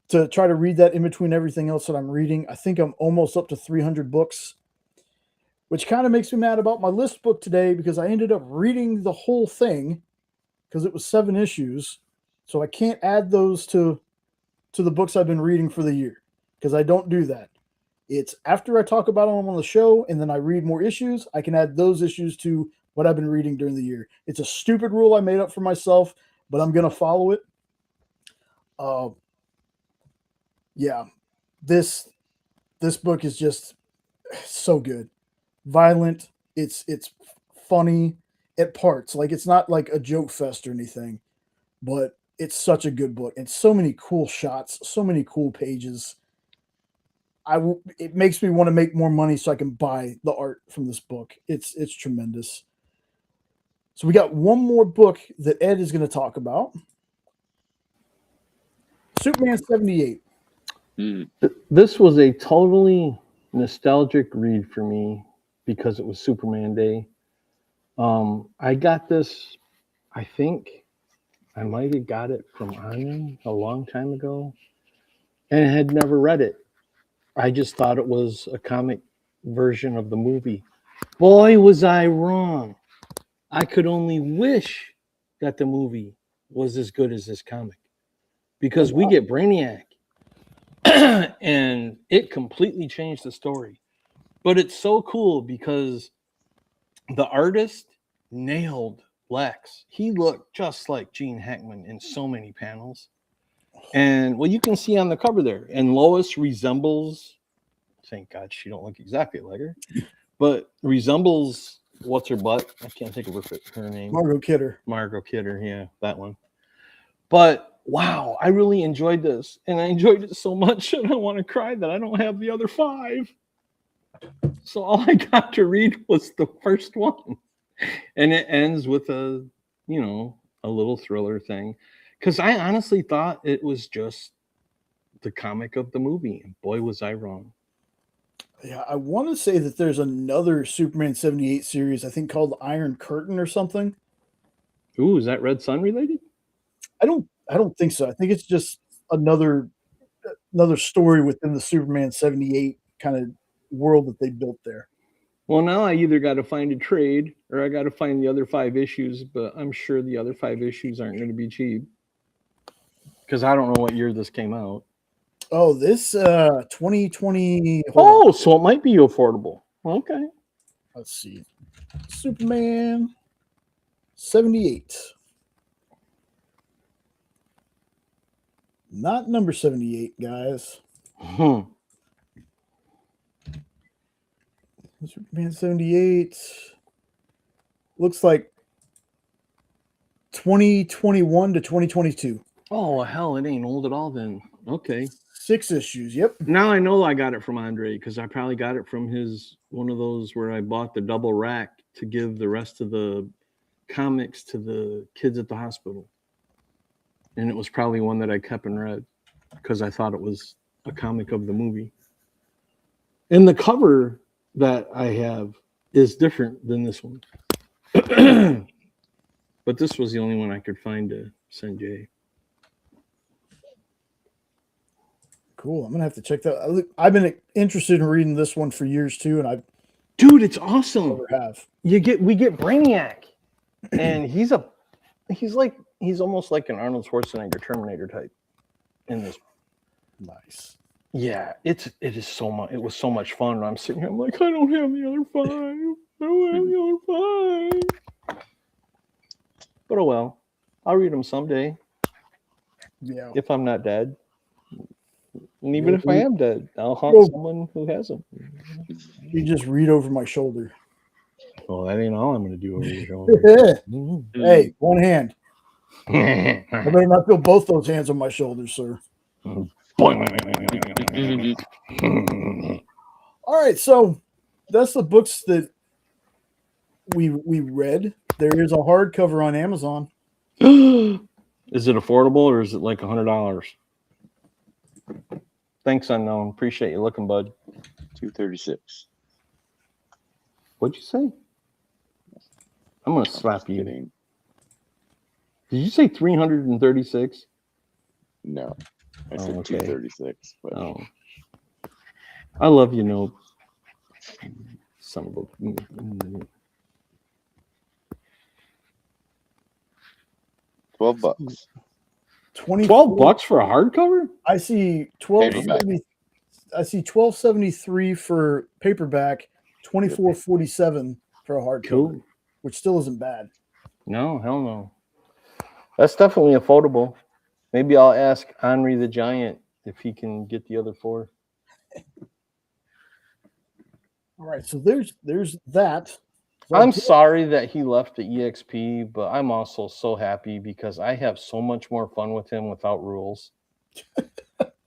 to try to read that in between everything else that I'm reading. I think I'm almost up to 300 books, which kind of makes me mad about my list book today because I ended up reading the whole thing because it was 7 issues. So I can't add those to the books I've been reading for the year because I don't do that. It's after I talk about them on the show and then I read more issues, I can add those issues to what I've been reading during the year. It's a stupid rule I made up for myself, but I'm going to follow it. This book is just so good. Violent. It's funny at parts. Like it's not like a joke fest or anything, but it's such a good book. And so many cool shots, so many cool pages. It makes me want to make more money so I can buy the art from this book. It's tremendous. So we got one more book that Ed is going to talk about. Superman 78. This was a totally nostalgic read for me because it was Superman Day. I got this, I think I might have got it from Onion a long time ago and had never read it. I just thought it was a comic version of the movie. Boy, was I wrong. I could only wish that the movie was as good as this comic because we get Brainiac and it completely changed the story. But it's so cool because the artist nailed Lex. He looked just like Gene Hackman in so many panels. And well, you can see on the cover there, and Lois resembles. Thank God she don't look exactly like her, but resembles what's her butt? I can't think of her name. Margot Kidder. Margot Kidder, yeah, that one. But wow, I really enjoyed this, and I enjoyed it so much that I want to cry that I don't have the other 5. So all I got to read was the first one, and it ends with a little thriller thing, because I honestly thought it was just the comic of the movie, and boy was I wrong. Yeah, I want to say that there's another Superman 78 series, I think called Iron Curtain or something. Ooh, is that Red Sun related? I don't think so. I think it's just another story within the Superman 78 kind of world that they built there. Well, now I either got to find a trade or I got to find the other 5 issues, but I'm sure the other 5 issues aren't going to be cheap, because I don't know what year this came out. Oh, this 2020. Oh, so it might be affordable. Okay. Let's see. Superman 78. Not number 78, guys. Superman 78 looks like 2021 to 2022. Oh, hell, it ain't old at all then. Okay. 6 issues. Yep. Now I know I got it from Andre, because I probably got it from one of those where I bought the double rack to give the rest of the comics to the kids at the hospital. And it was probably one that I kept and read because I thought it was a comic of the movie. And the cover that I have is different than this one. But this was the only one I could find to send Jay. Cool. I'm gonna have to check that. I've been interested in reading this one for years too, and Dude, it's awesome. never have. We get Brainiac, and he's almost like an Arnold Schwarzenegger Terminator type in this. Nice. Yeah, it is so much. It was so much fun. I'm sitting here, I'm like, I don't have the other 5. I don't have the other 5. But oh well, I'll read them someday. Yeah. If I'm not dead. And even if I am dead, I'll hunt someone who has them. You just read over my shoulder. Well, that ain't all I'm going to do over your shoulder. Hey, one hand. I better not feel both those hands on my shoulders, sir. All right, so that's the books that we read. There is a hardcover on Amazon. Is it affordable, or is it like $100? Thanks, Unknown. Appreciate you looking, bud. $236. What'd you say? I'm gonna slap you. Kidding. Did you say 336? No, I said okay. 236. But I love you, Nope. Son of a. $12. 12 bucks for a hardcover? I see $12.70. I see $12.73 for paperback, $24.47 for a hardcover, Cool. which still isn't bad. No, hell no. That's definitely affordable. Maybe I'll ask Henri the Giant if he can get the other 4. All right, so there's that. So I'm sorry that he left the EXP, but I'm also so happy because I have so much more fun with him without rules.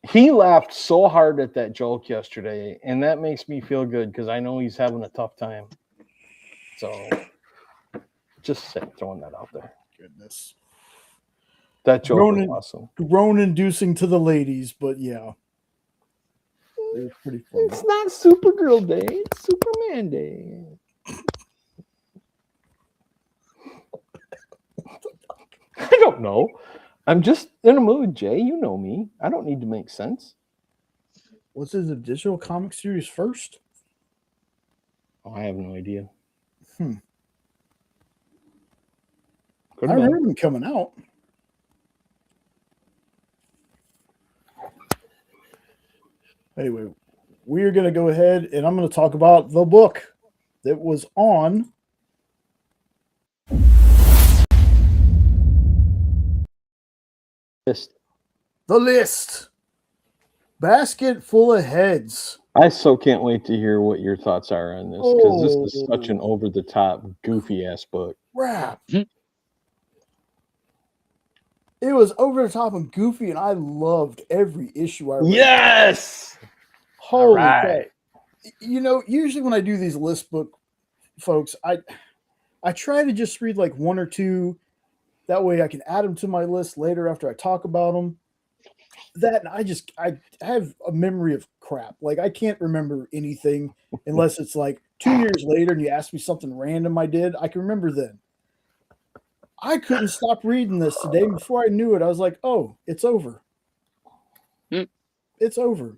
He laughed so hard at that joke yesterday, and that makes me feel good because I know he's having a tough time. So just throwing that out there. Goodness. That joke was awesome. Groan-inducing to the ladies, but yeah. It was pretty funny. It's not Supergirl Day. It's Superman Day. I don't know. I'm just in a mood, Jay. You know me. I don't need to make sense. Was it a digital comic series first? Oh, I have no idea. I remember them coming out. Anyway, we're going to go ahead and I'm going to talk about the book that was on The list. Basket full of heads. I so can't wait to hear what your thoughts are on this, because this is such an Oh. over-the-top, goofy-ass book. Crap. Mhm. It was over the top and goofy, and I loved every issue I read. Yes! Holy right. crap. You know, usually when I do these list book folks, I try to just read like one or two. That way I can add them to my list later after I talk about them. That I have a memory of crap. Like I can't remember anything unless it's like 2 years later and you ask me something random I did. I can remember then. I couldn't stop reading this today. Before I knew it, I was like, oh, it's over. It's over.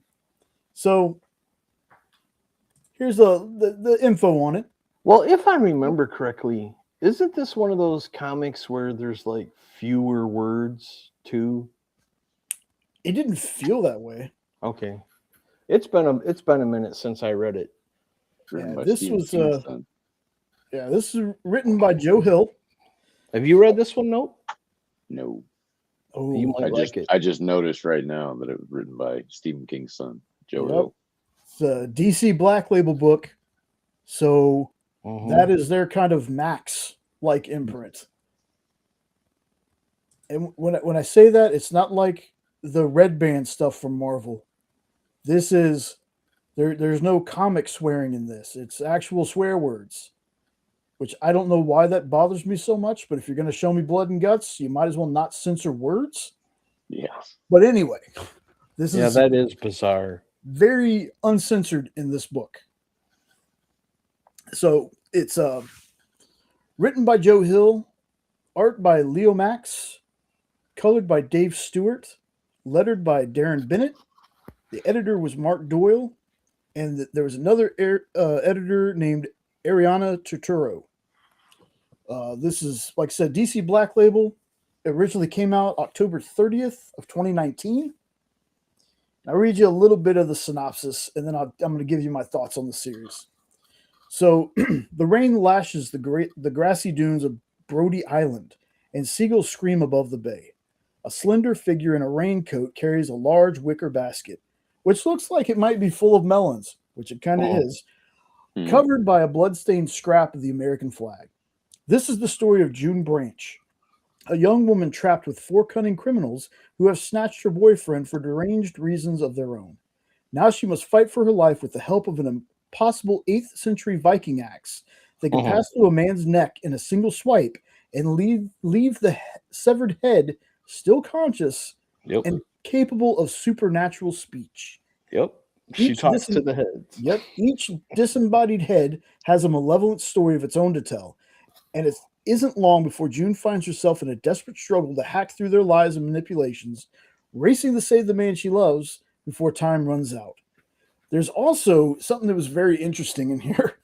So here's the info on it. Well, if I remember correctly, isn't this one of those comics where there's like fewer words too? It didn't feel that way. Okay. It's been a minute since I read it. Written Yeah, by this Stephen was King's son. yeah, this is written by Joe Hill. Have you read this one, Nope? No, Oh, You might like it. I just noticed right now that it was written by Stephen King's son, Joe Yep. Hill. It's a DC Black Label book. So Mhm. that is their kind of Max like imprint. And when I say that, it's not like the Red Band stuff from Marvel. This is there's no comic swearing in this. It's actual swear words. Which I don't know why that bothers me so much, but if you're going to show me blood and guts, you might as well not censor words. Yeah. But anyway, this Yeah, is that is bizarre. very uncensored in this book. So it's written by Joe Hill, art by Leo Max, colored by Dave Stewart, lettered by Darren Bennett. The editor was Mark Doyle, and there was another editor named Ariana Turturro. This is, like I said, DC Black Label. It originally came out October 30th of 2019. I'll read you a little bit of the synopsis, and then I'm going to give you my thoughts on the series. So, the rain lashes the grassy dunes of Brody Island, and seagulls scream above the bay. A slender figure in a raincoat carries a large wicker basket, which looks like it might be full of melons, which it kind of is, covered by a bloodstained scrap of the American flag. This is the story of June Branch, a young woman trapped with 4 cunning criminals who have snatched her boyfriend for deranged reasons of their own. Now she must fight for her life with the help of an impossible 8th century Viking axe that can pass through a man's neck in a single swipe and leave the severed head still conscious and capable of supernatural speech. Yep. She Each talks to the heads. Yep. Each disembodied head has a malevolent story of its own to tell. And it isn't long before June finds herself in a desperate struggle to hack through their lies and manipulations, racing to save the man she loves before time runs out. There's also something that was very interesting in here.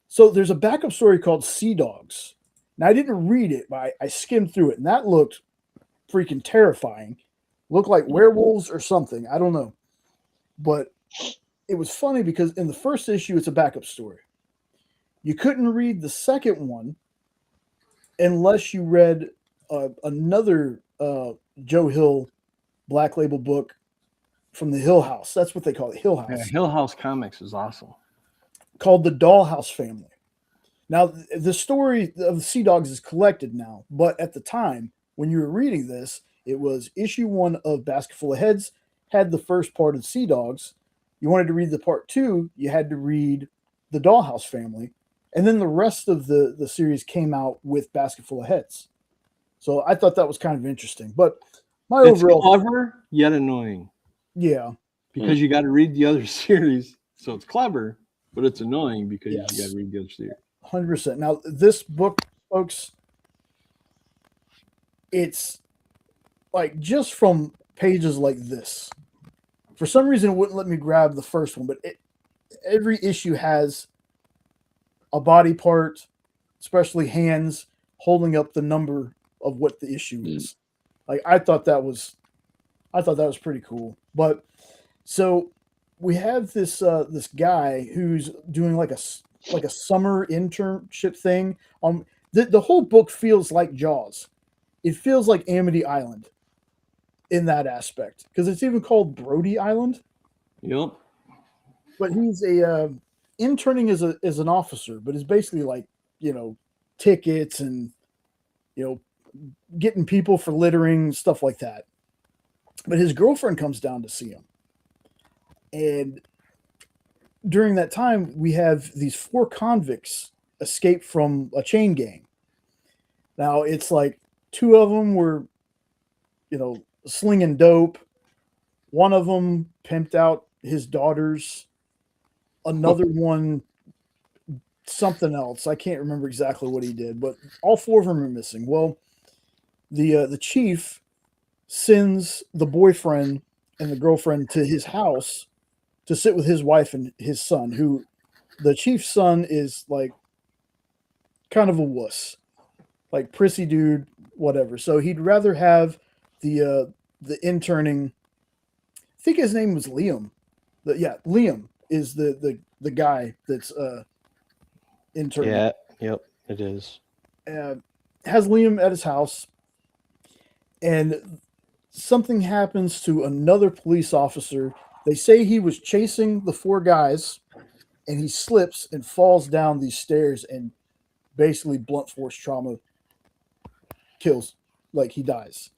So there's a backup story called Sea Dogs. Now, I didn't read it, but I skimmed through it, and that looked freaking terrifying. Looked like werewolves or something. I don't know. But it was funny because in the first issue, it's a backup story. You couldn't read the second one unless you read another Joe Hill Black Label book from the Hill House. That's what they call it, Hill House. Yeah, Hill House Comics is awesome. Called The Dollhouse Family. Now, the story of the Sea Dogs is collected now, but at the time, when you were reading this, it was issue 1 of Basket Full of Heads, had the first part of Sea Dogs. You wanted to read the part 2, you had to read The Dollhouse Family. And then the rest of the series came out with Basket Full of Heads. So I thought that was kind of interesting. But It's clever yet annoying. Yeah. Because you got to read the other series. So it's clever, but it's annoying because you got to read the other series. 100%. Now, this book, folks, it's like just from pages like this. For some reason, it wouldn't let me grab the first one, but every issue has a body part, especially hands, holding up the number of what the issue is. Like I thought that was pretty cool. But so we have this this guy who's doing like a summer internship thing. The whole book feels like Jaws. It feels like Amity Island. in that aspect because it's even called Brody Island. Yep. But he's a interning as an officer, but is basically like tickets and getting people for littering, stuff like that. But his girlfriend comes down to see him, and during that time, we have these 4 convicts escape from a chain gang. Now it's like 2 of them were, slinging dope. One of them pimped out his daughters. Another one, something else. I can't remember exactly what he did, but all 4 of them are missing. Well, the chief sends the boyfriend and the girlfriend to his house to sit with his wife and his son, who the chief's son is like kind of a wuss, like prissy dude, whatever. So he'd rather have the interning. I think his name was Liam. Liam is the guy that's interning. Yeah, yep, it is. Has Liam at his house, and something happens to another police officer. They say he was chasing the 4 guys, and he slips and falls down these stairs, and basically blunt force trauma kills, like he dies.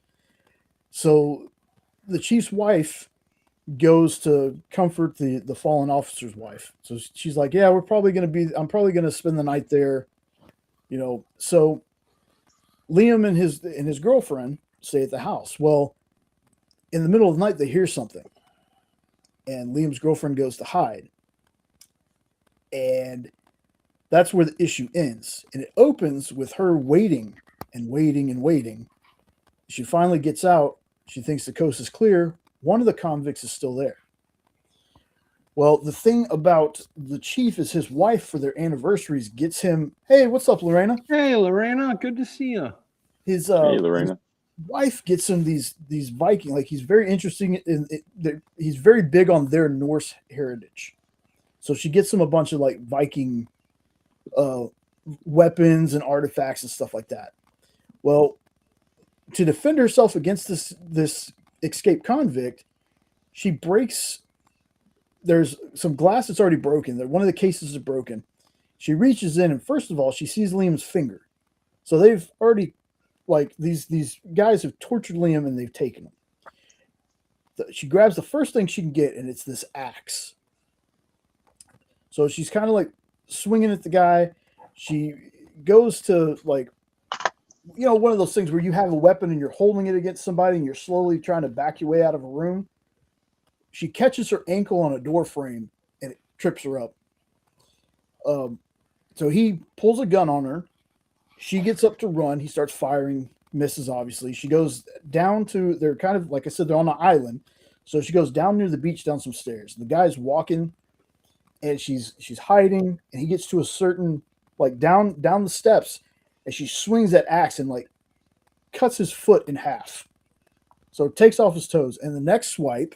So the chief's wife goes to comfort the fallen officer's wife. So she's like, yeah, I'm probably going to spend the night there. So Liam and his girlfriend stay at the house. Well, in the middle of the night, they hear something, and Liam's girlfriend goes to hide. And that's where the issue ends. And it opens with her waiting and waiting and waiting. She finally gets out. She thinks the coast is clear. One of the convicts is still there. Well, the thing about the chief is his wife, for their anniversaries, gets him, hey, what's up, Lorena? Hey, Lorena, good to see you. His Hey, Lorena. wife gets him these Viking, like he's very interesting he's very big on their Norse heritage. So she gets him a bunch of like Viking weapons and artifacts and stuff like that. Well, to defend herself against this escaped convict, she breaks. There's some glass that's already broken. One of the cases is broken. She reaches in, and first of all, she sees Liam's finger. So they've already, like, these guys have tortured Liam and they've taken him. She grabs the first thing she can get, and it's this axe. So she's kind of like swinging at the guy. She goes to, like, one of those things where you have a weapon and you're holding it against somebody and you're slowly trying to back your way out of a room. She catches her ankle on a door frame and it trips her up. So he pulls a gun on her. She gets up to run. He starts firing, misses, obviously. She goes down to, they're kind of, like I said, they're on an island. So she goes down near the beach, down some stairs. The guy's walking and she's hiding, and he gets to a certain, like, down the steps, and she swings that axe and, like, cuts his foot in half. So it takes off his toes. And the next swipe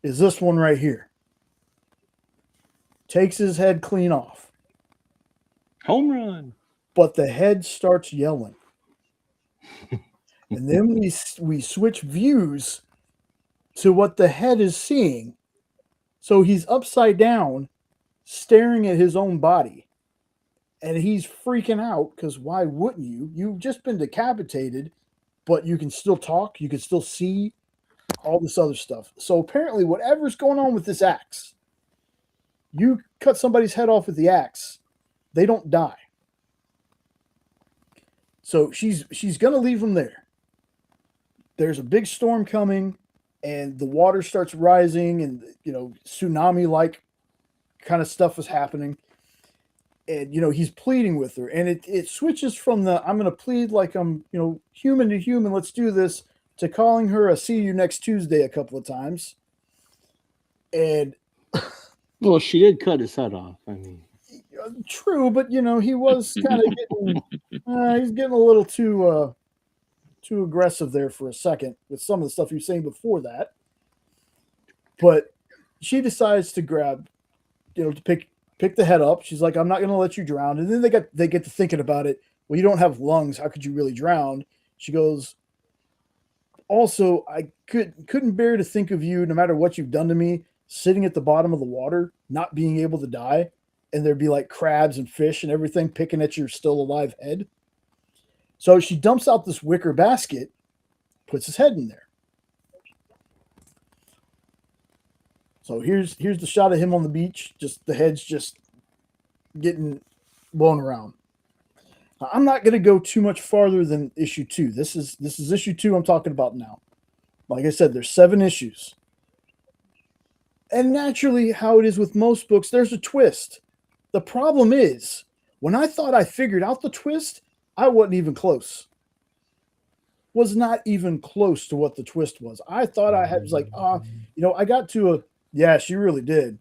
is this one right here. Takes his head clean off. Home run. But the head starts yelling. And then we switch views to what the head is seeing. So he's upside down, staring at his own body. And he's freaking out because why wouldn't you? You've just been decapitated, but you can still talk. You can still see all this other stuff. So apparently whatever's going on with this axe, you cut somebody's head off with the axe, they don't die. So she's going to leave them there. There's a big storm coming, and the water starts rising, and, tsunami-like kind of stuff is happening. And, he's pleading with her. And it switches from I'm going to plead like I'm, human to human, let's do this, to calling her a see you next Tuesday a couple of times. And Well, she did cut his head off. I mean, true, but he was kind of getting he's getting a little too aggressive there for a second with some of the stuff he was saying before that. But she decides to grab, to pick the head up. She's like, I'm not going to let you drown. And then they get to thinking about it. Well, you don't have lungs. How could you really drown? She goes, also, I couldn't bear to think of you, no matter what you've done to me, sitting at the bottom of the water, not being able to die, and there'd be like crabs and fish and everything picking at your still alive head. So she dumps out this wicker basket, puts his head in there. So here's the shot of him on the beach. Just the head's just getting blown around. Now, I'm not going to go too much farther than issue 2. This is issue 2 I'm talking about now. Like I said, there's 7 issues. And naturally, how it is with most books, there's a twist. The problem is, when I thought I figured out the twist, I wasn't even close. Was not even close to what the twist was. I thought I was like, I got to a, yeah, she really did.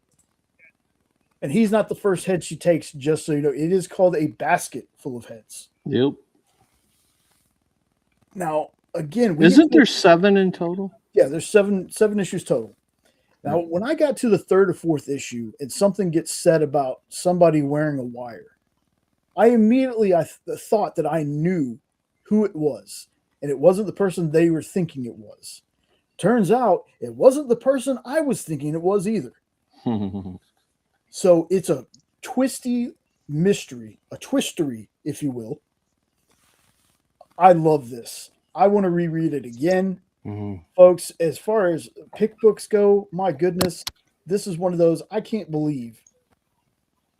And he's not the first head she takes, just so you know. It is called a basket full of heads. Yep. Now, again, isn't there 7 in total? Yeah, there's seven issues total. Now, when I got to the 3rd or 4th issue and something gets said about somebody wearing a wire, I immediately thought that I knew who it was, and it wasn't the person they were thinking it was. Turns out it wasn't the person I was thinking it was either. So it's a twisty mystery, a twistery, if you will. I love this. I want to reread it again. Folks, as far as pick books go, my goodness, this is one of those I can't believe.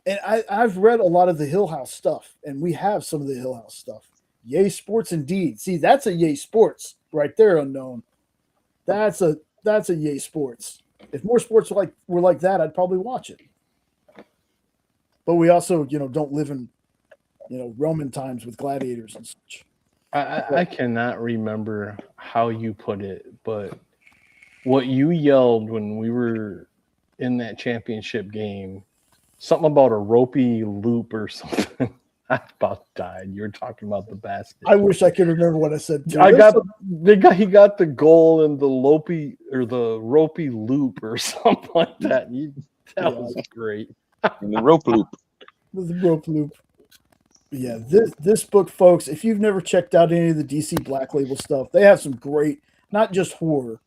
And I've read a lot of the Hill House stuff, and we have some of the Hill House stuff. Yay Sports indeed. See, that's a Yay Sports right there, Unknown. That's a Yay Sports. If more sports were like that, I'd probably watch it. But we also, don't live in, Roman times with gladiators and such. I cannot remember how you put it, but what you yelled when we were in that championship game, something about a ropey loop or something. I about died. You were talking about the basket. I wish I could remember what I said. Too. He got the goal in the ropey loop or something like that. That was great. In the rope loop. The rope loop. Yeah, this book, folks, if you've never checked out any of the DC Black Label stuff, they have some great, not just horror.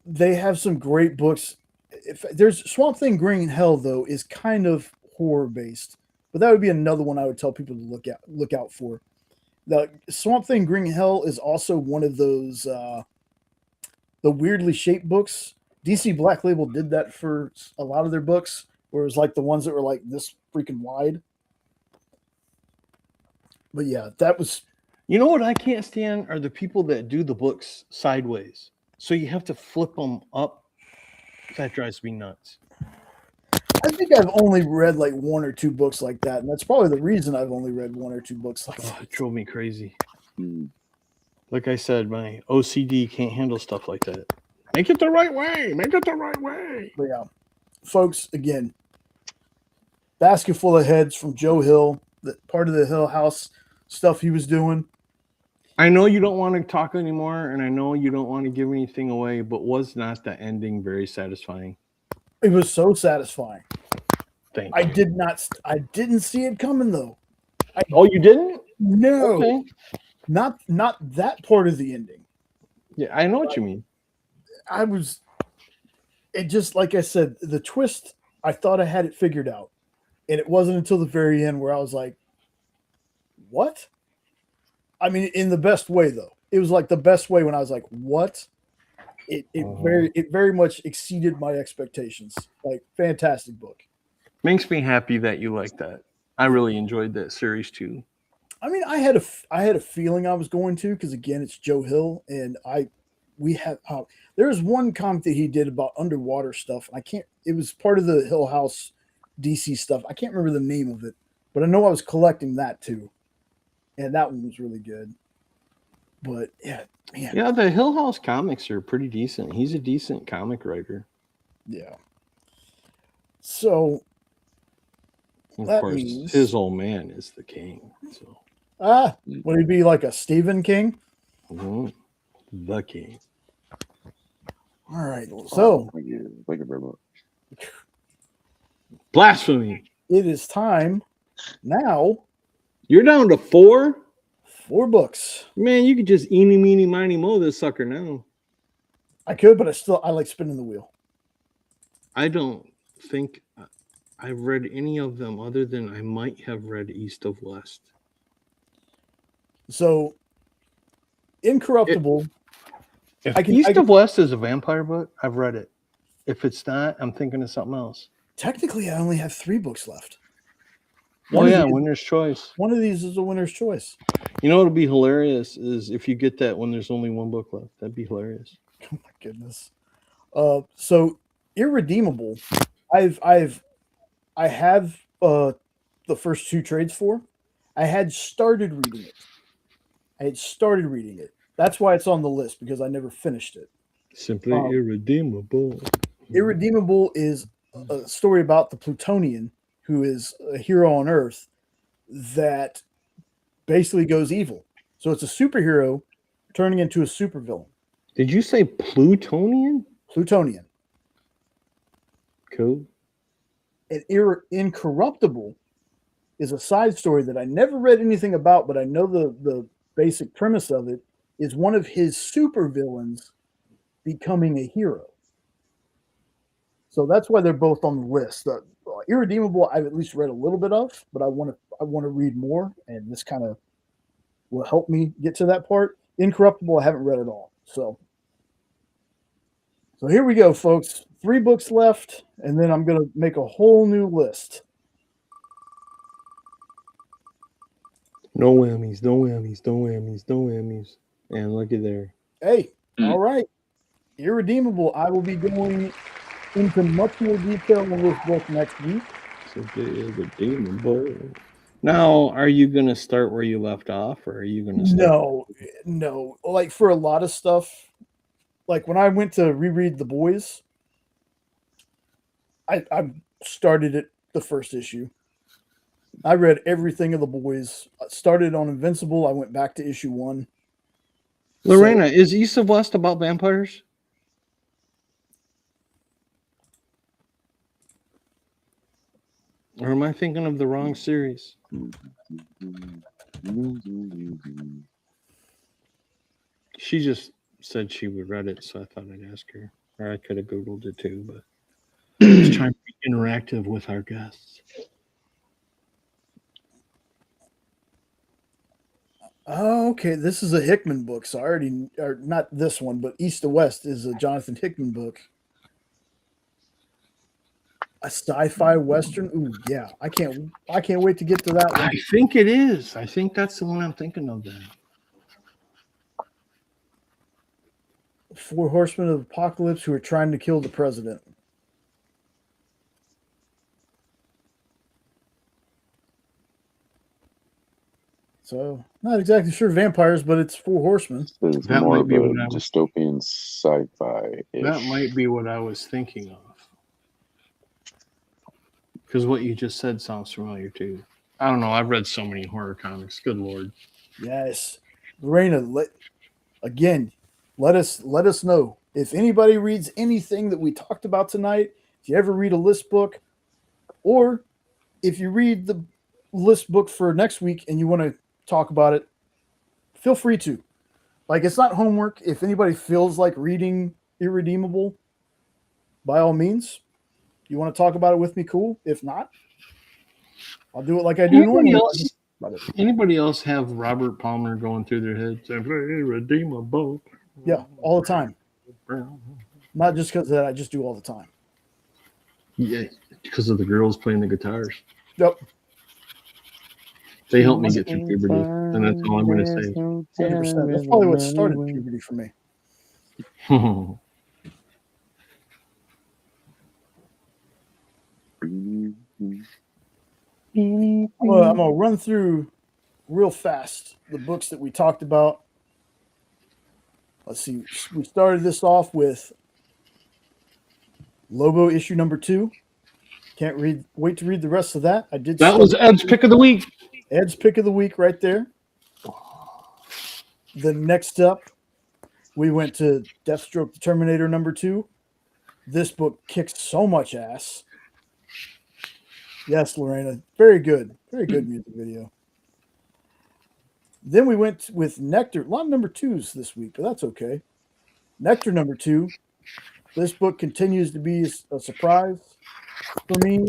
They have some great books. If there's Swamp Thing Green Hell, though, is kind of horror based, but that would be another one I would tell people to look out for. The Swamp Thing Green Hell is also one of those the weirdly shaped books. DC Black Label did that for a lot of their books, where it was like the ones that were like this freaking wide. But yeah, that was. You know what I can't stand are the people that do the books sideways. So you have to flip them up. That drives me nuts. I think I've only read like 1 or 2 books like that, and that's probably the reason I've only read 1 or 2 books like that. It drove me crazy. Like I said, my OCD can't handle stuff like that. Make it the right way. Make it the right way. But yeah, folks, again, basket full of heads from Joe Hill, that part of the Hill House stuff he was doing. I know you don't want to talk anymore, and I know you don't want to give anything away, but was not the ending very satisfying? It was so satisfying. Thank you. I didn't see it coming though. You didn't? No. Okay. Not that part of the ending. Yeah, I know what you mean. It just, like I said, the twist, I thought I had it figured out. And it wasn't until the very end where I was like, what? I mean, in the best way, though. It was like the best way when I was like, what? It very much exceeded my expectations. Like, fantastic book. Makes me happy that you like that. I really enjoyed that series too. I mean, I had a feeling I was going to, because again, it's Joe Hill, and there's one comic that he did about underwater stuff. It was part of the Hill House DC stuff. I can't remember the name of it, but I know I was collecting that too. And that one was really good. But yeah, man. Yeah, the Hill House comics are pretty decent. He's a decent comic writer. Yeah. So of course, his old man is the king. So would he be like a Stephen King? Mm-hmm. The king. All right. So thank you very much. Blasphemy. It is time now. You're down to 4? 4 books. Man, you could just eeny, meeny, miny, moe this sucker now. I could, but I like spinning the wheel. I don't think I've read any of them other than I might have read East of West. So, Incorruptible. If East of West is a vampire book, I've read it. If it's not, I'm thinking of something else. Technically, I only have 3 books left. Winner's Choice. One of these is a winner's choice. You know what would be hilarious is if you get that when there's only 1 book left. That'd be hilarious. Oh my goodness. So Irredeemable, I have the first 2 trades for. I had started reading it. That's why it's on the list, because I never finished it. Simply irredeemable. Irredeemable is a story about the Plutonian, who is a hero on Earth that basically goes evil. So it's a superhero turning into a supervillain. Did you say Plutonian? Plutonian. Cool. And Incorruptible is a side story that I never read anything about, but I know the basic premise of it is one of his supervillains becoming a hero. So that's why they're both on the list. Irredeemable, I've at least read a little bit of, but I want to read more, and this kind of will help me get to that part. Incorruptible, I haven't read at all. So here we go, folks. 3 books left, and then I'm going to make a whole new list. No whammies, no whammies, no whammies, no whammies. And look at there. Hey, all right. Irredeemable, I will be going into much more detail on this book next week. Simply irredeemable. Now, are you going to start where you left off, or are you going to start? No. Like, for a lot of stuff, like when I went to reread The Boys, I started at the first issue. I read everything of The Boys. I started on Invincible. I went back to issue 1. Lorena, is East of West about vampires? Or am I thinking of the wrong series? She just said she would read it, so I thought I'd ask her. Or I could have Googled it too, but just trying to be interactive with our guests. Oh, okay. This is a Hickman book. So or not this one, but East of West is a Jonathan Hickman book. A sci-fi western. Ooh, yeah. I can't wait to get to that one. I think it is. I think that's the one I'm thinking of then. 4 horsemen of apocalypse who are trying to kill the president. So, not exactly sure vampires, but it's 4 horsemen. It's That more might of be a what I was- dystopian sci-fi. That might be what I was thinking of. Because what you just said sounds familiar too. I don't know. I've read so many horror comics. Good Lord. Yes. Lorena, let us know. If anybody reads anything that we talked about tonight, if you ever read a list book, or if you read the list book for next week and you want to talk about it, feel free to. Like, it's not homework. If anybody feels like reading Irredeemable, by all means, you want to talk about it with me, cool. If not, I'll do it like I do normally. Anybody else have Robert Palmer going through their head? Irredeemable. Yeah, all the time. Not just because of that, I just do all the time. Yeah, because of the girls playing the guitars. Yep. They helped me get through puberty, and that's all I'm going to say. 100%. That's probably what started puberty for me. I'm gonna run through real fast the books that we talked about. Let's see. We started this off with Lobo issue number 2. Can't wait to read the rest of that. I did. That was Ed's pick of the week. Ed's pick of the week right there. The next up, we went to Deathstroke the Terminator number 2. This book kicks so much ass. Yes, Lorena. Very good. Very good music video. Then we went with Nectar. A lot of number 2s this week, but that's okay. Nectar number 2. This book continues to be a surprise for me.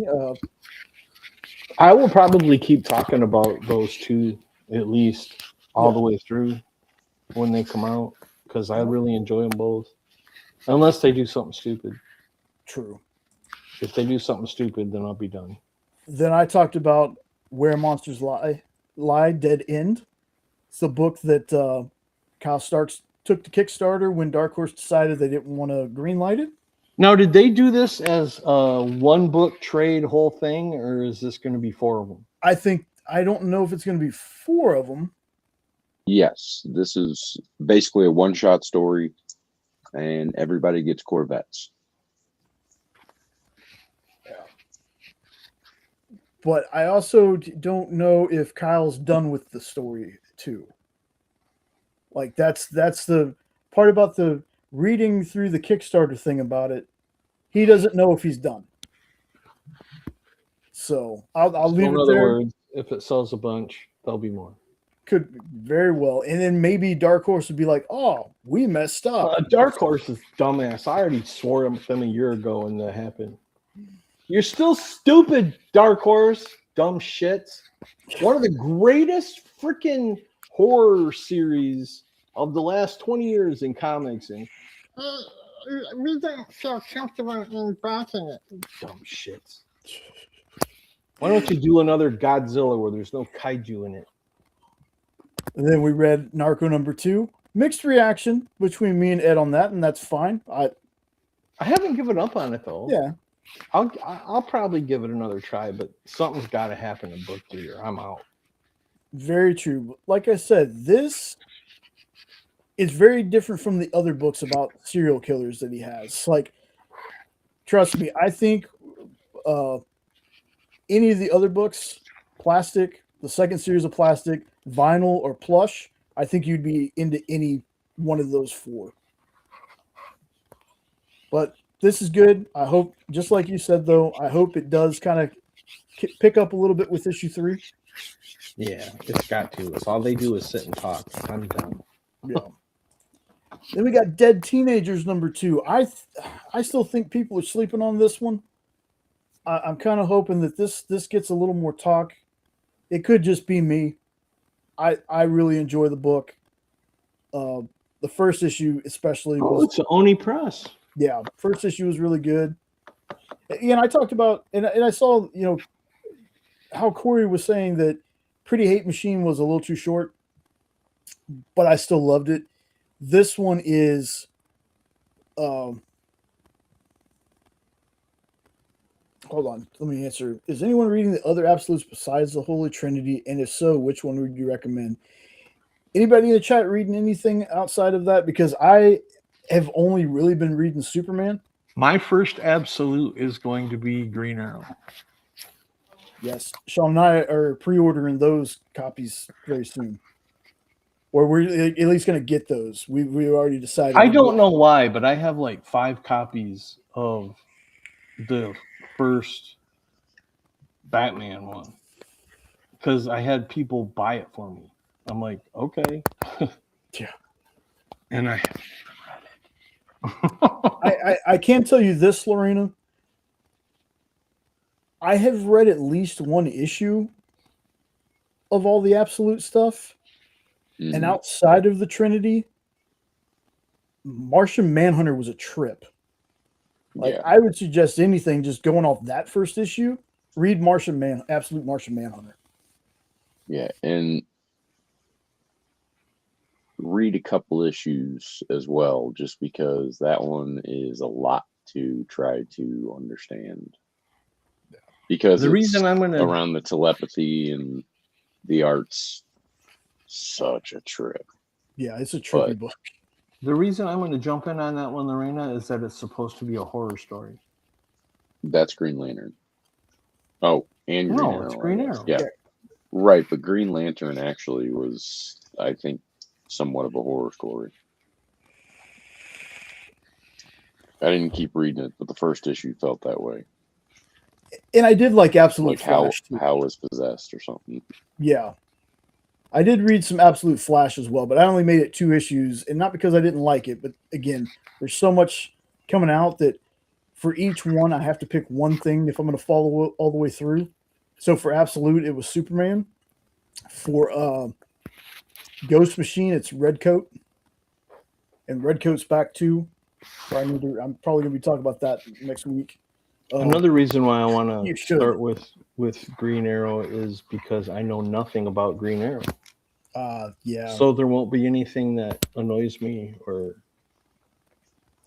I will probably keep talking about those two at least all the way through when they come out because I really enjoy them both. Unless they do something stupid. True. If they do something stupid, then I'll be done. Then I talked about Where Monsters Lie, Dead End. It's the book that Kyle Starks took to Kickstarter when Dark Horse decided they didn't want to greenlight it. Now, did they do this as a one book trade whole thing, or is this going to be 4 of them? I don't know if it's going to be 4 of them. Yes, this is basically a one-shot story, and everybody gets Corvettes. But I also don't know if Kyle's done with the story too. Like that's the part about the reading through the Kickstarter thing about it. He doesn't know if he's done. So I'll leave it there. Words, if it sells a bunch, there'll be more. Could very well, and then maybe Dark Horse would be like, "Oh, we messed up." Dark Horse is dumbass. I already swore at them a year ago when that happened. You're still stupid, Dark Horse. Dumb shits. One of the greatest freaking horror series of the last 20 years in comics. And we don't feel comfortable in backing it. Dumb shits. Why don't you do another Godzilla where there's no kaiju in it? And then we read Narco number 2. Mixed reaction between me and Ed on that, and that's fine. I haven't given up on it though. Yeah. I'll probably give it another try, but something's got to happen in book 3 or I'm out. Very true. Like I said, this is very different from the other books about serial killers that he has. Like, trust me, I think any of the other books, plastic, the second series of plastic, vinyl, or plush, I think you'd be into any one of those 4. But this is good. I hope, just like you said, though, I hope it does kind of pick up a little bit with issue 3. Yeah, it's got to. It's all they do is sit and talk. I'm done. Yeah. Then we got Dead Teenagers number 2. I still think people are sleeping on this one. I'm kind of hoping that this gets a little more talk. It could just be me. I really enjoy the book. The first issue especially was... it's Oni Press. Yeah, first issue was really good. And I talked about, and I saw, how Corey was saying that Pretty Hate Machine was a little too short, but I still loved it. This one is, hold on, let me answer. Is anyone reading the other absolutes besides the Holy Trinity? And if so, which one would you recommend? Anybody in the chat reading anything outside of that? Because I have only really been reading Superman. My first absolute is going to be Green Arrow. Yes. Sean and I are pre-ordering those copies very soon. Or we're at least going to get those. We already decided. I don't know why, but I have like 5 copies of the first Batman one. Because I had people buy it for me. I'm like, okay. Yeah. And I I can tell you this, Lorena. I have read at least 1 issue of all the absolute stuff. And outside of the Trinity, Martian Manhunter was a trip. Like, I would suggest anything just going off that first issue, read Absolute Martian Manhunter. Yeah, and read a couple issues as well, just because that one is a lot to try to understand. Because the reason I'm gonna around the telepathy and the arts, such a trip. Yeah, it's a trippy book. The reason I'm going to jump in on that one, Lorena, is that it's supposed to be a horror story. That's Green Lantern. Oh, and Green Arrow. It's Green Arrow. Yeah, right. But Green Lantern actually was, I think, somewhat of a horror story. I didn't keep reading it, but the first issue felt that way. And I did like Absolute Like Flash, how was possessed or something. Yeah. I did read some Absolute Flash as well, but I only made it 2 issues, and not because I didn't like it, but again, there's so much coming out that for each one I have to pick one thing if I'm going to follow all the way through. So for Absolute, it was Superman. For Ghost Machine, it's Redcoat, and Redcoat's back too. So I'm probably going to be talking about that next week. Another reason why I want You to should. start with Green Arrow is because I know nothing about Green Arrow. Yeah. So there won't be anything that annoys me or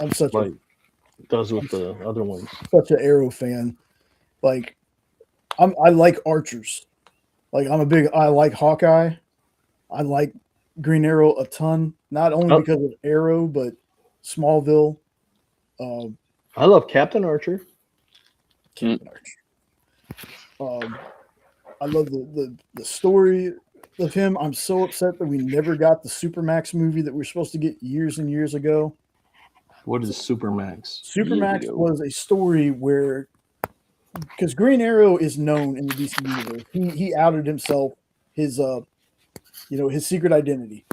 I'm such like does with the other ones. such an Arrow fan. Like, I like Archers. Like, I like Hawkeye. I like Green Arrow a ton. Not only Oh. because of Arrow, but Smallville. I love Captain Archer. Captain Archer. I love the story of him. I'm so upset that we never got the Supermax movie that we were supposed to get years and years ago. What is Supermax? Supermax ago. was a story where, because Green Arrow is known in the DC universe, he outed himself, his his secret identity,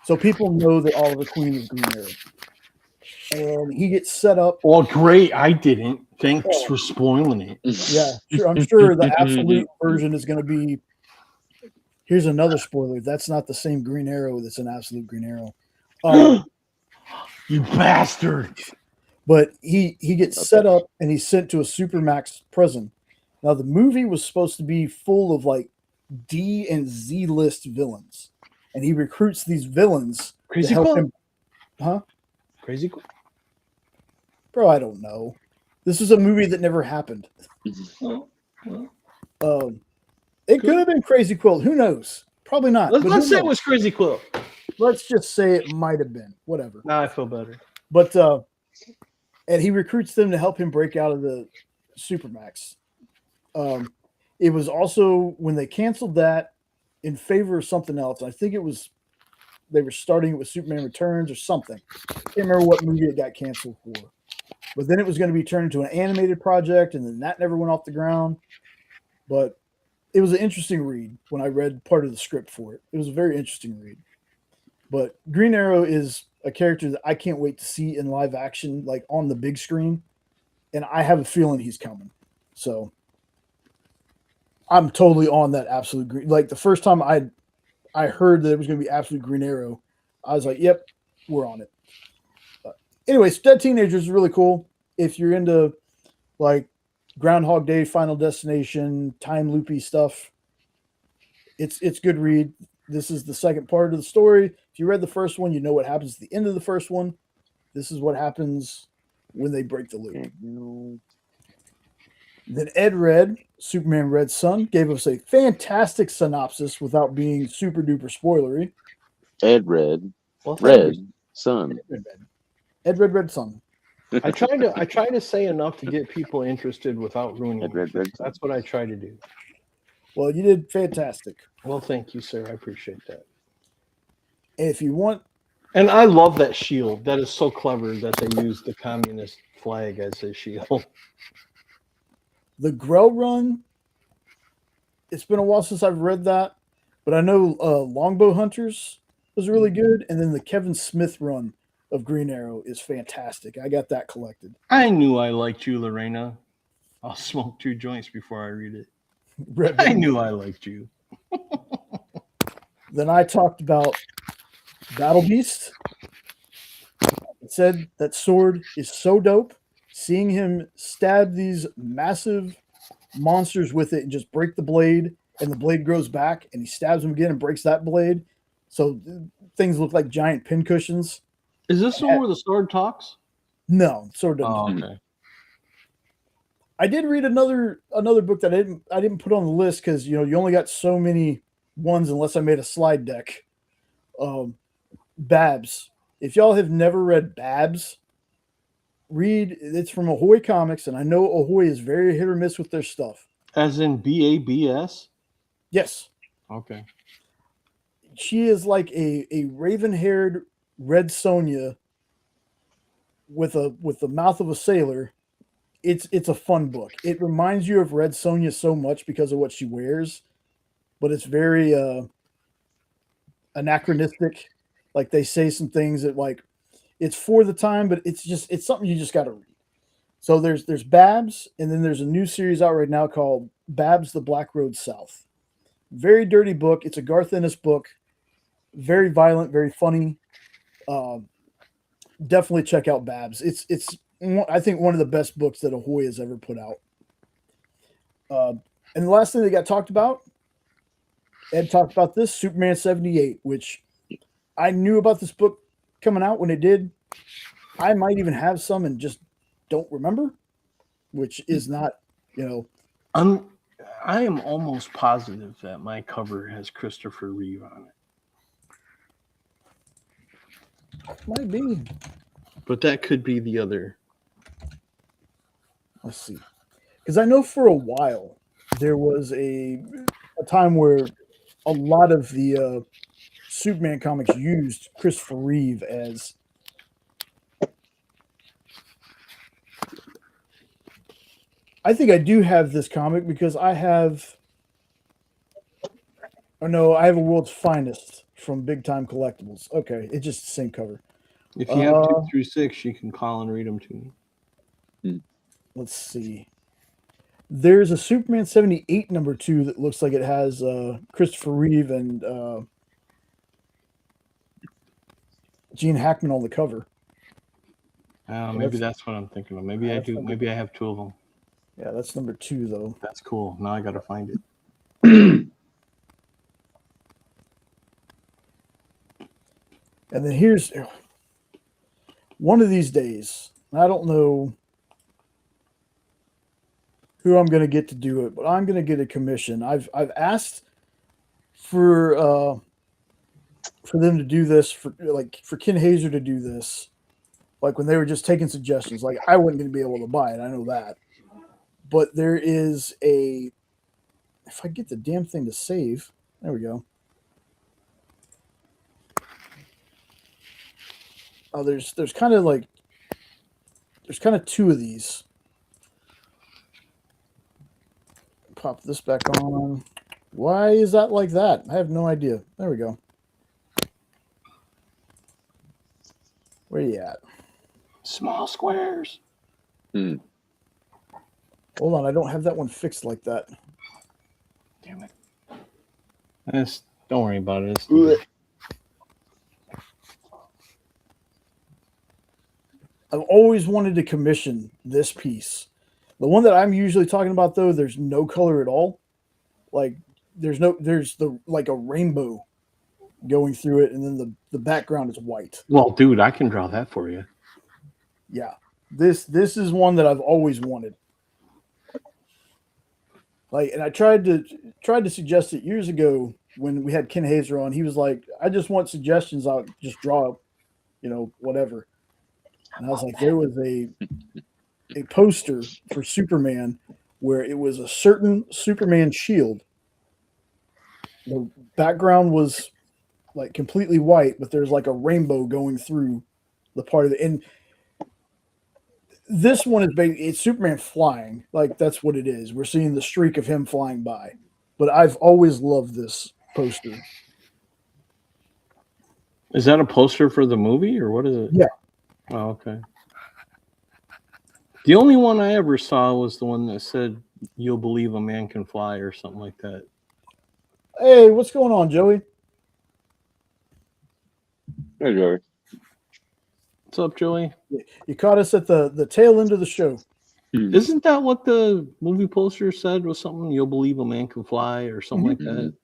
so people know that Oliver Queen is Green Arrow, and he gets set up. Well, great. I didn't. Thanks for spoiling it. Yeah, sure, I'm sure the Absolute version is going to be. Here's another spoiler. That's not the same Green Arrow that's an Absolute Green Arrow. You bastard. But he gets set up and he's sent to a Supermax prison. Now the movie was supposed to be full of like D and Z list villains, and he recruits these villains Crazy to help Quill? him. Huh, Crazy Quill? bro? I don't know. This is a movie that never happened. It could have been Crazy Quill. Who knows? Probably not. Let's but not who say it knows? was Crazy Quill. Let's just say it might have been. Whatever. Now I feel better. But and he recruits them to help him break out of the Supermax. It was also when they canceled that in favor of something else. I think it was they were starting it with Superman Returns or something. I can't remember what movie it got canceled for. But then it was going to be turned into an animated project, and then that never went off the ground. But it was an interesting read when I read part of the script for it. It was a very interesting read. But Green Arrow is a character that I can't wait to see in live action, like on the big screen. And I have a feeling he's coming. So I'm totally on that Absolute Green. Like the first time I heard that it was going to be Absolute Green Arrow, I was like, yep, we're on it. Anyways, Dead Teenagers is really cool. If you're into like Groundhog Day, Final Destination, time loopy stuff, it's good read. This is the second part of the story. If you read the first one, you know what happens at the end of the first one. This is what happens when they break the loop. Then Ed Red, Superman Red Sun, gave us a fantastic synopsis without being super duper spoilery. Ed Red, Well, Red Sun. Ed Red Sun. I try to say enough to get people interested without ruining Ed Red, it. Red Sun. That's what I try to do. Well, you did fantastic. Well, thank you, sir. I appreciate that. And if you want, And I love that shield. That is so clever that they used the communist flag as a shield. the Grell run, it's been a while since I've read that, but I know Longbow Hunters was really good, and then the Kevin Smith run of Green Arrow is fantastic. I got that collected. I knew I liked you, Lorena. I'll smoke 2 joints before I read it. Red I Band. knew I liked you. Then I talked about Battle Beast. It said that sword is so dope. Seeing him stab these massive monsters with it and just break the blade, and the blade grows back, and he stabs them again and breaks that blade. So things look like giant pincushions. Is this the one where the sword talks? No, sword doesn't. Oh, talk. okay. I did read another book that I didn't put on the list because you only got so many ones unless I made a slide deck. Babs. If y'all have never read Babs, read. It's from Ahoy Comics, and I know Ahoy is very hit or miss with their stuff. As in BABS? Yes, Okay. she is like a raven-haired Red Sonja with the mouth of a sailor. It's a fun book. It reminds you of Red Sonja so much because of what she wears, but it's very anachronistic. Like they say some things that like it's for the time, but it's something you just got to read. So there's Babs, and then there's a new series out right now called Babs: The Black Road South. Very dirty book. It's a Garth Ennis book. Very violent, very funny. Um, Definitely check out Babs. I think one of the best books that Ahoy has ever put out. And the last thing that got talked about, Ed talked about this, Superman 78, which I knew about this book coming out when it did. I might even have some and just don't remember, which is not, I am almost positive that my cover has Christopher Reeve on it. Might be. But that could be the other. Let's see. Because I know for a while there was a time where a lot of the Superman comics used Christopher Reeve as I think I do have this comic because I have I have a World's Finest from Big Time Collectibles. Okay, it's just the same cover. If you have 2 through 6, you can call and read them to me. Let's see. There's a Superman 78 number 2 that looks like it has Christopher Reeve and Gene Hackman on the cover. Maybe that's what I'm thinking of. Maybe I do. Maybe I have 2 of them. Yeah, that's number 2 though. That's cool. Now I got to find it. And then here's one of these days. I don't know who I'm going to get to do it, but I'm going to get a commission. I've asked for them to do this for Ken Hazer to do this, like when they were just taking suggestions. Like I wasn't going to be able to buy it, I know that, but there is if I get the damn thing to save, there we go. Oh, there's kind of 2 of these. Pop this back on. Why is that like that? I have no idea. There we go. Where you at? Small squares. Hold on, I don't have that one fixed like that. Damn it. Don't worry about it. I've always wanted to commission this piece. The one that I'm usually talking about, though, there's no color at all. Like there's like a rainbow going through it, and then the background is white. Well, dude, I can draw that for you. Yeah, this is one that I've always wanted. Like, and I tried to suggest it years ago when we had Ken Hazer on. He was like, "I just want suggestions. I'll just draw, whatever." And I was like, there was a poster for Superman where it was a certain Superman shield. The background was like completely white, but there's like a rainbow going through the part of it. And this one is it's Superman flying. Like that's what it is. We're seeing the streak of him flying by. But I've always loved this poster. Is that a poster for the movie or what is it? Yeah. Oh, okay. The only one I ever saw was the one that said, "You'll believe a man can fly" or something like that. Hey, what's going on, Joey? Hey, Joey. What's up, Joey? You caught us at the tail end of the show. Isn't that what the movie poster said? Was something "You'll believe a man can fly" or something like that?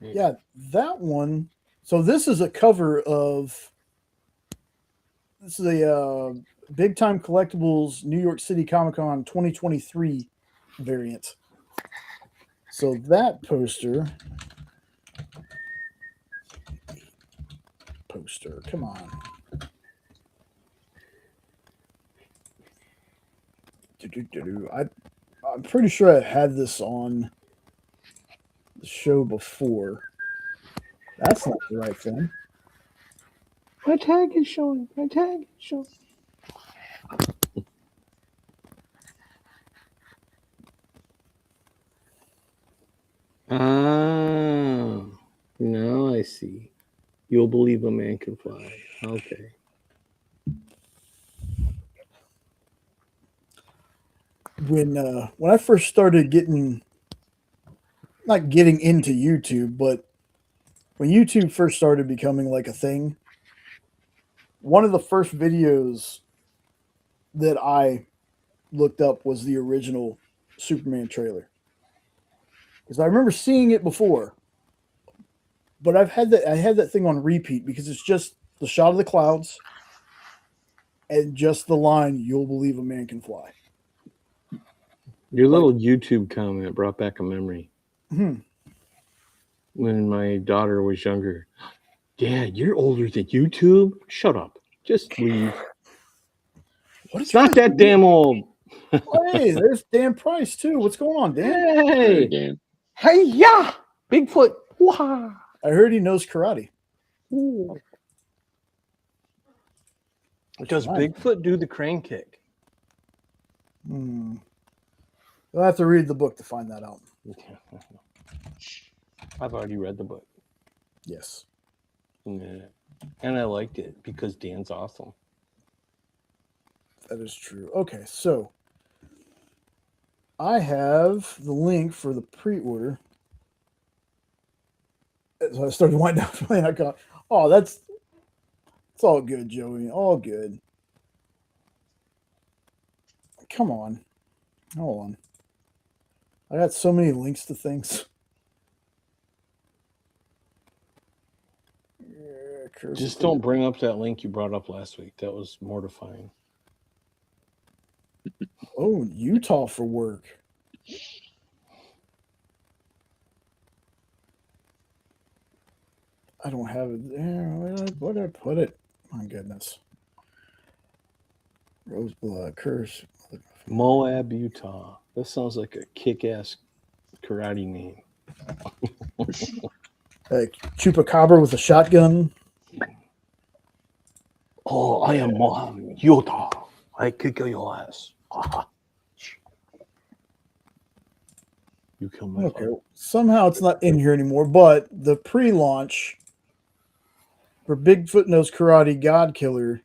Yeah, that one. So this is a cover of. This is a Big Time Collectibles New York City Comic Con 2023 variant. So that poster, come on. I'm pretty sure I had this on the show before. That's not the right thing. My tag is showing. My tag is showing. Oh, now I see. You'll believe a man can fly. Okay. When I first started not getting into YouTube, but when YouTube first started becoming like a thing, one of the first videos that I looked up was the original Superman trailer. Because I remember seeing it before, but I had that thing on repeat because it's just the shot of the clouds and just the line, "You'll believe a man can fly." Your Like, little YouTube comment brought back a memory. hmm, When my daughter was younger. Dad, you're older than YouTube? Shut up. Just leave. what It's is not with that you? damn old. Oh, hey, there's Dan Price too. What's going on, Dan? Hey, Hey. Dan. Hey, yeah. Bigfoot. Wow. I heard he knows karate. Does Bigfoot do the crane kick? Hmm. You'll have to read the book to find that out. I've already read the book. Yes. Yeah. And I liked it because Dan's awesome. That is true. Okay, so I have the link for the pre-order. So I started winding down playing. I got, oh, it's all good, Joey. All good. Come on. Hold on. I got so many links to things. Just don't bring up that link you brought up last week. That was mortifying. Oh, Utah for work. I don't have it there. Where did I put it? My goodness. Roseblood, Curse. Moab, Utah. That sounds like a kick-ass karate name. Chupacabra with a shotgun. Oh, I am Moab, Utah. I kick your ass. You kill my Okay. father. Somehow it's not in here anymore, but the pre-launch for Bigfoot Knows Karate God Killer.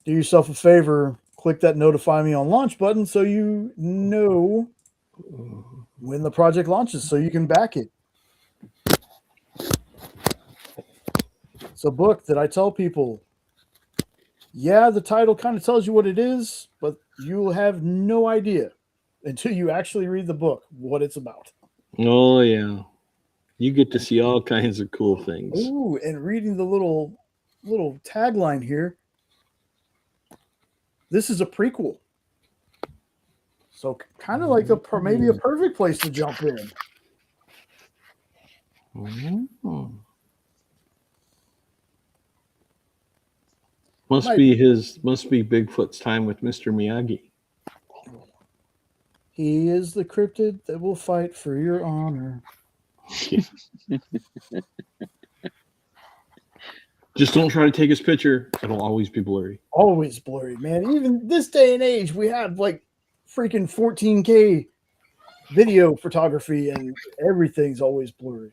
Do yourself a favor, click that notify me on launch button so you know when the project launches so you can back it. It's a book that I tell people, yeah, the title kind of tells you what it is, but you'll have no idea until you actually read the book what it's about. Oh, yeah. You get to see all kinds of cool things. Ooh, and reading the little tagline here. This is a prequel. So kind of like maybe a perfect place to jump in. Mm. Must be Bigfoot's time with Mr. Miyagi. He is the cryptid that will fight for your honor. Just don't try to take his picture. It'll always be blurry. Always blurry, man. Even this day and age, we have like freaking 14K video photography and everything's always blurry.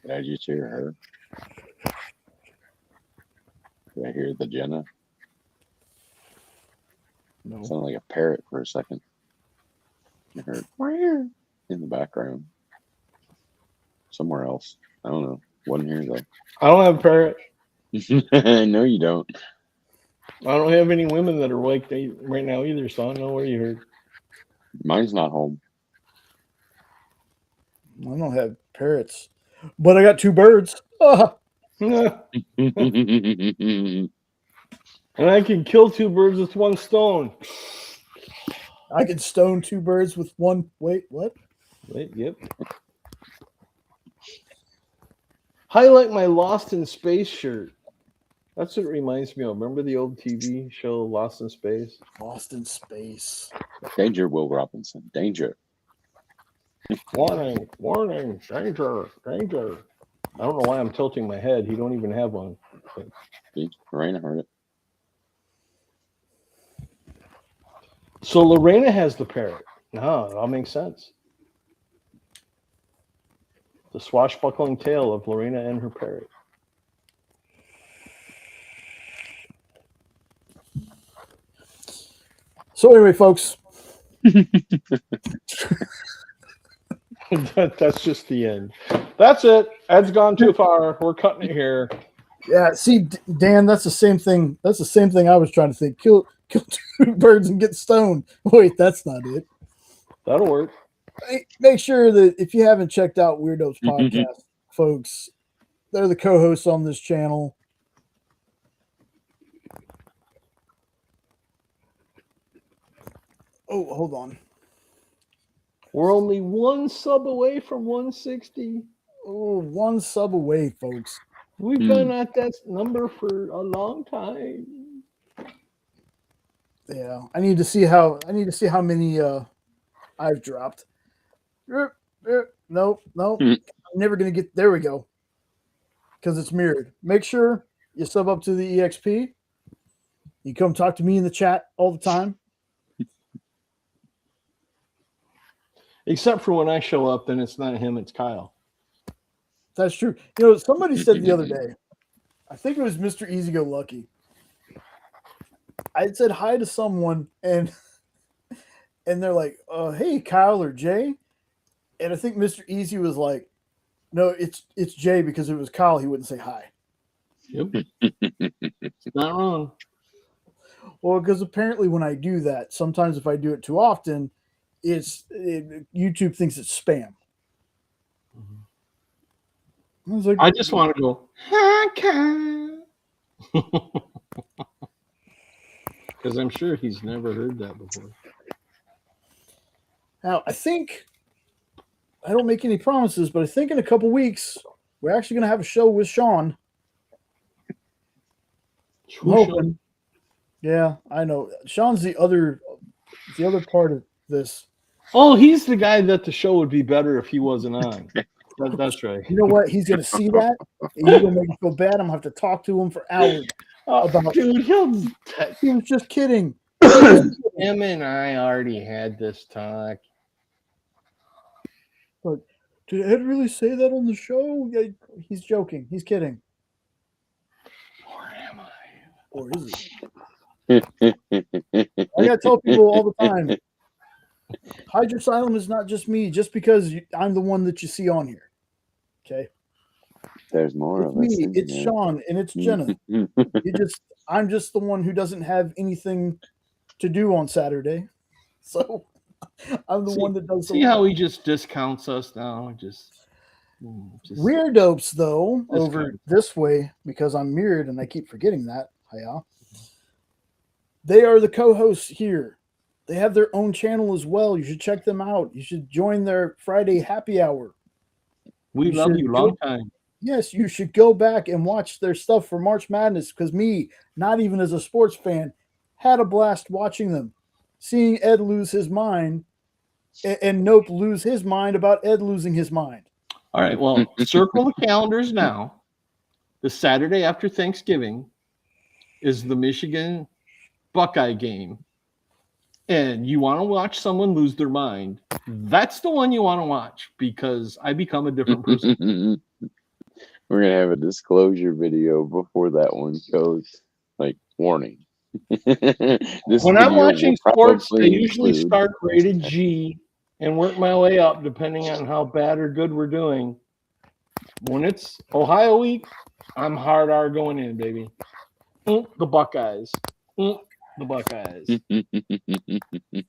Did I just hear her? Did I hear the Jenna? No. Sounded like a parrot for a second. I heard "Meow" in the background. Somewhere else. I don't know. Wasn't here though. I don't have a parrot. No, you don't. I don't have any women that are awake right now either, so I don't know where you heard. Mine's not home. I don't have parrots, but I got two birds. And I can kill two birds with one stone. I can stone two birds with one. Wait, what? Wait, yep. Highlight my Lost in Space shirt. That's what it reminds me of. Remember the old TV show Lost in Space? Lost in Space. Danger, Will Robinson. Danger. Warning, warning, danger, danger. I don't know why I'm tilting my head. He don't even have one. See, Lorena heard it. So Lorena has the parrot. No, it all makes sense. The swashbuckling tale of Lorena and her parrot. So anyway, folks, That's just the end. That's it. Ed's gone too far. We're cutting it here. yeah. See, Dan, that's the same thing. That's the same thing I was trying to think. Kill 2 birds and get stoned. Wait, that's not it. That'll work. Make sure that if you haven't checked out Weirdos Podcast, folks, they're the co-hosts on this channel. Oh, hold on. We're only 1 sub away from 160. Oh, 1 sub away, folks. We've been at that number for a long time. Yeah, I need to see how many I've dropped. Nope. I'm never gonna get there. We go. Because it's mirrored. Make sure you sub up to the EXP. You come talk to me in the chat all the time. Except for when I show up, then it's not him, it's Kyle. That's true. You know, somebody said the other day, I think it was Mr. Easy Go Lucky. I said hi to someone and they're like, hey, Kyle or Jay. And I think Mr. Easy was like, no, it's Jay, because if it was Kyle, he wouldn't say hi. Yep. It's not wrong. Well, because apparently when I do that, sometimes if I do it too often, YouTube thinks it's spam. I was like, I just want to go, hi, Kyle. Because I'm sure he's never heard that before. Now, I don't make any promises, but I think in a couple weeks, we're actually going to have a show with Sean. I'm hoping. Yeah, I know. Sean's the other part of this. Oh, he's the guy that the show would be better if he wasn't on. That's right. You know what? He's going to see that, and he's going to make me feel bad. I'm going to have to talk to him for hours. Dude, He was just kidding. Him and I already had this talk. But did Ed really say that on the show? Yeah, he's joking. He's kidding. Or am I? Or is he? I got to tell people all the time, Hydra Asylum is not just me, just because I'm the one that you see on here. Okay? There's more It's of us. me, it's Sean, and it's Jenna. I'm just the one who doesn't have anything to do on Saturday. So I'm the one that does See how he just discounts us now? Just Weirdos, though, This over kind. this way, because I'm mirrored and I keep forgetting that. Hiya. They are the co-hosts here. They have their own channel as well. You should check them out. You should join their Friday happy hour. We love you long time. Yes, you should go back and watch their stuff for March Madness, because me, not even as a sports fan, had a blast watching them. Seeing Ed lose his mind and Nope lose his mind about Ed losing his mind. All right, well, circle the calendars now. The Saturday after Thanksgiving is the Michigan Buckeye game. And you want to watch someone lose their mind, that's the one you want to watch, because I become a different person. We're gonna have a disclosure video before that one goes. Like, warning. When I'm watching sports, I usually start rated G and work my way up depending on how bad or good we're doing. When it's Ohio week, I'm hard R going in, baby. The Buckeyes. The Buckeyes.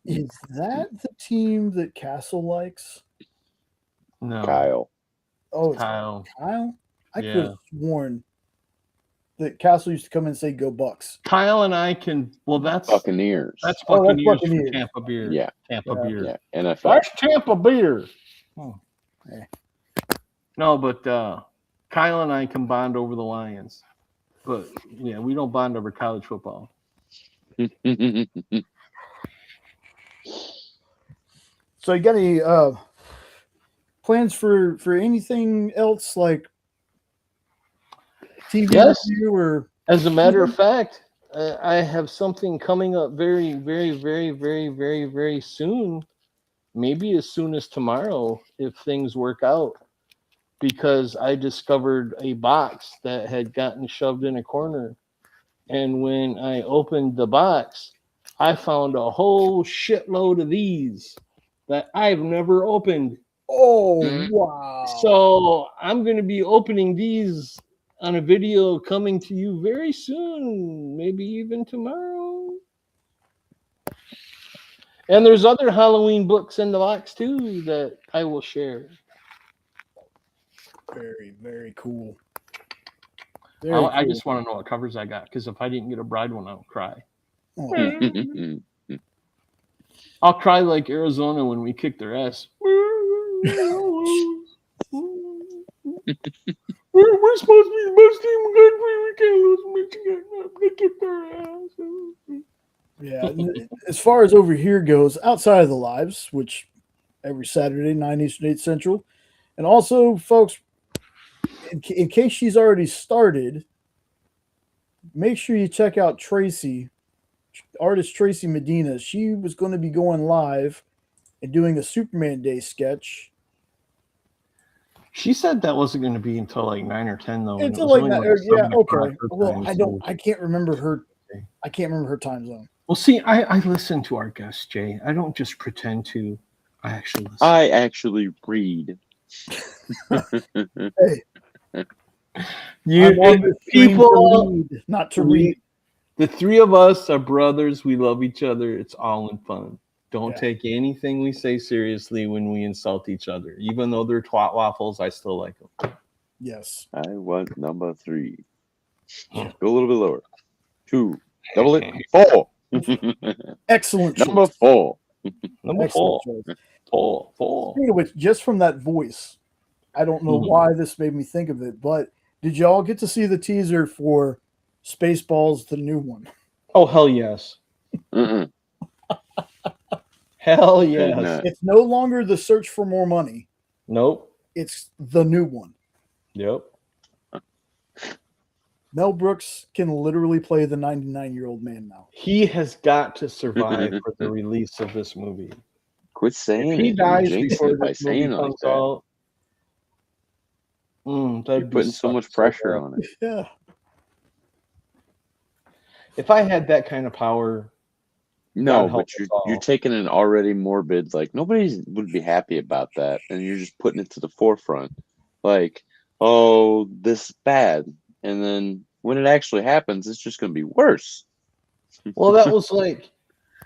Is that the team that Castle likes? No. Kyle. Oh, it's Kyle. Kyle? I Yeah. could have sworn that Castle used to come in and say, "Go Bucks." Kyle and I can. Well, that's Buccaneers. That's Oh, that's Buccaneers, Buccaneers. For Tampa beer. Yeah. Tampa beer. Yeah, NFL. That's Tampa beer. Oh, hey. No, but Kyle and I can bond over the Lions. But yeah, we don't bond over college football. So you got any plans for anything else, like TV Yes. review or? As a matter of fact, I have something coming up very, very, very, very, very, very soon. Maybe as soon as tomorrow, if things work out. because I discovered a box that had gotten shoved in a corner. And when I opened the box, I found a whole shitload of these that I've never opened. Oh, Mm. wow. So I'm going to be opening these on a video coming to you very soon, maybe even tomorrow. And there's other Halloween books in the box too that I will share. Very, very cool. I just want to know what covers I got, because if I didn't get a bride one, I'll cry. Oh, I'll cry like Arizona when we kick their ass. We're supposed to be the best team in the country. We can't lose Michigan. They kick their ass. yeah. As far as over here goes, outside of the lives, which every Saturday, 9 Eastern, 8 Central, and also, folks, in case she's already started, make sure you check out Tracy, artist Tracy Medina. She was going to be going live and doing a Superman Day sketch. She said that wasn't going to be until like 9 or 10 though. Until like that, yeah, 7 o'clock okay. her Well, time, I can't remember her. I can't remember her time zone. Well, see, I listen to our guests, Jay. I don't just pretend to. I actually listen. I actually read. Hey, You people, read, not to read. The three of us are brothers. We love each other. It's all in fun. Don't Yeah. take anything we say seriously when we insult each other. Even though they're twat waffles, I still like them. Yes. I want number 3. Go a little bit lower. 2. Double it. 4. Excellent. Number choice. 4. Number Excellent 4. choice. 4. Speaking of which, just from that voice, I don't know why this made me think of it, but did y'all get to see the teaser for Spaceballs, the new one? Oh, hell yes. Mm-mm. Hell Did yes. not. It's no longer the search for more money. Nope. It's the new one. Yep. Mel Brooks can literally play the 99-year-old man now. He has got to survive for the release of this movie. Quit saying If he it. dies Jinxing before it by this movie saying it like comes that. out, You're that'd be putting so much pressure on it. Yeah. If I had that kind of power, No, God help but us all. you're taking an already morbid, like nobody would be happy about that, and you're just putting it to the forefront. Like, oh, this is bad. And then when it actually happens, it's just gonna be worse. Well, that was like,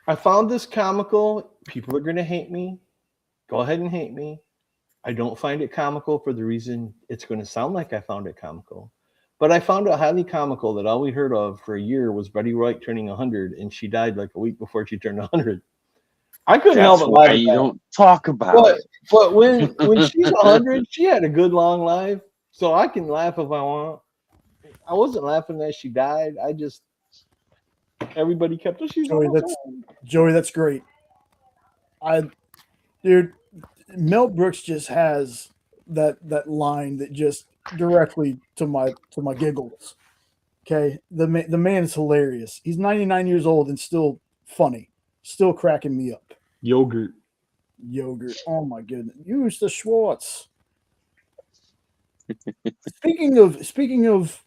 I found this comical. People are going to hate me. Go ahead and hate me. I don't find it comical for the reason it's going to sound like I found it comical. But I found it highly comical that all we heard of for a year was Betty White turning 100, and she died like a week before she turned 100. I couldn't help That's but why laugh at you that. don't talk about it. But when she's 100, she had a good long life, so I can laugh if I want. I wasn't laughing that she died. I just, everybody kept, oh, she's Joey, that's great. Dude, Mel Brooks just has that line that just directly to my giggles. Okay, the man is hilarious. He's 99 years old and still funny, still cracking me up. Yogurt. Oh my goodness, use the Schwartz. Speaking of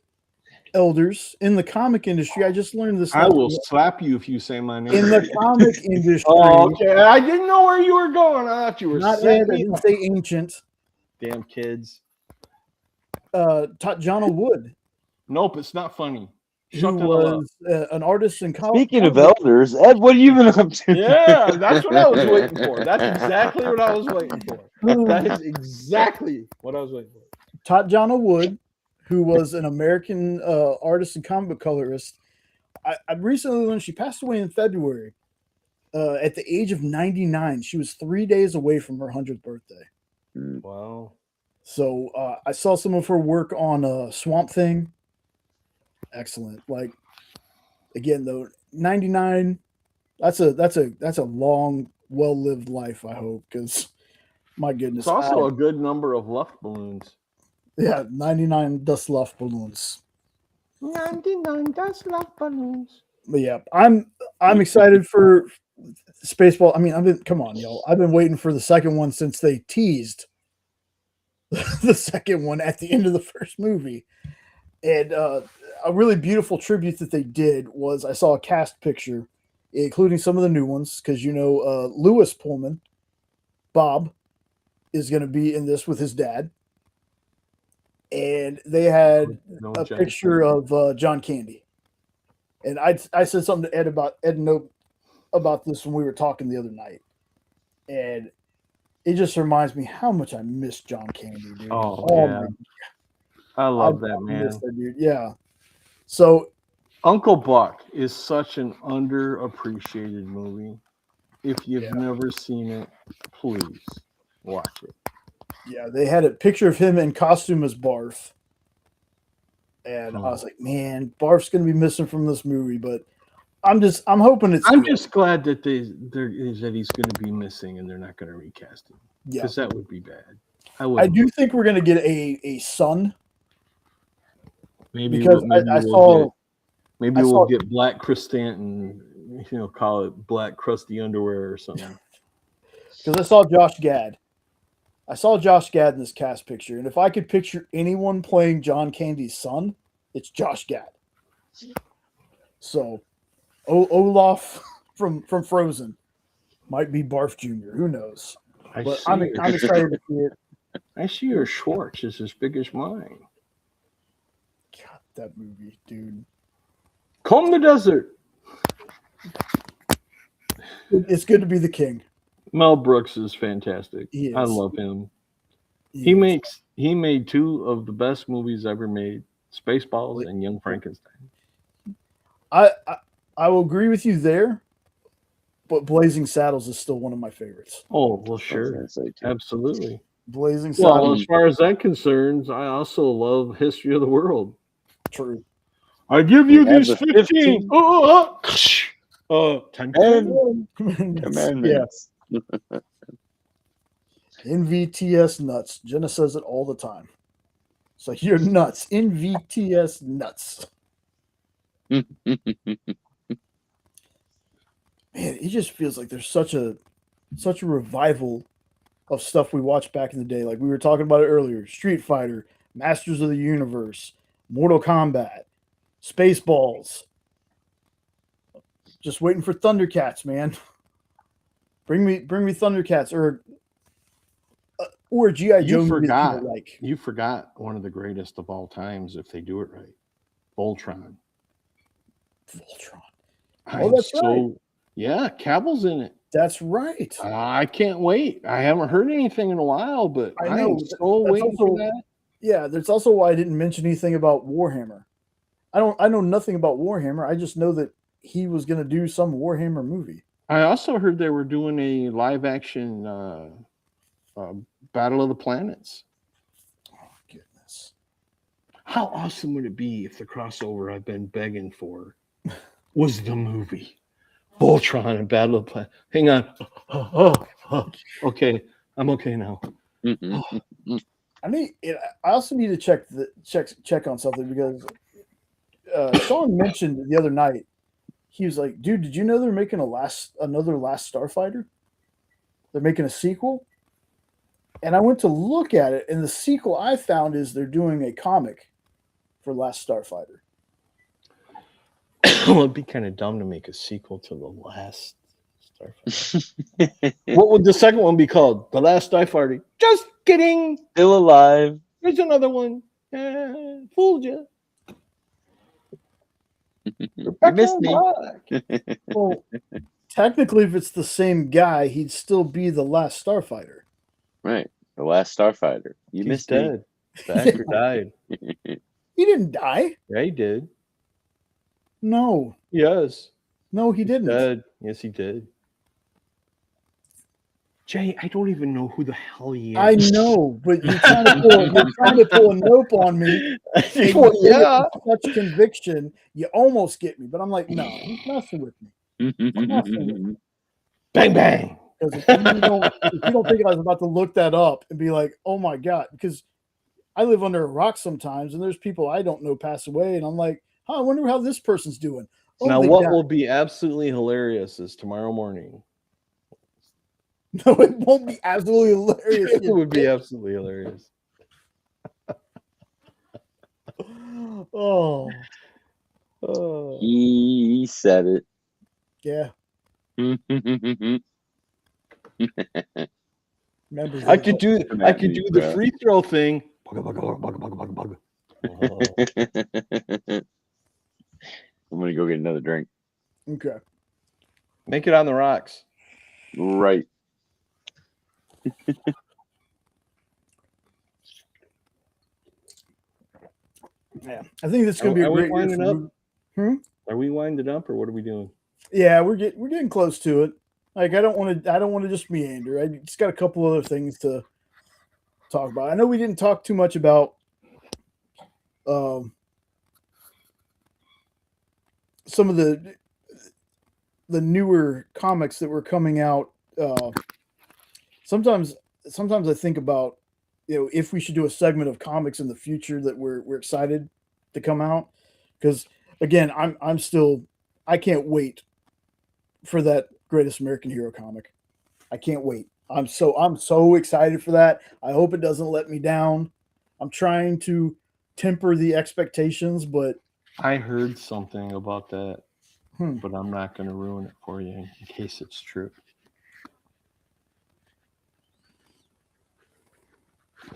elders in the comic industry, I just learned this. I will slap you if you say my name. In the comic industry. Oh, okay. I didn't know where you were going. I thought you were Not saying Ed, I didn't say ancient. Damn kids. Tatiana Wood. Nope, it's not funny. Who was an artist in college. Speaking of elders, Ed, what have you been up to? Yeah, that's what I was waiting for. That's exactly what I was waiting for. That is exactly what I was waiting for. Tatiana Wood, who was an American artist and comic book colorist. I recently learned she passed away in February at the age of 99. She was 3 days away from her 100th birthday. Wow. So I saw some of her work on Swamp Thing. Excellent. Like, again, though, 99. That's a long, well-lived life. I hope, because my goodness, It's also a good number of Luft balloons. Yeah, 99 Das Luft balloons. 99 Das Luft balloons. But yeah, I'm excited for Spaceball. I mean, come on, y'all. I've been waiting for the second one since they teased the second one at the end of the first movie. And a really beautiful tribute that they did was I saw a cast picture, including some of the new ones, because Lewis Pullman, Bob, is going to be in this with his dad. And they had a picture of John Candy. And I said something to Ed Note about this when we were talking the other night. And it just reminds me how much I miss John Candy, dude. Oh yeah. I love that, man. That, dude. Yeah. So Uncle Buck is such an underappreciated movie. If you've never seen it, please watch it. Yeah, they had a picture of him in costume as Barf. And I was like, man, Barf's gonna be missing from this movie, but I'm hoping it's I'm just glad that he's gonna be missing and they're not gonna recast him. Yeah. Because that would be bad. I do think we're gonna get a son. Maybe because we'll get Black Chris Stanton, call it Black Crusty Underwear or something. Because I saw Josh Gad. I saw Josh Gad in this cast picture, and if I could picture anyone playing John Candy's son, it's Josh Gad. So, Olaf from Frozen might be Barf Jr. Who knows? I'm excited to see it. I see your Schwartz is as big as mine. God, that movie, dude. Comb the Desert. It's good to be the king. Mel Brooks is fantastic. I love him. He made two of the best movies ever made: Spaceballs and Young Frankenstein. I will agree with you there, but Blazing Saddles is still one of my favorites. Oh well, sure, absolutely. Blazing Saddles. Well, as far as that concerns, I also love History of the World. True. I give you these 15. 10 commandments. Yeah. NVTS nuts. Jenna says it all the time. It's like, you're nuts. NVTS nuts. Man, it just feels like there's such a revival of stuff we watched back in the day. Like we were talking about it earlier. Street Fighter, Masters of the Universe, Mortal Kombat, Spaceballs. Just waiting for Thundercats, man. Bring me Thundercats or G.I. Joe. You forgot one of the greatest of all times if they do it right. Voltron. Oh, that's right. Yeah, Cavill's in it. That's right. I can't wait. I haven't heard anything in a while, but I know. I'm so waiting for that. Yeah, that's also why I didn't mention anything about Warhammer. I know nothing about Warhammer. I just know that he was going to do some Warhammer movie. I also heard they were doing a live action Battle of the Planets. Oh, goodness. How awesome would it be if the crossover I've been begging for was the movie Voltron and Battle of the Planets? Hang on. Okay. I'm okay now. I also need to check on something because Sean mentioned the other night. He was like, dude, did you know they're making another Last Starfighter? They're making a sequel. And I went to look at it, and the sequel I found is they're doing a comic for Last Starfighter. Well, it'd be kind of dumb to make a sequel to The Last Starfighter. What would the second one be called? The Last Starfighter. Just kidding. Still alive. Here's another one. Fooled you. You missed me. Well, technically, if it's the same guy, he'd still be the Last Starfighter. Right. The Last Starfighter. He's missed dead. The actor died. He didn't die. Yeah, he did. No. Yes. No, he didn't. Dead. Yes, he did. Jay, I don't even know who the hell he is. I know, but you're trying to pull a nope on me. Well, yeah. Such conviction, you almost get me. But I'm like, no, he's messing with me. Bang, bang. Because if you don't think I was about to look that up and be like, oh my God, because I live under a rock sometimes and there's people I don't know pass away. And I'm like, I wonder how this person's doing. Oh, now, what will be absolutely hilarious is tomorrow morning. No, it won't be absolutely hilarious. It would be absolutely hilarious. Oh, Oh. He said it. yeah. Members I of could do Come I at could me, do the bruh. free throw thing. Oh. I'm gonna go get another drink. Okay. Make it on the rocks. Right. Yeah. I think this is gonna be a Are we great year winding for up? movie. Are we winding up, or what are we doing? Yeah, we're getting close to it. Like I don't want to just meander. I just got a couple other things to talk about. I know we didn't talk too much about some of the newer comics that were coming out. Sometimes I think about, if we should do a segment of comics in the future that we're excited to come out, because again, I can't wait for that Greatest American Hero comic. I can't wait. I'm so excited for that. I hope it doesn't let me down. I'm trying to temper the expectations, but I heard something about that, Hmm. but I'm not going to ruin it for you in case it's true.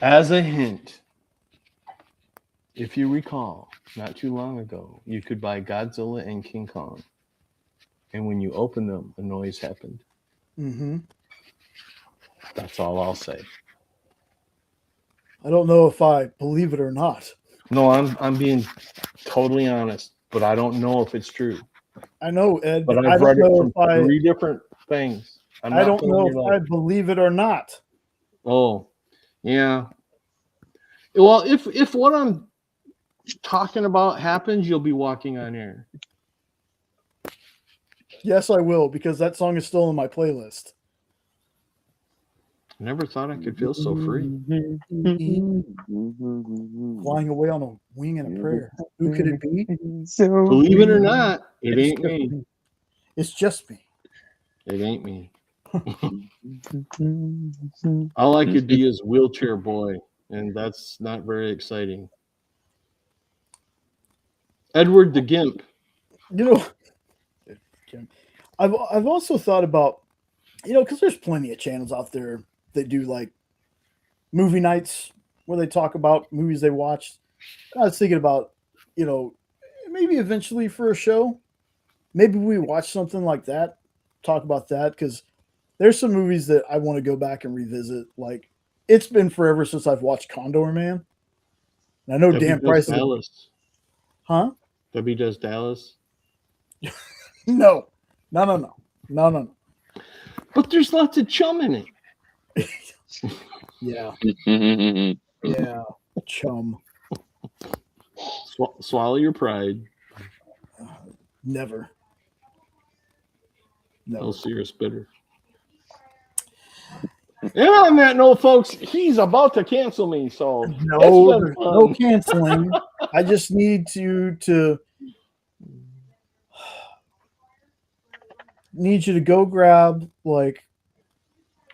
As a hint, if you recall, not too long ago, you could buy Godzilla and King Kong. And when you open them, a noise happened. mm-hmm. That's all I'll say. I don't know if I believe it or not. No, I'm being totally honest, but I don't know if it's true. I know, Ed. But I I've don't read it know from if I. 3 different things. I don't know if I believe it or not. Oh, yeah. Well, if what I'm talking about happens, you'll be walking on air. Yes, I will, because that song is still in my playlist. Never thought I could feel so free. Flying away on a wing and a prayer. Who could it be? Believe it or not, it It's ain't just me. It's just me. It ain't me. All I could be is wheelchair boy, and that's not very exciting. Edward the Gimp. I've also thought about, because there's plenty of channels out there that do like movie nights where they talk about movies they watched. I was thinking about, maybe eventually for a show, maybe we watch something like that, talk about that, because there's some movies that I want to go back and revisit. Like, it's been forever since I've watched Condor Man. And I know Debbie Dan Does Price. Dallas. Huh? Debbie Does Dallas. No. But there's lots of chum in it. Yeah. Yeah. Chum. Swallow your pride. Never. No serious bitter. And on that note, folks, he's about to cancel me. So no canceling. I just need you to go grab, like,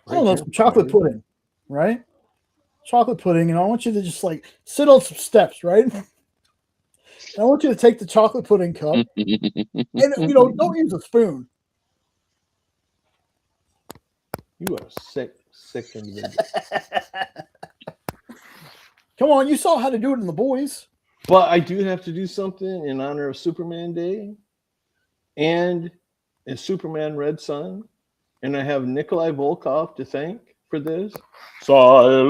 I don't know, some chocolate pudding, right? Chocolate pudding, and I want you to just like sit on some steps, right? And I want you to take the chocolate pudding cup, and don't use a spoon. You are sick individual. Come on, you saw how to do it in The Boys. But I do have to do something in honor of Superman Day and it's Superman Red Sun. And I have Nikolai Volkov to thank for this. There you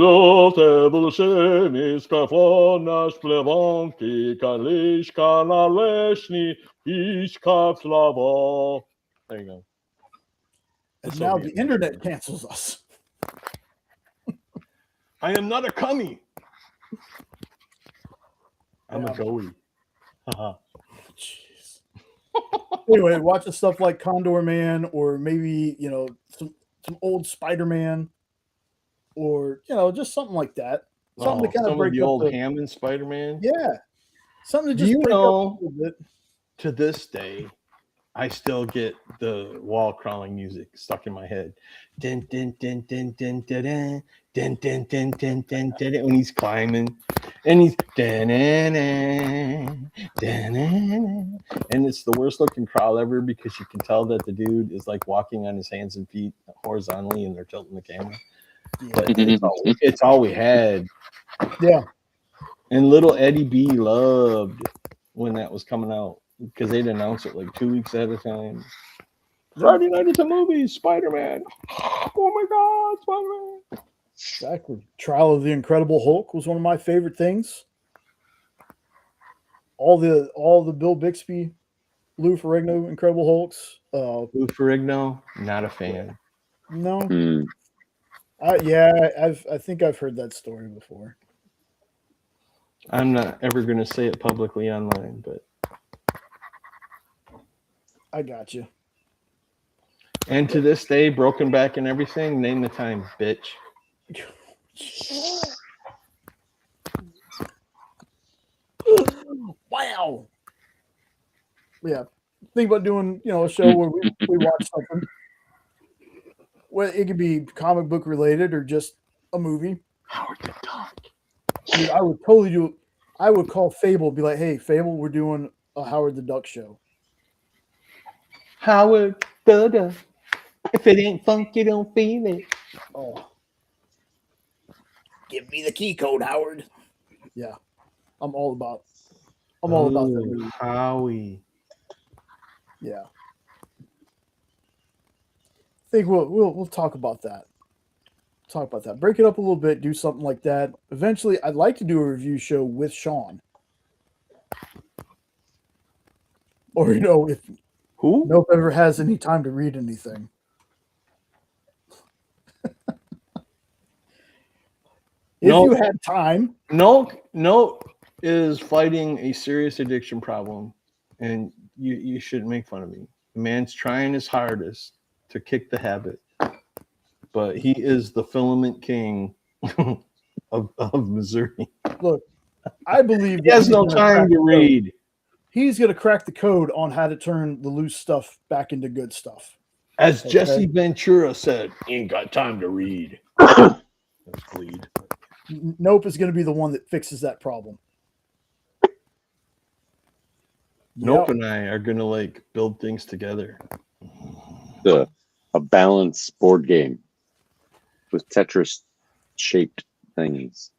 go. And now the internet cancels us. I am not a commie. I'm a Joey. Jeez. Anyway, watching stuff like Condor Man, or maybe some old Spider-Man, or just something like that. Something to kind of break the up old Hammond Spider-Man. Yeah, something to just break up a little bit. To this day, I still get the wall crawling music stuck in my head. Din, din, din, din, din, din, din, din, din, din, din, din, din, when he's climbing, And he's and it's the worst looking crowd ever because you can tell that the dude is like walking on his hands and feet horizontally and they're tilting the camera. But it's all we had. Yeah. And little Eddie B loved when that was coming out because they'd announce it like 2 weeks at a time. Friday night at the movies, Spider-Man. Oh my God, Spider-Man. Exactly. Trial of the Incredible Hulk was one of my favorite things. All the Bill Bixby, Lou Ferrigno Incredible Hulks. Lou Ferrigno, not a fan. No. Mm. I think I've heard that story before. I'm not ever going to say it publicly online, but I got you. and to this day, broken back and everything. Name the time, bitch. Wow. Yeah. Think about doing, a show where we watch something. Well, it could be comic book related or just a movie. Howard the Duck. Dude, I would totally do. I would call Fable, be like, "Hey, Fable, we're doing a Howard the Duck show." Howard the Duck. If it ain't funk, you don't feel it. Oh, give me the key code, Howard. Yeah, I'm all about that movie. Howie. Yeah, I think we'll talk about that. Break it up a little bit. Do something like that. Eventually, I'd like to do a review show with Sean. Or if Who? Nope ever has any time to read anything. If you had time. No is fighting a serious addiction problem, and you shouldn't make fun of me. The man's trying his hardest to kick the habit, but he is the filament king of Missouri. Look, I believe He has no time to read. He's going to crack the code on how to turn the loose stuff back into good stuff. As Jesse Ventura said, ain't got time to read. Let's bleed. Nope is going to be the one that fixes that problem. Nope and I are going to build things together. A balanced board game with Tetris shaped things.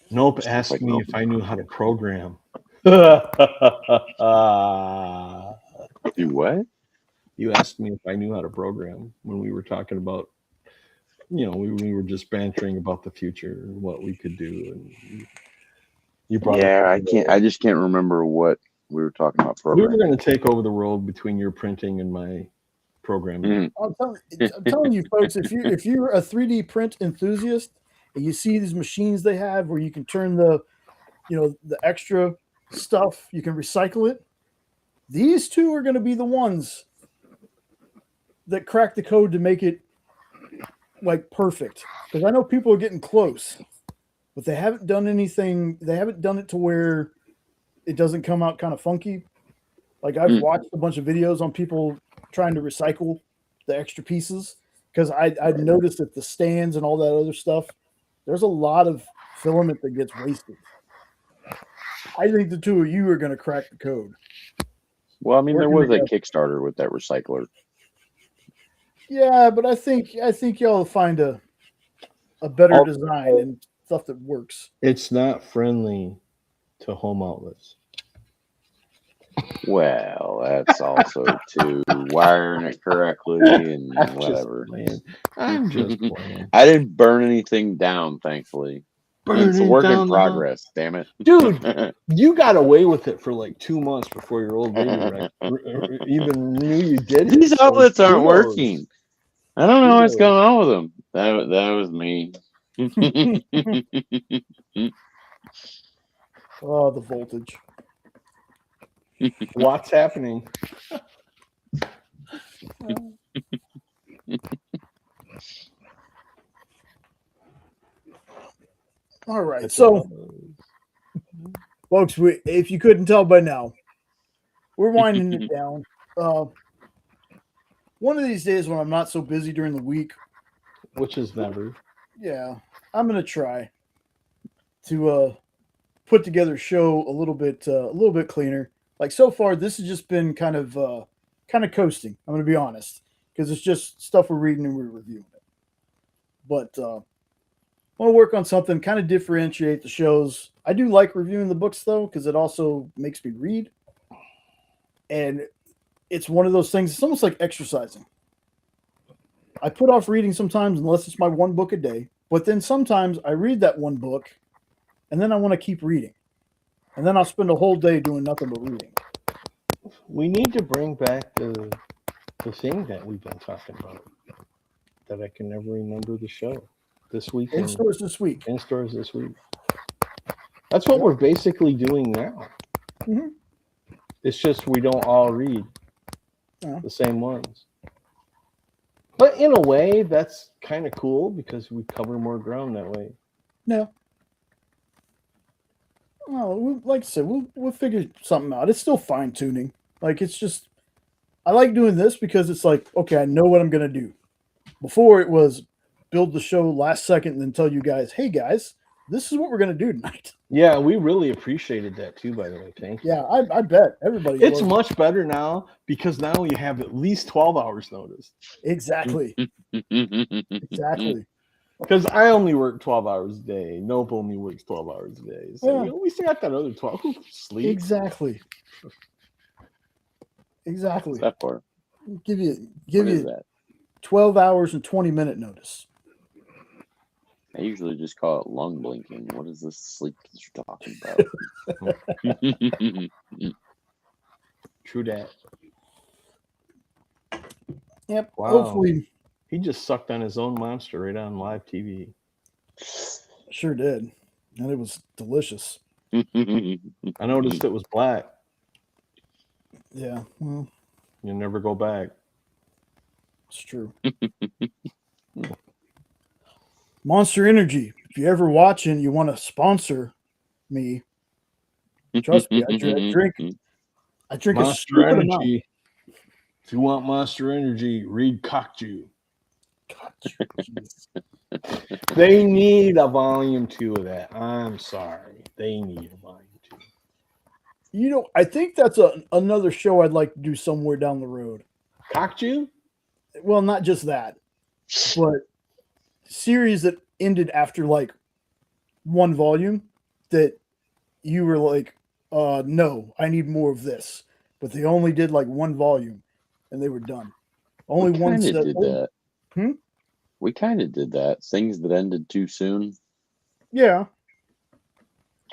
Nope asked me if I knew how to program. Do what? You asked me if I knew how to program when we were talking about, we were just bantering about the future and what we could do. And you brought I just can't remember what we were talking about. We were going to take over the world between your printing and my programming. I'm telling you, folks, if you're a 3D print enthusiast and you see these machines they have where you can turn the extra stuff, you can recycle it. These two are going to be the ones that crack the code to make it perfect. Because I know people are getting close, but they haven't done anything. They haven't done it to where it doesn't come out kind of funky. I've watched a bunch of videos on people trying to recycle the extra pieces because I've noticed that the stands and all that other stuff, there's a lot of filament that gets wasted. I think the two of you are going to crack the code. Well, I mean, there was a Kickstarter with that recycler. Yeah, but I think y'all will find a better design and stuff that works. It's not friendly to home outlets. Well, that's also to wiring it correctly and whatever. I'm just playing. I didn't burn anything down, thankfully. It's a work in progress, damn it. Dude, you got away with it for 2 months before your old lady even knew you did it. These outlets aren't working. I don't know what's going on with them. That was me. Oh, the voltage. What's happening? All right. So, folks, if you couldn't tell by now, we're winding it down. One of these days when I'm not so busy during the week, which is never. Yeah, I'm going to try to put together a show a little bit cleaner. Like so far, this has just been kind of coasting. I'm going to be honest, because it's just stuff we're reading and we're reviewing it. But I want to work on something, kind of differentiate the shows. I do like reviewing the books though, because it also makes me read, and it's one of those things. It's almost like exercising. I put off reading sometimes unless it's my one book a day, but then sometimes I read that one book, and then I want to keep reading, and then I'll spend a whole day doing nothing but reading. We need to bring back the thing that we've been talking about. That I can never remember the show. This week In stores this week. In stores this week. That's what we're basically doing now. Mhm. It's just we don't all read Yeah. the same ones. But in a way, that's kind of cool because we cover more ground that way. No. Well, like I said, we'll figure something out. It's still fine tuning. Like it's just, I like doing this because it's like, okay, I know what I'm gonna do. Before it was build the show last second and then tell you guys, hey guys, this is what we're gonna do tonight. Yeah, we really appreciated that too, by the way. Thank you. Yeah, I bet everybody. It's loves much better now because now you have at least 12 hours notice. it. Exactly. Exactly. Because I only work 12 hours a day. Nope only works 12 hours a day. So Yeah. we still got that other 12. Sleep. Exactly. Exactly. That part. Give What you is that? 12 hours and 20-minute notice. I usually just call it lung blinking. What is this sleep that you're talking about? True that. Yep. Wow. Hopefully. He just sucked on his own monster right on live TV. Sure did. And it was delicious. I noticed it was black. Yeah. Well, You never go back. it's true. Monster Energy. If you ever watching, you want to sponsor me. Trust me, I drink a Monster stupid amount. Energy. If you want Monster Energy, read Cockju. God, jeez. They need a volume 2 of that. I'm sorry. They need a volume 2. You know, I think that's another show I'd like to do somewhere down the road. Cockju? Well, not just that, but series that ended after like one volume that you were like, no, I need more of this. But they only did like one volume and they were done. Only We one kind set. of did that. Hmm? We kind of did that. Things that ended too soon. Yeah,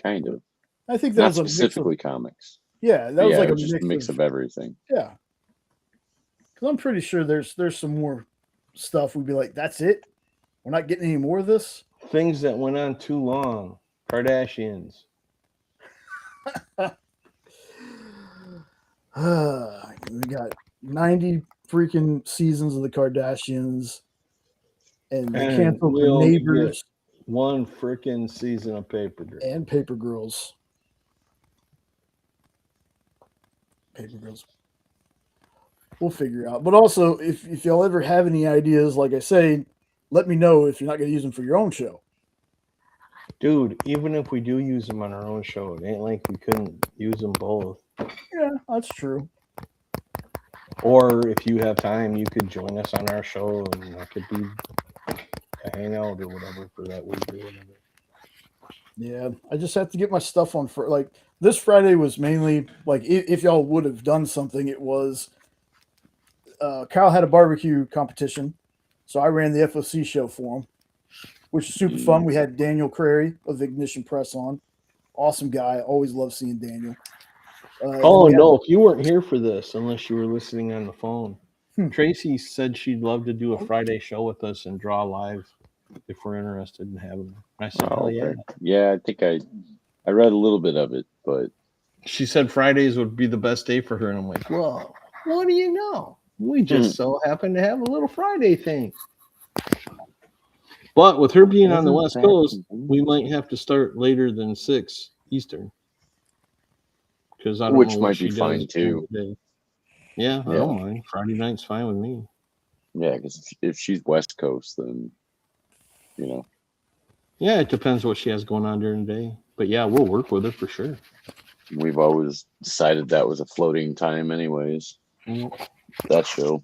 Kind of. I think that Not was a mix of, specifically comics. yeah, that But was yeah, like it a was just a mix of everything. yeah. Because I'm pretty sure there's some more stuff we'd be like, that's it. We're not getting any more of this. Things that went on too long. Kardashians. We got 90 freaking seasons of the Kardashians, and they And canceled we the only Neighbors One freaking season of Paper Girl. and Paper Girls. Paper Girls. We'll figure out. But also, if y'all ever have any ideas, like I say, let me know if you're not going to use them for your own show. Dude, even if we do use them on our own show, it ain't like we couldn't use them both. Yeah, that's true. Or if you have time, you could join us on our show and that could be a hangout or whatever for that week or whatever. Yeah, I just have to get my stuff on for like this Friday was mainly like if y'all would have done something, it was Kyle had a barbecue competition, so I ran the FOC show for him, which is super fun. We had Daniel Crary of Ignition Press on, awesome guy. Always love seeing Daniel. Oh no! If you weren't here for this, unless you were listening on the phone, Tracy said she'd love to do a Friday show with us and draw live if we're interested in having them. I said, "Hell yeah!" Yeah, I think I read a little bit of it, but she said Fridays would be the best day for her, and I'm like, "Well, what do you know? We just so happen to have a little Friday thing." But with her being on the West Coast, we might have to start later than 6 Eastern. Because I don't which know might be fine too. Yeah, I don't mind. Friday night's fine with me. Yeah, because if she's West Coast, then Yeah, it depends what she has going on during the day. But yeah, we'll work with her for sure. We've always decided that was a floating time, anyways. Mm. That show.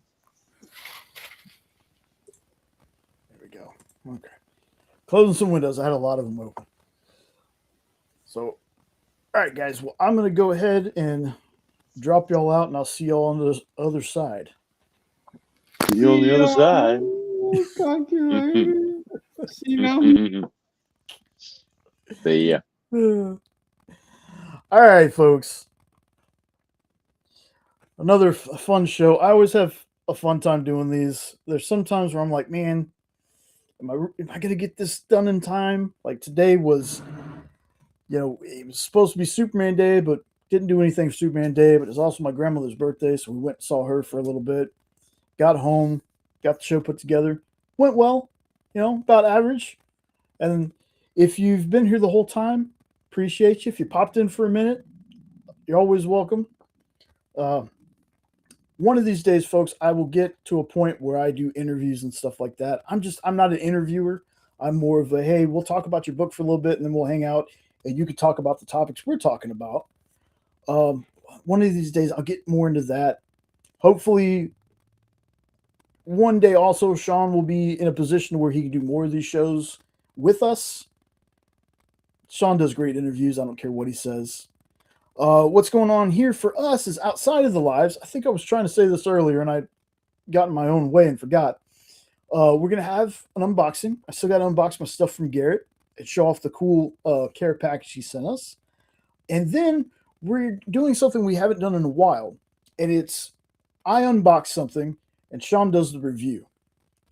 There we go. Okay. Closing some windows. I had a lot of them open. So, all right, guys. Well, I'm going to go ahead and drop y'all out, and I'll see y'all on the other side. See you on the other side. See you now. See ya. All right, folks. Another fun show. I always have a fun time doing these. There's some times where I'm like, man, am I going to get this done in time? Like today was, it was supposed to be Superman Day, but didn't do anything for Superman Day. But it's also my grandmother's birthday, so we went and saw her for a little bit. Got home, got the show put together. Went well, about average. And if you've been here the whole time, appreciate you. If you popped in for a minute, you're always welcome. One of these days, folks, I will get to a point where I do interviews and stuff like that. I'm not an interviewer. I'm more of a, hey, we'll talk about your book for a little bit and then we'll hang out and you can talk about the topics we're talking about. One of these days, I'll get more into that. Hopefully, one day also, Sean will be in a position where he can do more of these shows with us. Sean does great interviews. I don't care what he says. What's going on here for us is outside of the lives. I think I was trying to say this earlier and I got in my own way and forgot. We're going to have an unboxing. I still got to unbox my stuff from Garrett and show off the cool care package he sent us. And then we're doing something we haven't done in a while. And it's I unbox something and Sean does the review.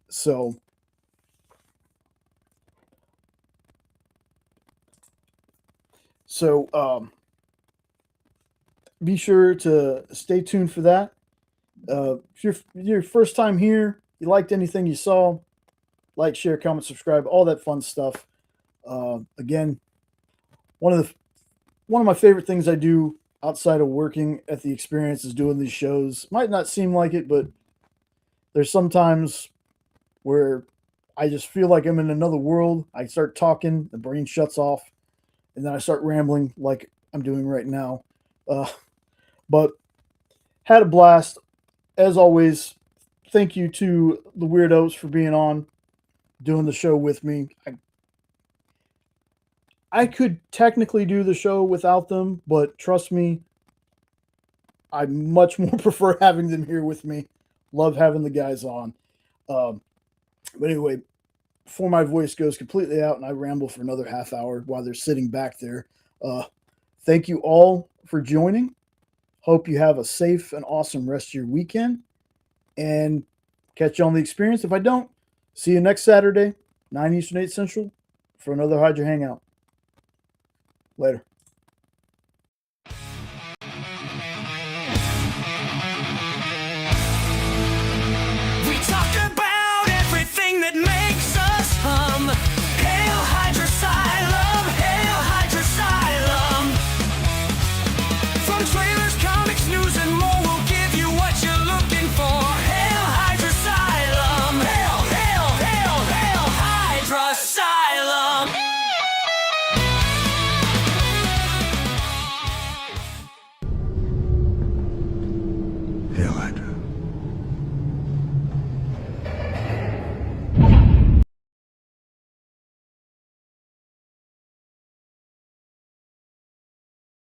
So be sure to stay tuned for that. If you're your first time here, you liked anything you saw, like, share, comment, subscribe, all that fun stuff. Again, one of my favorite things I do outside of working at the experience is doing these shows. Might not seem like it, but there's sometimes where I just feel like I'm in another world. I start talking, the brain shuts off, and then I start rambling like I'm doing right now. But had a blast. As always, thank you to the Weirdos for being on, doing the show with me. I could technically do the show without them, but trust me, I much more prefer having them here with me. Love having the guys on. But anyway, before my voice goes completely out and I ramble for another half hour while they're sitting back there, thank you all for joining. Hope you have a safe and awesome rest of your weekend. And catch you on the experience. If I don't, see you next Saturday, 9 Eastern, 8 Central, for another Hydra Hangout. Later.